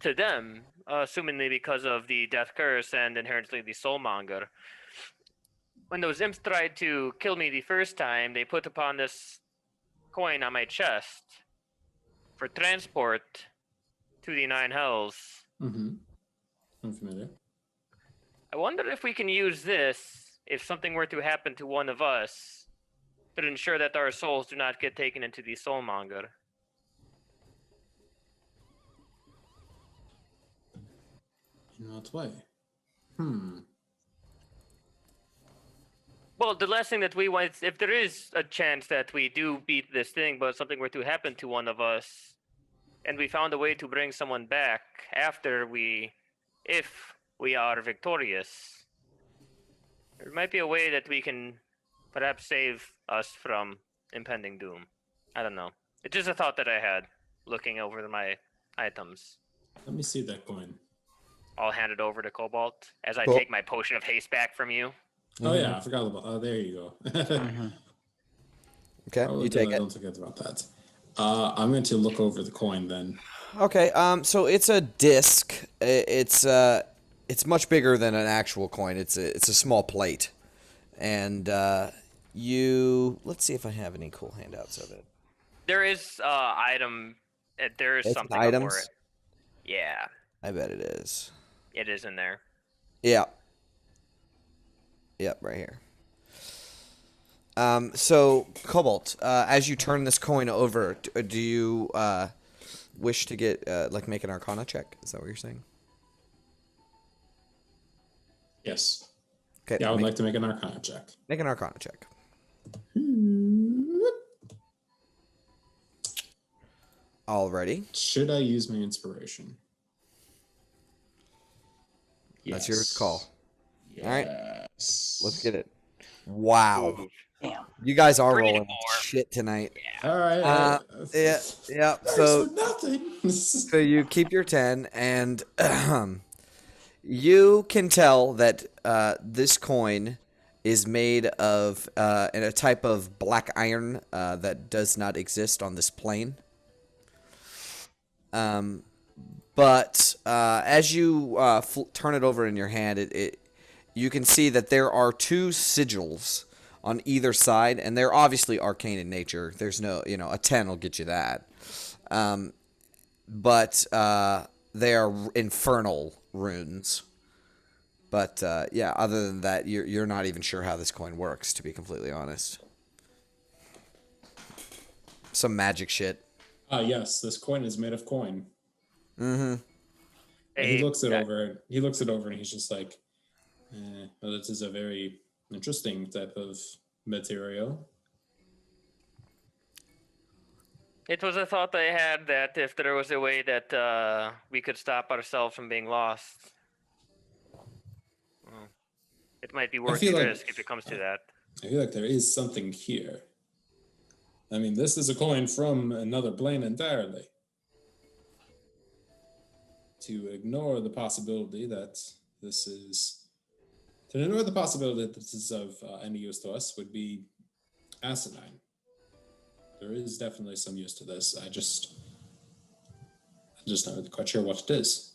to them, assumingly because of the death curse and inherently the soulmonger. When those imps tried to kill me the first time, they put upon this coin on my chest for transport to the Nine Hells. Mm-hmm. I'm familiar. I wonder if we can use this if something were to happen to one of us to ensure that our souls do not get taken into the soulmonger. In what way? Hmm. Well, the last thing that we want, if there is a chance that we do beat this thing, but something were to happen to one of us, and we found a way to bring someone back after if we are victorious, there might be a way that we can perhaps save us from impending doom. I don't know. It's just a thought that I had looking over my items. Let me see that coin. I'll hand it over to Cobalt as I Cool. take my potion of haste back from you. Oh yeah, I forgot about. Oh, there you go. Okay, you take it. Don't forget about that. I'm going to look over the coin then. Okay, so it's a disc. It's much bigger than an actual coin. It's a small plate, and let's see if I have any cool handouts of it. There is item. There is It's something up for items? it. Yeah, I bet it is. it is in there. Yeah. Yep, right here. So Cobalt, as you turn this coin over, do you wish to get make an Arcana check? Is that what you're saying? Yes. Okay. Yeah, I would like to make an Arcana check. Make an Arcana check. Already. Should I use my inspiration? That's your call. Yes. All right. Let's get it. Wow. Ooh. Damn. You guys are 3 to rolling 4. shit tonight. All right. Yeah. Thanks So for nothing. so you keep your 10, and you can tell that this coin is made of a type of black iron that does not exist on this plane. But as you turn it over in your hand, you can see that there are 2 sigils on either side, and they're obviously arcane in nature. There's no, a 10 will get you that. But they are infernal runes. But yeah, other than that, you're not even sure how this coin works, to be completely honest. Some magic shit. Yes, this coin is made of coin. Mm-hmm. And he Hey, looks it that- over. He looks it over, and he's just like, "Well, this is a very interesting type of material." It was a thought I had that if there was a way that we could stop ourselves from being lost, well, it might be worth the feel like- risk if it comes to that. I feel like there is something here. I mean, this is a coin from another plane entirely. To ignore the possibility that this is of any use to us would be asinine. There is definitely some use to this. I'm just not quite sure what it is.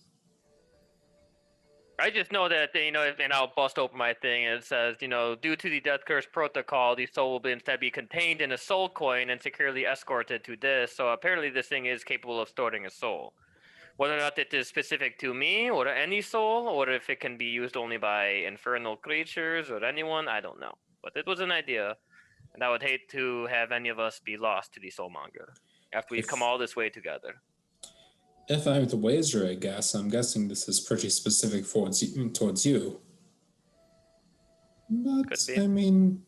I just know that, and I'll bust open my thing, and it says, due to the Death Curse protocol, the soul will instead be contained in a soul coin and securely escorted to this. So apparently this thing is capable of storing a soul. Whether or not it is specific to me or any soul, or if it can be used only by infernal creatures or anyone, I don't know. But it was an idea, and I would hate to have any of us be lost to the soulmonger after we've come all this way together. If I'm to wager, I'm guessing this is pretty specific towards you. But Could be. I mean,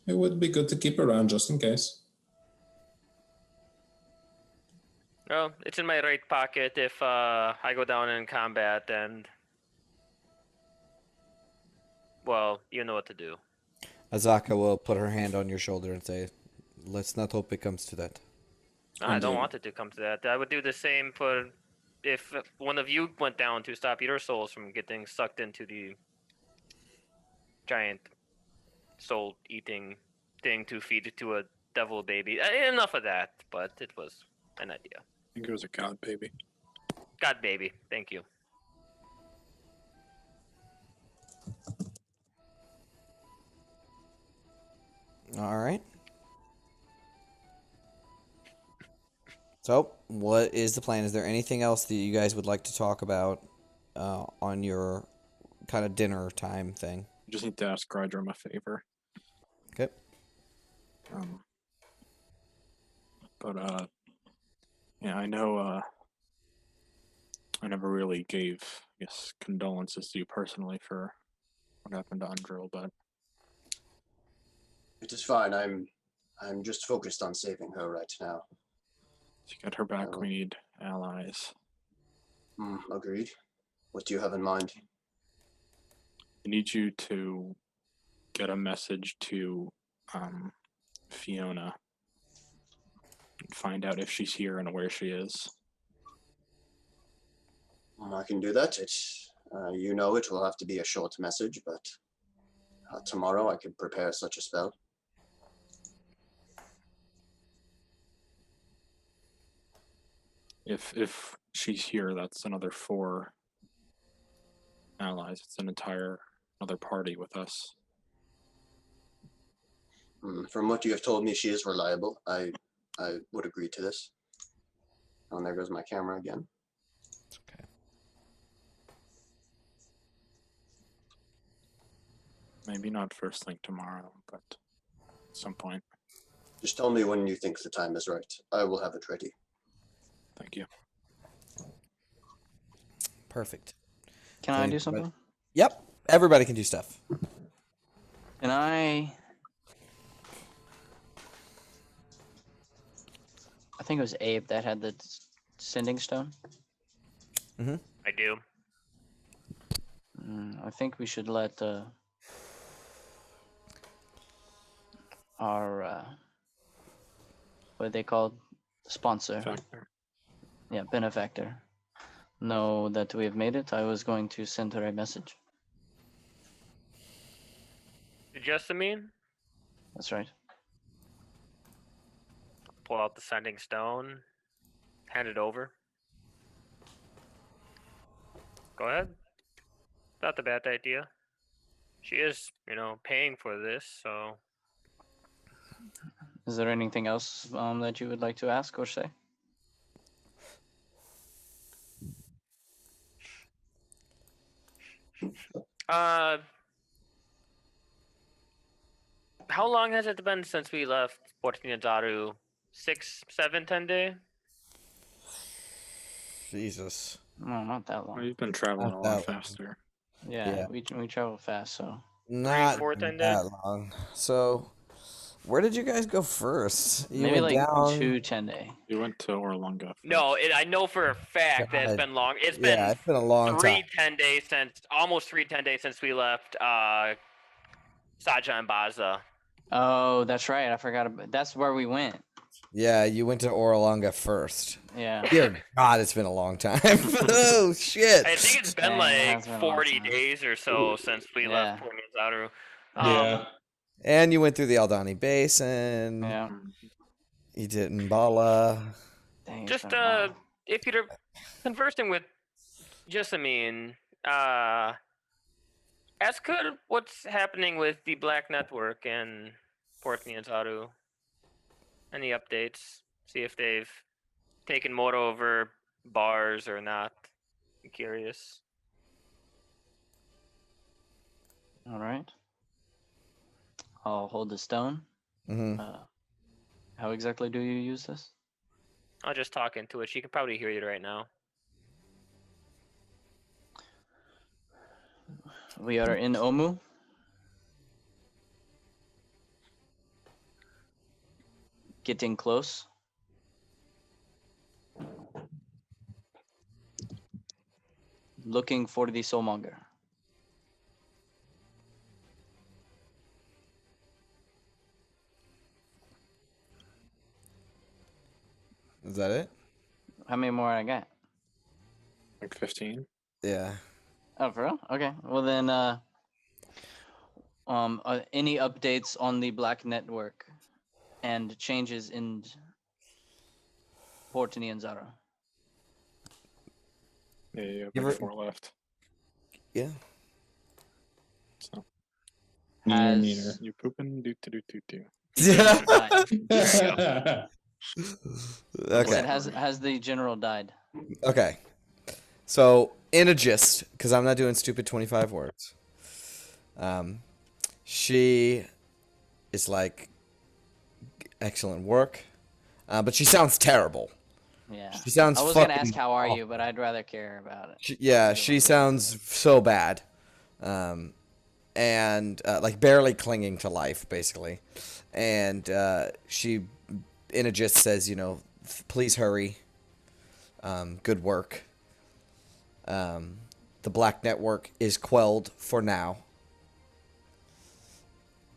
it would be good to keep around just in case. Well, it's in my right pocket if I go down in combat, and well, you know what to do. Azaka will put her hand on your shoulder and say, "Let's not hope it comes to that." I don't Indeed. want it to come to that. I would do the same for if one of you went down to stop your souls from getting sucked into the giant soul-eating thing to feed it to a devil baby. Enough of that, but it was an idea. I think it was a god baby. God baby, thank you. All right. So, what is the plan? Is there anything else that you guys would like to talk about on your kind of dinner time thing? You just need to ask Grydrum a favor. Okay. But yeah, I know I never really gave, I guess, condolences to you personally for what happened to Undrill, but It is fine. I'm just focused on saving her right now. to get her back, Oh. we need allies. Agreed. What do you have in mind? I need you to get a message to Fiona and find out if she's here and where she is. I can do that. It will have to be a short message, but tomorrow I can prepare such a spell. If she's here, that's another 4 allies. It's an entire another party with us. From what you have told me, she is reliable. I would agree to this. Oh, and there goes my camera again. Okay. Maybe not first thing tomorrow, but at some point. Just tell me when you think the time is right. I will have it ready. Thank you. Perfect. Can I Okay, do but- something? Yep. Everybody can do stuff. Can I think it was Abe that had the sending stone. I do. I think we should let our what are they called? Sponsor. Factor. Yeah, benefactor. Know that we have made it. I was going to send her a message. Jessamine, That's right. pull out the sending stone, hand it over. Go ahead. Not a bad idea. She is, paying for this, so Is there anything else that you would like to ask or say? How long has it been since we left Port Nizaru? 6, 7, 10 days? Jesus. No, not that Well, long. you've been traveling Not a that lot long. faster. Yeah, Yeah. we travel fast, so Not 4, 10 days? that long. So, where did you guys go first? You maybe went like down. 2 10 day. You went to Orlunga. No, first. I know for a fact that it's God. been long. It's Yeah, been it's been a long time. 10 days since, almost 10 days since we left Saja and Baza. Oh, that's right. I forgot about. That's where we went. Yeah, you went to Oralunga first. Yeah. Dear God, it's been a long time. Oh shit. I think it's been Dang, it has like been a long 40 time. days or so since we Yeah. left Port Nizaru. Yeah. And you went through the Aldani Basin. Yeah. You did Mbala. Dang, it's Just been a while. if you're conversing with Jessamine, ask her what's happening with the Black Network and Port Nizaru. Any updates? See if they've taken more over bars or not. I'm curious. All right. I'll hold the stone. Mm-hmm. How exactly do you use this? I'll just talk into it. She can probably hear you right now. We are in Omu. Getting close. Looking for the soulmonger. Is that it? How many more I got? Like 15. Yeah. Oh, for real? Okay. Well then, any updates on the Black Network and changes in Portini and Zara? Yeah, you have You like ever- 4 left. Yeah. So Has you pooping do to do to do. died? I Okay. said, has the general died? Okay. So, in a gist, because I'm not doing stupid 25 words, she is like, excellent work, but she sounds terrible. Yeah. She sounds I was gonna ask fucking how are awful. you, but I'd rather care about it. She sounds so bad. And like barely clinging to life, basically. And she, in a gist, says, please hurry. Good work. The Black Network is quelled for now.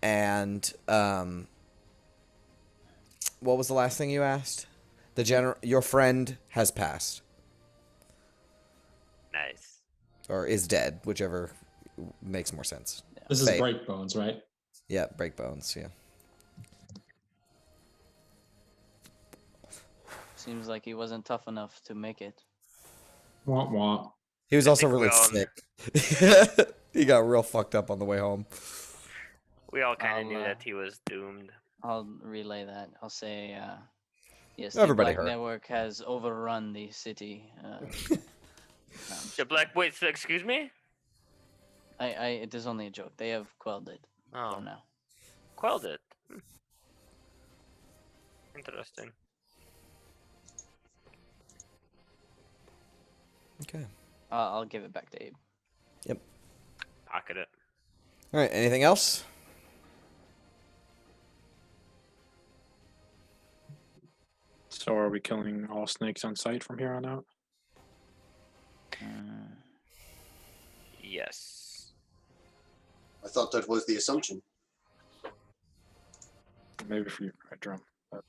And what was the last thing you asked? Your friend has passed. Nice. Or is dead, whichever makes more sense. This is Fate. Breakbones, right? Yeah, break bones, yeah. Seems like he wasn't tough enough to make it. Womp womp. He was also think really we all- sick. He got real fucked up on the way home. We all kind of knew I'll, that he was doomed. I'll relay that. I'll say, yes, Everybody the Black heard. Network has overrun the city. The Black. Wait, so excuse me? It is only a joke. They have quelled it Oh, for now. quelled it. Interesting. Okay. I'll give it back to Abe. Pocket it. All right, anything else? So are we killing all snakes on sight from here on out? Yes. I thought that was the assumption. Maybe for you, drum. But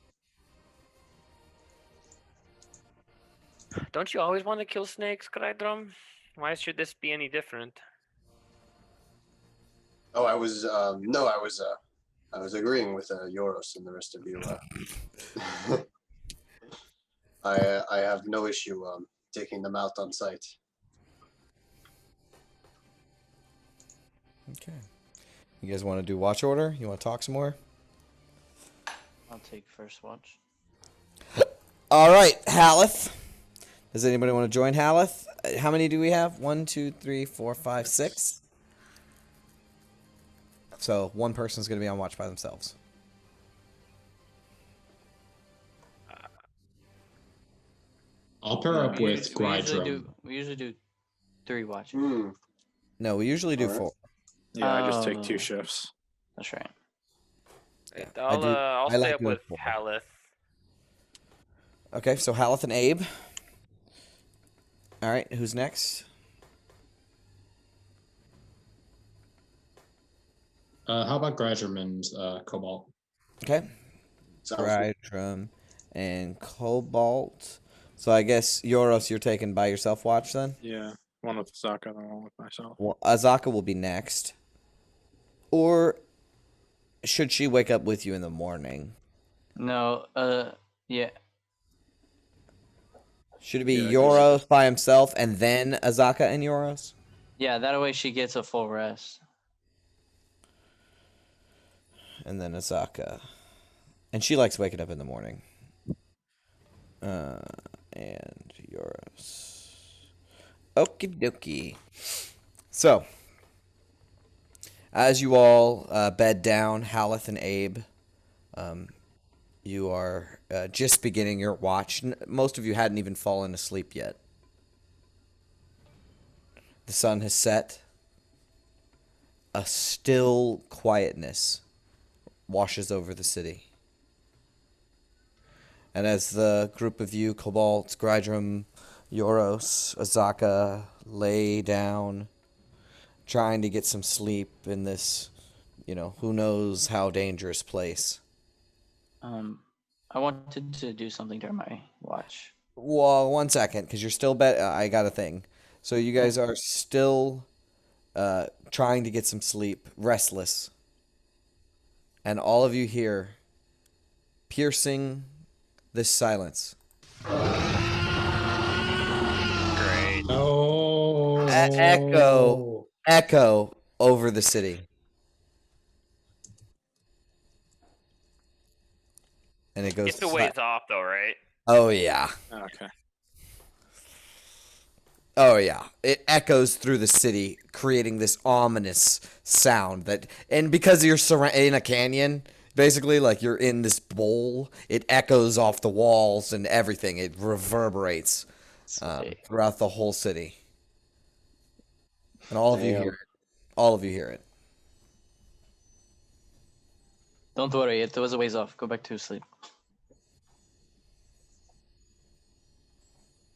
Don't you always want to kill snakes, Krydrum? Why should this be any different? Oh, I was no, I was agreeing with Yoros and the rest of you. I have no issue taking them out on sight. Okay. You guys want to do watch order? You want to talk some more? I'll take first watch. All right, Haleth. Does anybody want to join Haleth? How many do we have? 1, 2, 3, 4, 5, 6. So one person's going to be on watch by themselves. I'll pair up We with usually Grydrum. we usually do 3 watches. Hmm. No, we usually do All right. 4. yeah, I just take Oh. 2 shifts. That's right. Yeah, I'll I stay like up doing with 4. Haleth. Okay, so Haleth and Abe. All right, who's next? How about Grydrum and Cobalt? Okay. Sounds good. Grydrum and Cobalt. So I guess Yoros, you're taking by yourself watch then? Yeah, one with Zaka, and one with myself. Well, Azaka will be next. Or should she wake up with you in the morning? No, yeah. Should it be Yeah, 'cause- Yoros by himself and then Azaka and Yoros? Yeah, that way she gets a full rest. And then Azaka. And she likes waking up in the morning. And Yoros. Okie dokie. So, as you all bed down, Haleth and Abe, you are just beginning your watch. Most of you hadn't even fallen asleep yet. The sun has set. A still quietness washes over the city. And as the group of you, Cobalt, Grydrum, Yoros, Azaka, lay down, trying to get some sleep in this, who knows how dangerous place. I wanted to do something during my watch. Well, 1 second, because you're still I got a thing. So you guys are still trying to get some sleep, restless. And all of you hear piercing this silence. Great. No. Echo over the city. And it goes. It's a ways off though, right? Oh yeah. Okay. Oh yeah. It echoes through the city, creating this ominous sound and because you're in a canyon, basically, like you're in this bowl, it echoes off the walls and everything. It reverberates throughout the whole city. And all of you hear it. All of you hear it. Don't worry, it was a ways off. Go back to sleep.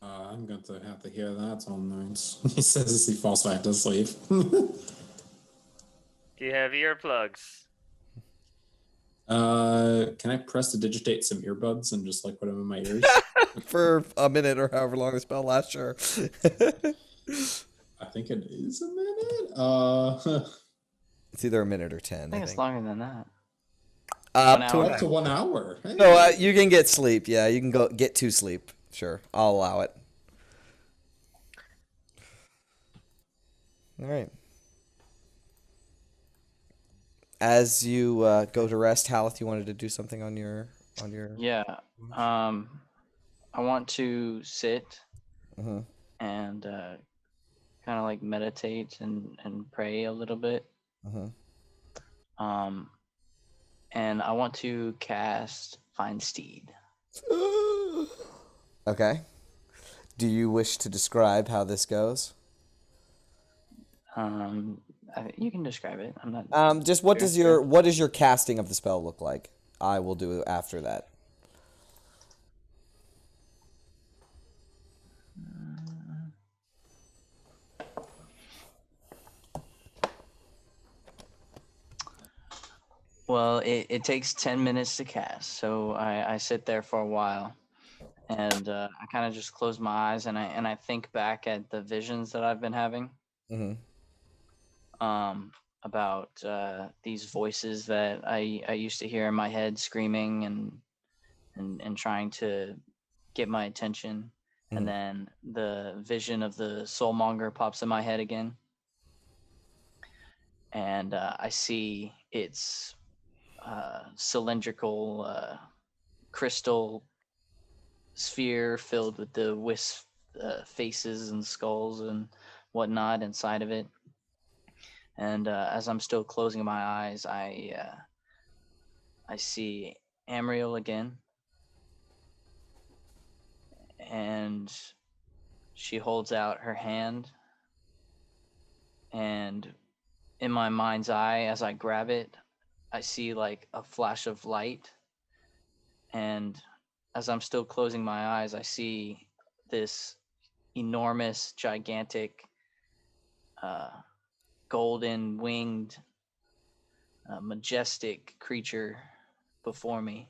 I'm going to have to hear that on notes. He says as he falls back to sleep. Do you have earplugs? Can I press to digitate some earbuds and just like put them in my ears? For a minute or however long the spell lasts, sure. I think it is a minute. It's either a minute or 10. I think it's longer than that. Up 1 to hour. an Up to 1 hour. Hey. So you can get sleep. Yeah, you can get to sleep. Sure, I'll allow it. All right. As you go to rest, Haleth, you wanted to do something on your. Yeah. I want to sit Mhm. and kind of like meditate and pray a little bit. Mhm. And I want to cast Find Steed. Okay. Do you wish to describe how this goes? You can describe it. I'm not. Just what Sure, does what does your what sure. does your casting of the spell look like? I will do it after that. 'Cause I will do it after that. Just what does your casting of the spell look like? I will do it after that. Just what does your casting of the spell look like? I will do it after that. 'Cause I will do it after that. I will do it after that. Well, it takes 10 minutes to cast, so I sit there for a while, and I kind of just close my eyes and I think back at the visions that I've been having, Mm-hmm. about these voices that I used to hear in my head screaming and trying to get my attention, Mhm. and then the vision of the soulmonger pops in my head again, and I see its cylindrical crystal sphere filled with the wisp faces and skulls and whatnot inside of it. And as I'm still closing my eyes, I see Amriel again, and she holds out her hand, and in my mind's eye, as I grab it, I see like a flash of light, and as I'm still closing my eyes, I see this enormous, gigantic, uh, golden winged, majestic creature before me.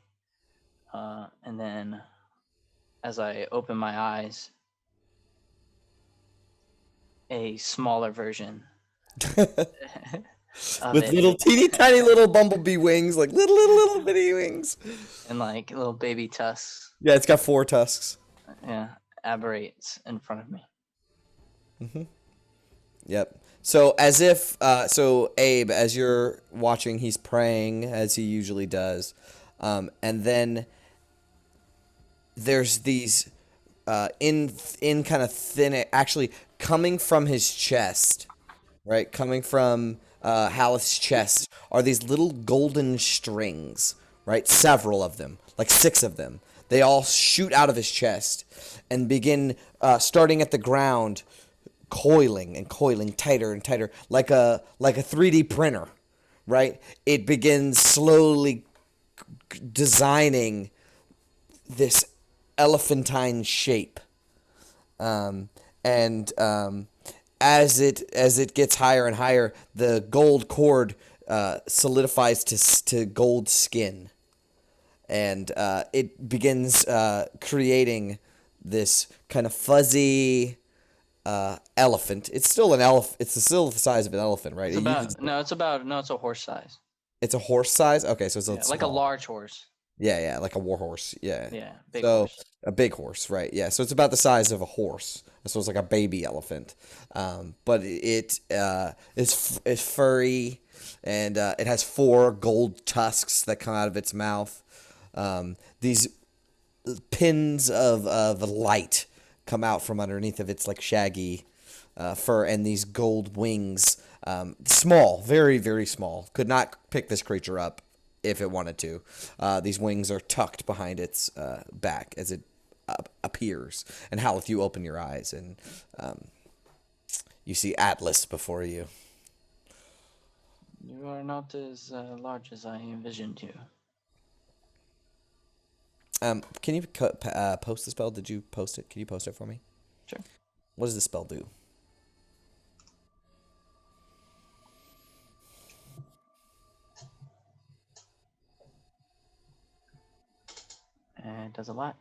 And then as I open my eyes, a smaller version of With it, little teeny tiny little bumblebee wings, like little bitty wings. and like little baby tusks, Yeah, it's got 4 tusks. yeah, aberrates in front of me. Yep. So as if, so Abe, as you're watching, he's praying as he usually does, and then there's these in kind of thin, actually coming from his chest, right? Coming from Haleth's chest are these little golden strings, right? Several of them, like 6 of them. They all shoot out of his chest and begin starting at the ground, coiling and coiling tighter and tighter, like a 3D printer, right? It begins slowly designing this elephantine shape, and as it gets higher and higher, the gold cord solidifies to gold skin, and it begins creating this kind of fuzzy elephant. It's still an elephant. It's still the size of an elephant, right? It's about no, it's a horse size. It's a horse size. Okay, so it's Yeah, like a small. large horse. Yeah, like a war horse. Yeah. Yeah, big So horse. a big horse, right? Yeah. So it's about the size of a horse. So it's like a baby elephant, but it is furry, and it has 4 gold tusks that come out of its mouth. These pins of light come out from underneath of its like shaggy fur, and these gold wings. Small, very very small. Could not pick this creature up if it wanted to. These wings are tucked behind its back as it appears. And Haleth, you open your eyes and you see Atlas before you. You are not as large as I envisioned you. Can you post the spell? Did you post it? Can you post it for me? Sure. What does the spell do? It does a lot.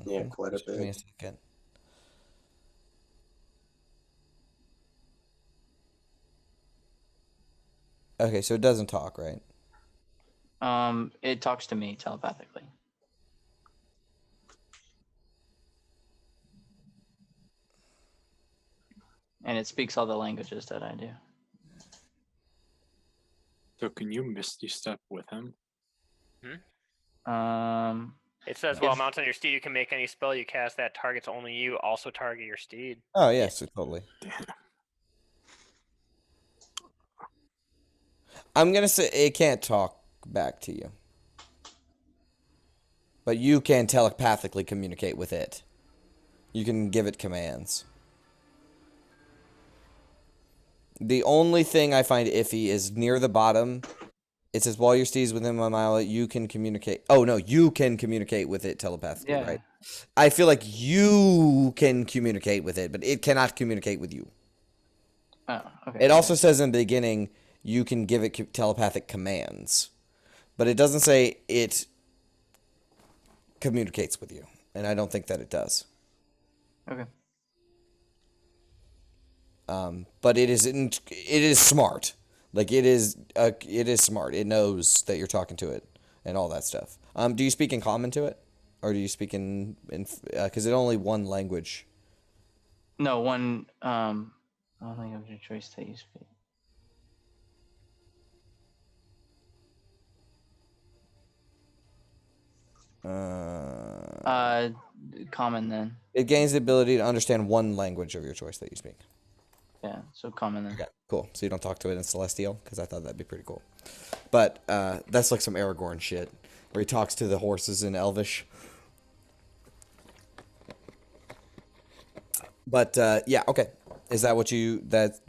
Yeah, quite a Just give me a bit. second. Okay, so it doesn't talk, right? It talks to me telepathically. And it speaks all the languages that I do. So can you misty step with him? It says while mounted on your steed, you can make any spell you cast that targets only you. Also target your steed. Oh yes, so totally. I'm gonna say it can't talk back to you, but you can telepathically communicate with it. You can give it commands. The only thing I find iffy is near the bottom. It says while your steed is within 1 mile, you can communicate. Oh no, you can communicate with it telepathically, Yeah. right? I feel like you can communicate with it, but it cannot communicate with you. Oh, okay. It also says in the beginning you can give it telepathic commands, but it doesn't say it communicates with you, and I don't think that it does. Okay. But it is smart. Like it is smart. It knows that you're talking to it and all that stuff. Do you speak in common to it, or do you speak in because it only one language? No, one I don't think of your choice that you speak. Common then. It gains the ability to understand one language of your choice that you speak. Yeah, so common then. Okay, cool. So you don't talk to it in Celestial, because I thought that'd be pretty cool. But that's like some Aragorn shit, where he talks to the horses in Elvish. But yeah, okay. Is that what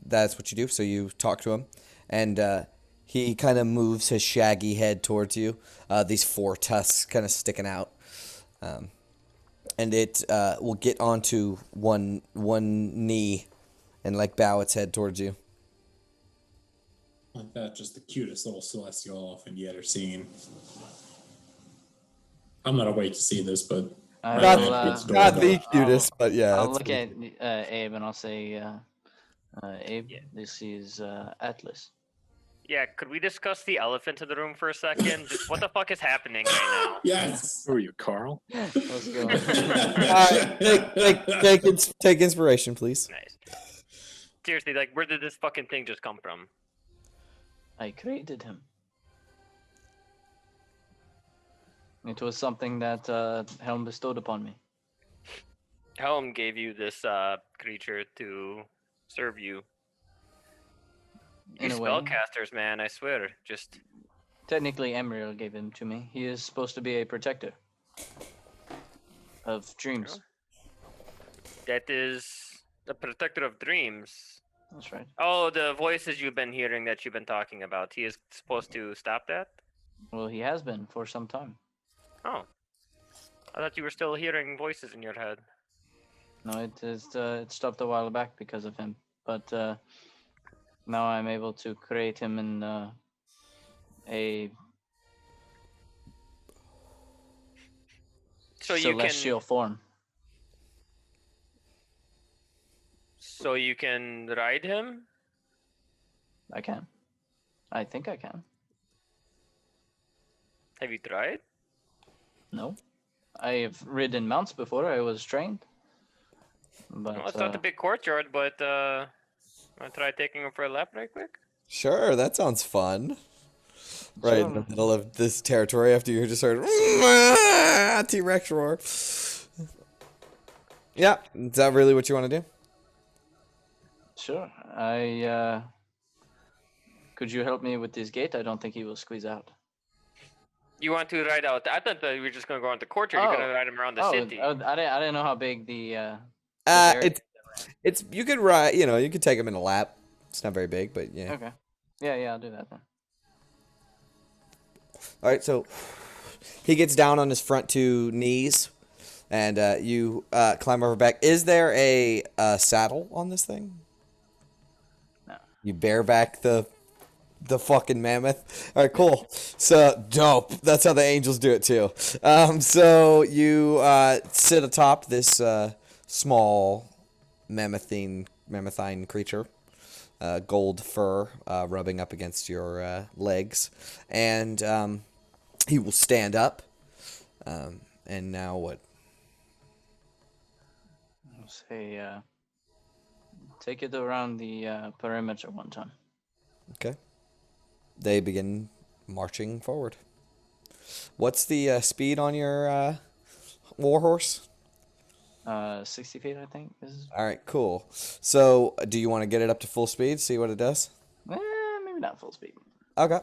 that's what you do? So you talk to him, and he kind of moves his shaggy head towards you. These 4 tusks kind of sticking out, and it will get onto one knee, and like bow its head towards you. Like that, just the cutest little celestial elephant you ever seen. I'm not awake to see this, but I Not, will, it's not the adorable. cutest, but yeah. I'll it's look pretty at Abe and I'll say, Abe, Yeah. this is Atlas. Yeah, could we discuss the elephant in the room for a second? Just what the fuck is happening right now? Yes. Who are you, Carl? Let's go. take inspiration, please. Nice. Seriously, like, where did this fucking thing just come from? I created him. It was something that Helm bestowed upon me. Helm gave you this creature to serve you. You In a way. spellcasters, man, I swear. Just Technically, Emriel gave him to me. He is supposed to be a protector of dreams. that is the protector of dreams. That's right. Oh, the voices you've been hearing that you've been talking about. He is supposed to stop that? Well, he has been for some time. Oh. I thought you were still hearing voices in your head. No, it stopped a while back because of him. But now I'm able to create him in a So celestial form. So you can ride him? I can. I think I can. Have you tried? No. I have ridden mounts before. I was trained. But Well, it's not the big courtyard, but wanna try taking him for a lap right quick? Sure, that sounds fun. Right in the Sure. middle of this territory after you just heard T-Rex roar. Yeah, is that really what you want to do? Sure. Could you help me with this gate? I don't think he will squeeze out. You want to ride out? I thought that we were just gonna go around the courtyard. You're gonna ride him around the city. I didn't know how big the area- It's you could ride, you could take him in a lap. It's not very big, but yeah. Okay. Yeah, I'll do that then. All right, so he gets down on his front 2 knees, and you climb over back. Is there a saddle on this thing? No. You bareback the fucking mammoth. All right, cool. So dope. That's how the angels do it too. So you sit atop this small mammothine creature. Gold fur rubbing up against your legs, and he will stand up. And now what? I'll say take it around the perimeter one time. Okay. They begin marching forward. What's the speed on your warhorse? 60 feet, I think. All right, cool. So, do you want to get it up to full speed? See what it does? Maybe not full speed. Okay.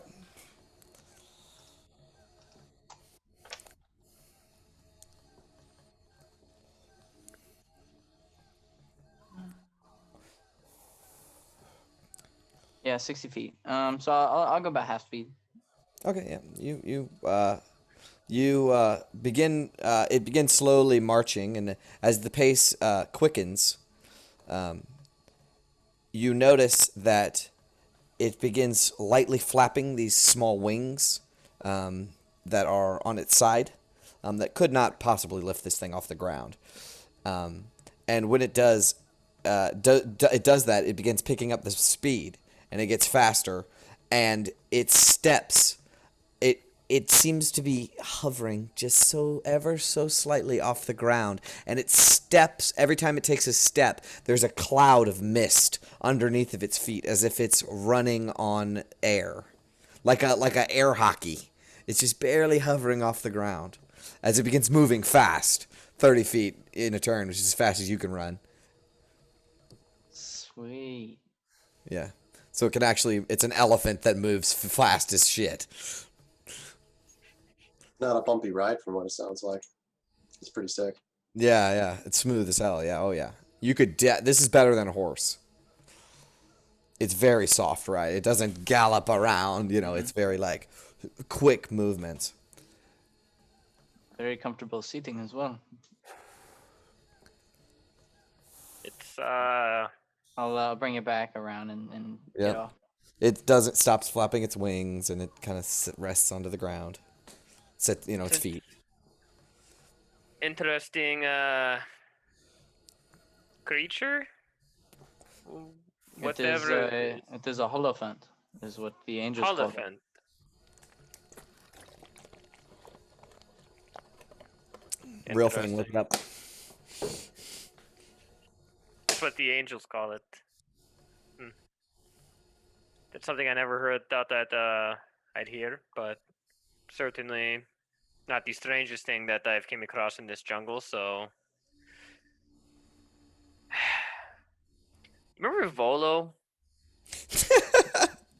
Yeah, 60 feet. So I'll go about half speed. Okay. Yeah. You begin. It begins slowly marching, and as the pace quickens, you notice that it begins lightly flapping these small wings that are on its side that could not possibly lift this thing off the ground. And when it does, it does that. It begins picking up the speed, and it gets faster, and it steps. It seems to be hovering just so ever so slightly off the ground, and it steps. Every time it takes a step, there's a cloud of mist underneath of its feet, as if it's running on air, like a air hockey. It's just barely hovering off the ground as it begins moving fast, 30 feet in a turn, which is as fast as you can run. Sweet. Yeah. So it can actually, it's an elephant that moves fast as shit. Not a bumpy ride from what it sounds like. It's pretty sick. Yeah, yeah. It's smooth as hell. Yeah, oh yeah. You could, this is better than a horse. It's very soft, right? It doesn't gallop around, it's very like quick movements. Very comfortable seating as well. It's I'll bring it back around and Yeah. get off. It doesn't stops flapping its wings, and it kind of rests onto the ground. Its feet. interesting creature. Whatever. It is a holophant, is what the angels call it. Holophant. Real thing, look it up. That's what the angels call it. That's something I never thought that I'd hear, but certainly not the strangest thing that I've came across in this jungle. So, remember Volo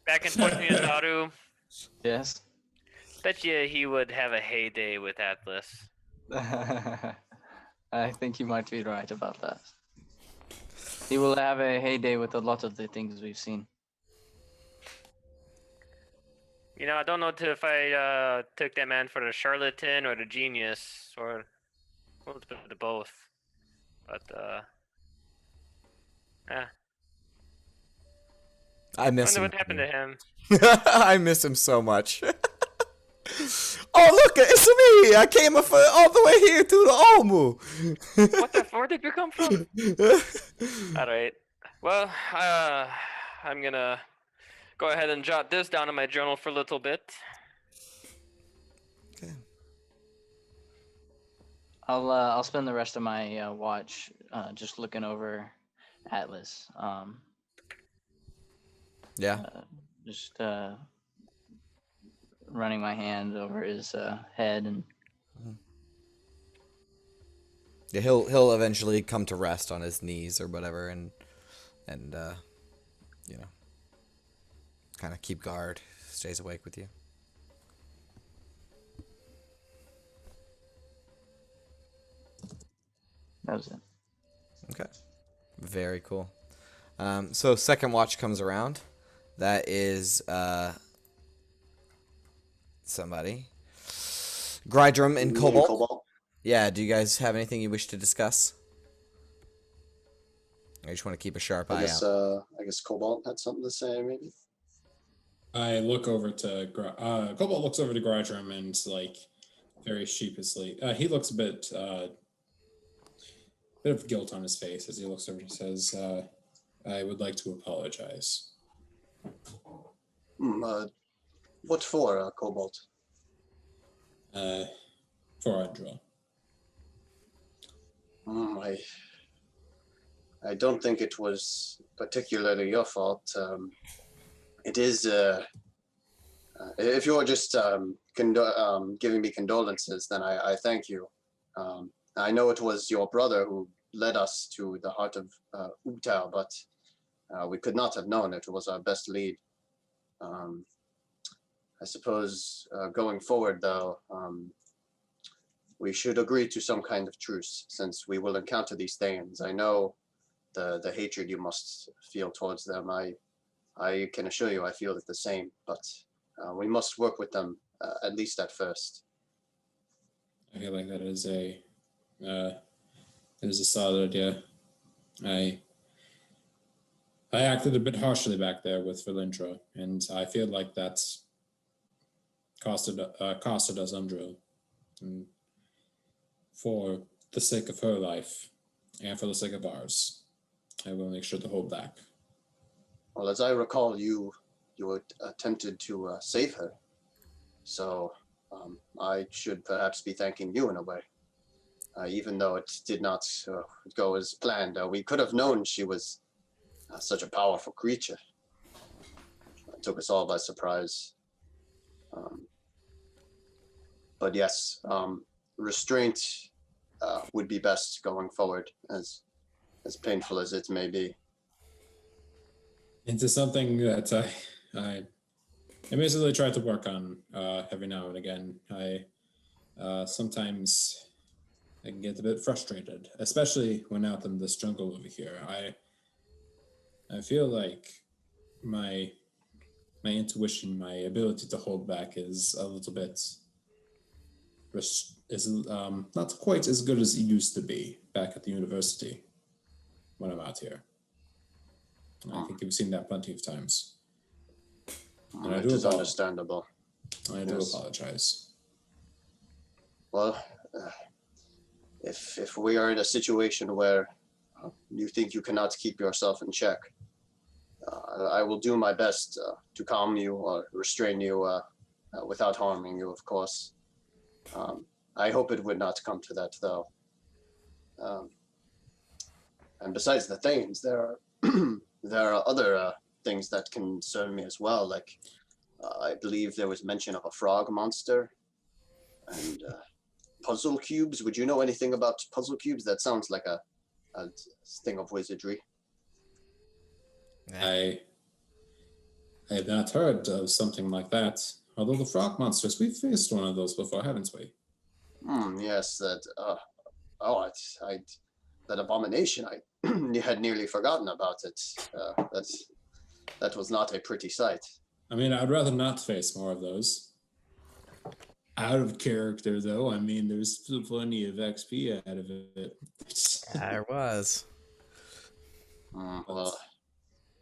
back in Fort Miyazuru? Yes. Bet you he would have a heyday with Atlas. I think you might be right about that. He will have a heyday with a lot of the things we've seen. I don't know if I took that man for a charlatan or a genius, or a little bit of both. But I miss wonder him. what happened to him. I miss him so much. Oh, look, it's me. I came all the way here to the Omu. Where did you come from? All right. Well, I'm gonna go ahead and jot this down in my journal for a little bit. Okay. I'll spend the rest of my watch just looking over Atlas. Yeah. Just running my hand over his head and Yeah, he'll eventually come to rest on his knees or whatever, and kind of keep guard, stays awake with you. that was it. Okay. Very cool. So second watch comes around. That is somebody. Grydrum and Me Cobalt. Cobalt. Yeah, do you guys have anything you wish to discuss? I just want to keep a sharp eye out. I guess Cobalt had something to say, maybe. I look over to Cobalt looks over to Grydrum and like very sheepishly. He looks a bit of guilt on his face as he looks over and says, "I would like to apologize." What for, Cobalt? For Andra. I don't think it was particularly your fault. It is. If you're just giving me condolences, then I thank you. I know it was your brother who led us to the heart of Utah, but we could not have known it was our best lead. I suppose going forward, though, we should agree to some kind of truce, since we will encounter these things. I know the hatred you must feel towards them. I can assure you I feel it the same, but we must work with them, at least at first. I feel like that is a solid idea. I acted a bit harshly back there with Valindra, and I feel like that's costed us Undra. And for the sake of her life, and for the sake of ours, I will make sure to hold back. Well, as I recall, you attempted to save her, so I should perhaps be thanking you in a way. Even though it did not go as planned, we could have known she was such a powerful creature. It took us all by surprise. But yes, restraint would be best going forward, as painful as it may be. Into something that I basically try to work on every now and again. I sometimes I can get a bit frustrated, especially when out in this jungle over here. I feel like my intuition, my ability to hold back is a little bit not quite as good as it used to be back at the university when I'm out here. I think you've seen that plenty of times. And It is understandable. I do apologize. Well, if we are in a situation where you think you cannot keep yourself in check, I will do my best to calm you or restrain you without harming you, of course. I hope it would not come to that, though. And besides the Thanes, there are there are other things that concern me as well. Like I believe there was mention of a frog monster and puzzle cubes. Would you know anything about puzzle cubes? That sounds like a thing of wizardry. I have not heard of something like that. Although the frog monsters, we've faced one of those before, haven't we? Yes, that. That abomination. I had nearly forgotten about it. That was not a pretty sight. I mean, I'd rather not face more of those. Out of character, though. I mean, there's plenty of XP out of it. There was. Well,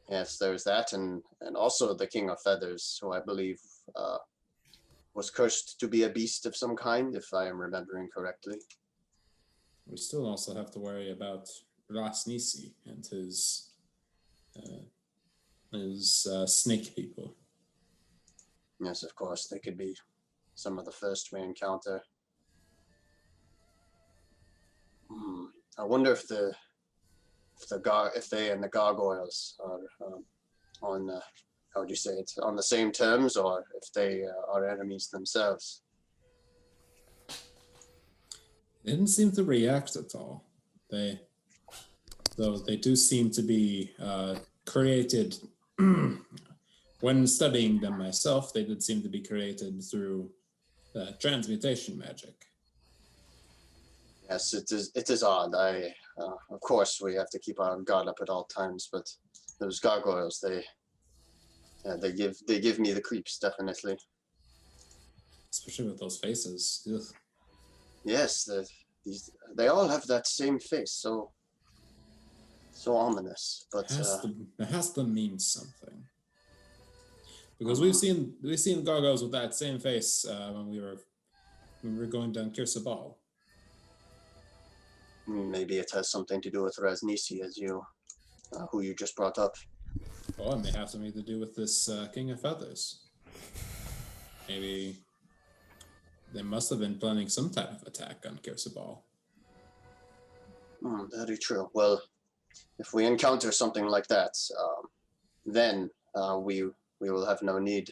yes, there's that, and also the King of Feathers, who I believe was cursed to be a beast of some kind, if I am remembering correctly. We still also have to worry about Rasnisi and his snake people. Yes, of course, they could be some of the first we encounter. I wonder if they and the gargoyles are on how would you say it, on the same terms, or if they are enemies themselves. They didn't seem to react at all. Though they do seem to be created. When studying them myself, they did seem to be created through transmutation magic. Yes, it is odd. Of course, we have to keep our guard up at all times, but those gargoyles, they give me the creeps, definitely. Especially with those faces. Ugh. Yes, they all have that same face, so ominous. But it has to mean something. Because we've seen gargoyles with that same face when we were going down Kirsabal. Maybe it has something to do with Rasnisi, who you just brought up. Or it may have something to do with this King of Feathers. Maybe they must have been planning some type of attack on Kirsabal. Very true. Well, if we encounter something like that, then we will have no need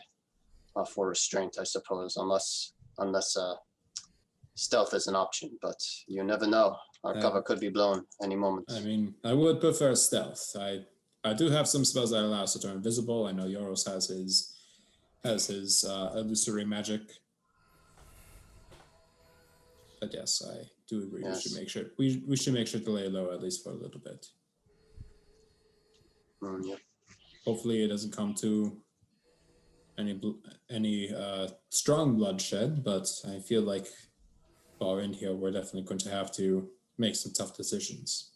for restraint, I suppose, unless stealth is an option. But you never know. Our cover could be blown any moment. I mean, I would prefer stealth. I do have some spells that allow us to turn invisible. I know Yoros has his illusory magic. But yes, I do agree. Yes. We should make sure to lay low at least for a little bit. Yeah. Hopefully, it doesn't come to any strong bloodshed. But I feel like while we're in here, we're definitely going to have to make some tough decisions.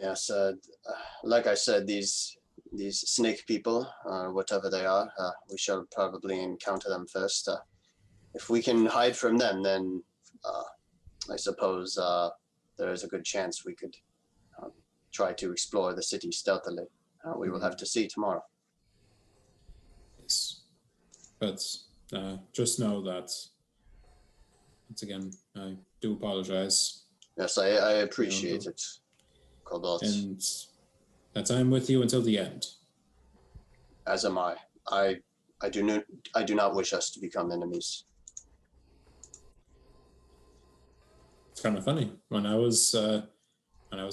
Yes, like I said, these snake people, whatever they are, we shall probably encounter them first. If we can hide from them, then I suppose there is a good chance we could try to explore the city stealthily. We will have to see tomorrow. Yes. But just know that, once again, I do apologize. Yes, I appreciate it, Cobalt. And that I'm with you until the end. As am I. I do not wish us to become enemies. It's kind of funny. When I was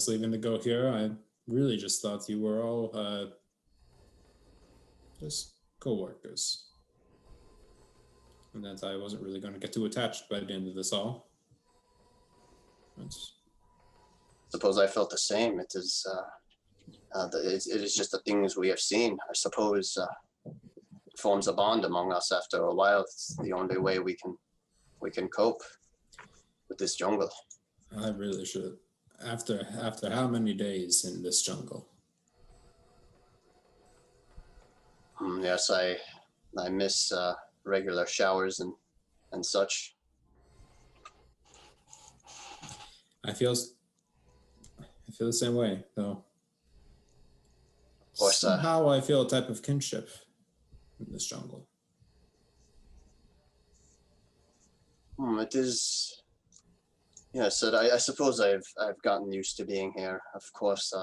leaving to go here, I really just thought you were all just co-workers, and that I wasn't really going to get too attached by the end of this all. Suppose I felt the same. It is just the things we have seen. I suppose it forms a bond among us after a while. It's the only way we can cope with this jungle. I really should. After how many days in this jungle? Yes, I miss regular showers and such. I feel the same way, though. Of course, somehow I feel a type of kinship in this jungle. It is. Yes, I suppose I've gotten used to being here. Of course,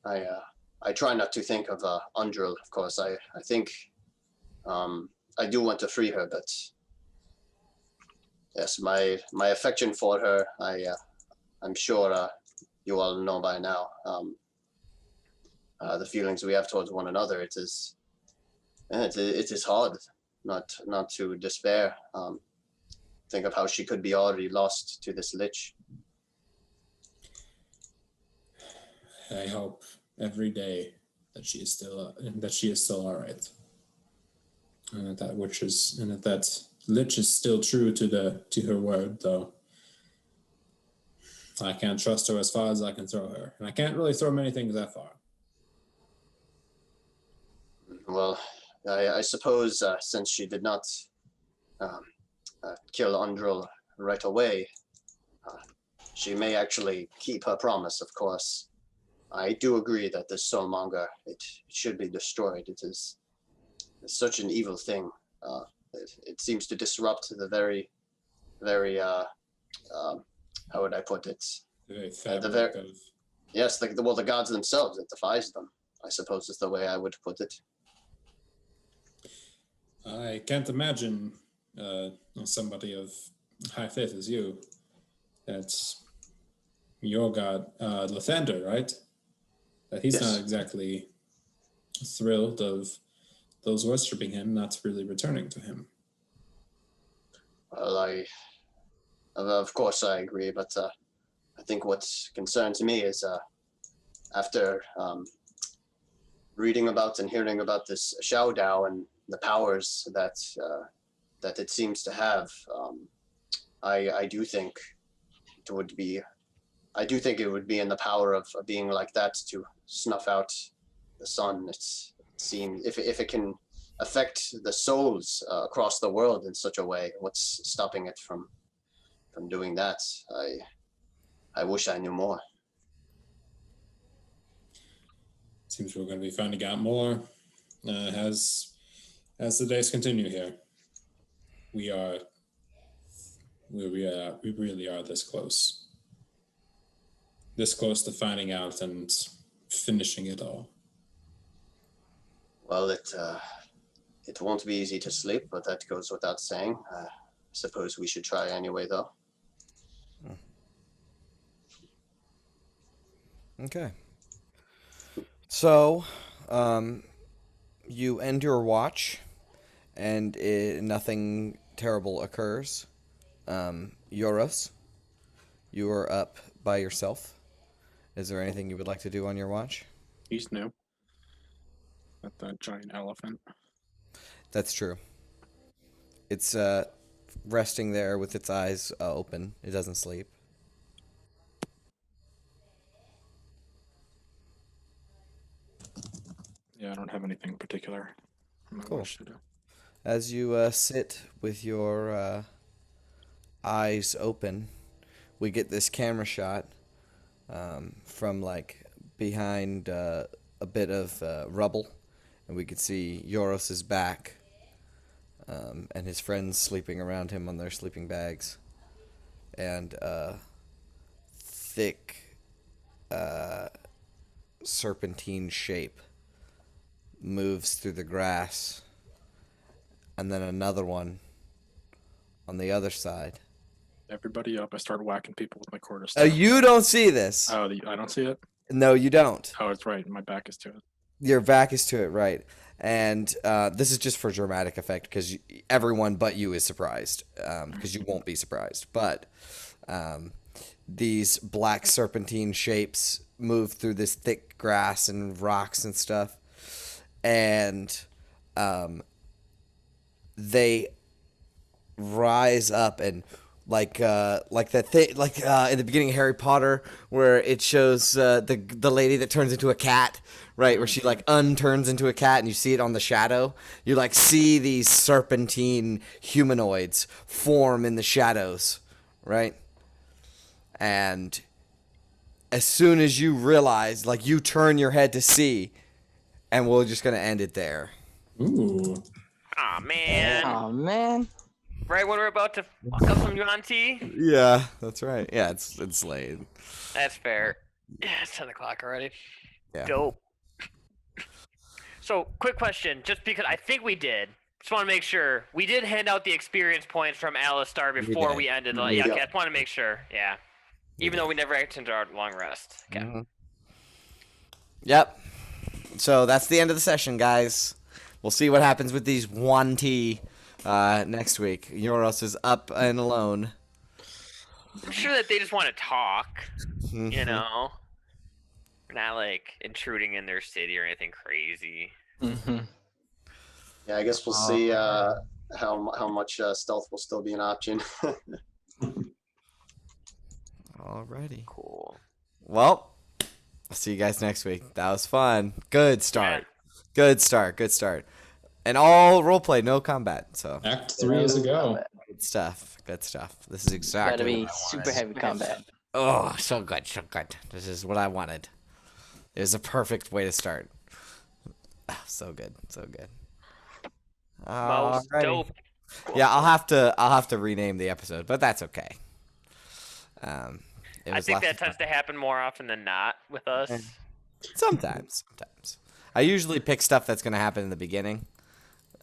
I try not to think of Undril. Of course, I think I do want to free her, but yes, my affection for her, I'm sure you all know by now. The feelings we have towards one another. It is hard not to despair. Think of how she could be already lost to this lich. I hope every day that she is still all right, and that lich is still true to her word. Though I can't trust her as far as I can throw her, and I can't really throw many things that far. Well, I suppose since she did not kill Undril right away, she may actually keep her promise. Of course, I do agree that this soulmonger, it should be destroyed. It's such an evil thing. It seems to disrupt the very how would I put it? The very fabric of. Yes, the gods themselves. It defies them, I suppose, is the way I would put it. I can't imagine somebody of high faith as you. That's your god, Lathander, right? That he's Yes. not exactly thrilled of those worshipping him not really returning to him. Well, of course I agree, but I think what concerns me is after reading about and hearing about this Xiao Dao and the powers that it seems to have, I do think it would be. I do think it would be in the power of a being like that to snuff out the sun. It seems if it can affect the souls across the world in such a way, what's stopping it from doing that? I wish I knew more. Seems we're going to be finding out more as the days continue here. We really are this close to finding out and finishing it all. Well, it won't be easy to sleep, but that goes without saying. I suppose we should try anyway, though. Okay. So, you end your watch, and nothing terrible occurs. Euros, you are up by yourself. Is there anything you would like to do on your watch? He's new. At that giant elephant. That's true. It's resting there with its eyes open. It doesn't sleep. Yeah, I don't have anything particular. I Cool. wish to do. As you sit with your eyes open, we get this camera shot from like behind a bit of rubble, and we could see Yoros's back and his friends sleeping around him on their sleeping bags, and thick serpentine shape moves through the grass, and then another one on the other side. Everybody up. I start whacking people with my quarterstaff. You don't see this. Oh, I don't see it? No, you don't. Oh, it's right. My back is to it. Your back is to it, right? And this is just for dramatic effect because everyone but you is surprised because you won't be surprised. But these black serpentine shapes move through this thick grass and rocks and stuff, and they rise up and like that thing in the beginning of Harry Potter where it shows the lady that turns into a cat, right, where she like unturns into a cat and you see it on the shadow. You like see these serpentine humanoids form in the shadows, right? And as soon as you realize, like, you turn your head to see, and we're just gonna end it there. Ooh. Aw, man. Oh man. Right when we're about to fuck up some Yuan-Ti? Yeah, that's right. Yeah, it's late. That's fair. Yeah, it's 10 o'clock already. Yeah. Dope. So, quick question, just because I think we did. Just want to make sure. We did hand out the experience points from Alistar before did. we ended. We Yeah, did. okay, I just want to make sure. Yeah. Even though we never entered our long rest. Okay. Mhm. Yep. So that's the end of the session, guys. We'll see what happens with these Yuan-Ti next week. Euros is up and alone. I'm sure that they just want to talk, you Mhm. know? We're not, like, intruding in their city or anything crazy. Mm-hmm. Yeah, I guess we'll see how much stealth will still be an option. Alrighty. Cool. Well, I'll see you guys next week. That was fun. Good start. Good start. Good start. And all roleplay, no combat. So Act 3 is a go. good stuff. Good stuff. This is exactly Gotta be what I super wanted. heavy combat. Oh, so good, so good. This is what I wanted. It was a perfect way to start. Ah, so good, so good. Most Alrighty. dope. Yeah, I'll have to rename the episode, but that's okay. It I was think lots that of fun. tends to happen more often than not with us. Sometimes. I usually pick stuff that's gonna happen in the beginning,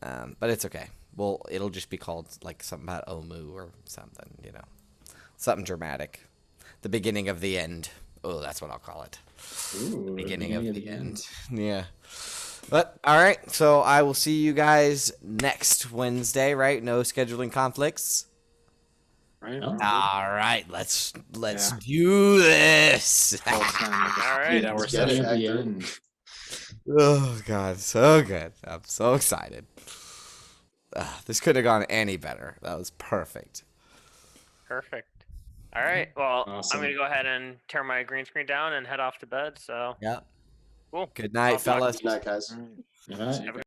but it's okay. Well, it'll just be called like something about Omu or something, you know, something dramatic. The beginning of the end. Oh, that's what I'll call it. Ooh, Beginning of the end. Yeah. But all right, so I will see you guys next Wednesday, right? No scheduling conflicts. Right? Oh. All right, let's Yeah. do this. Full time. All right. 8-hour Let's get it, session. At the Hector. end. Oh god, so good. I'm so excited. This could have gone any better. That was perfect. Perfect. All right. Well, Awesome. I'm going to go ahead and turn my green screen down and head off to bed. So, Yeah. cool. Good night, I'll talk to fellas. Good night, guys. All right. All right. See you guys.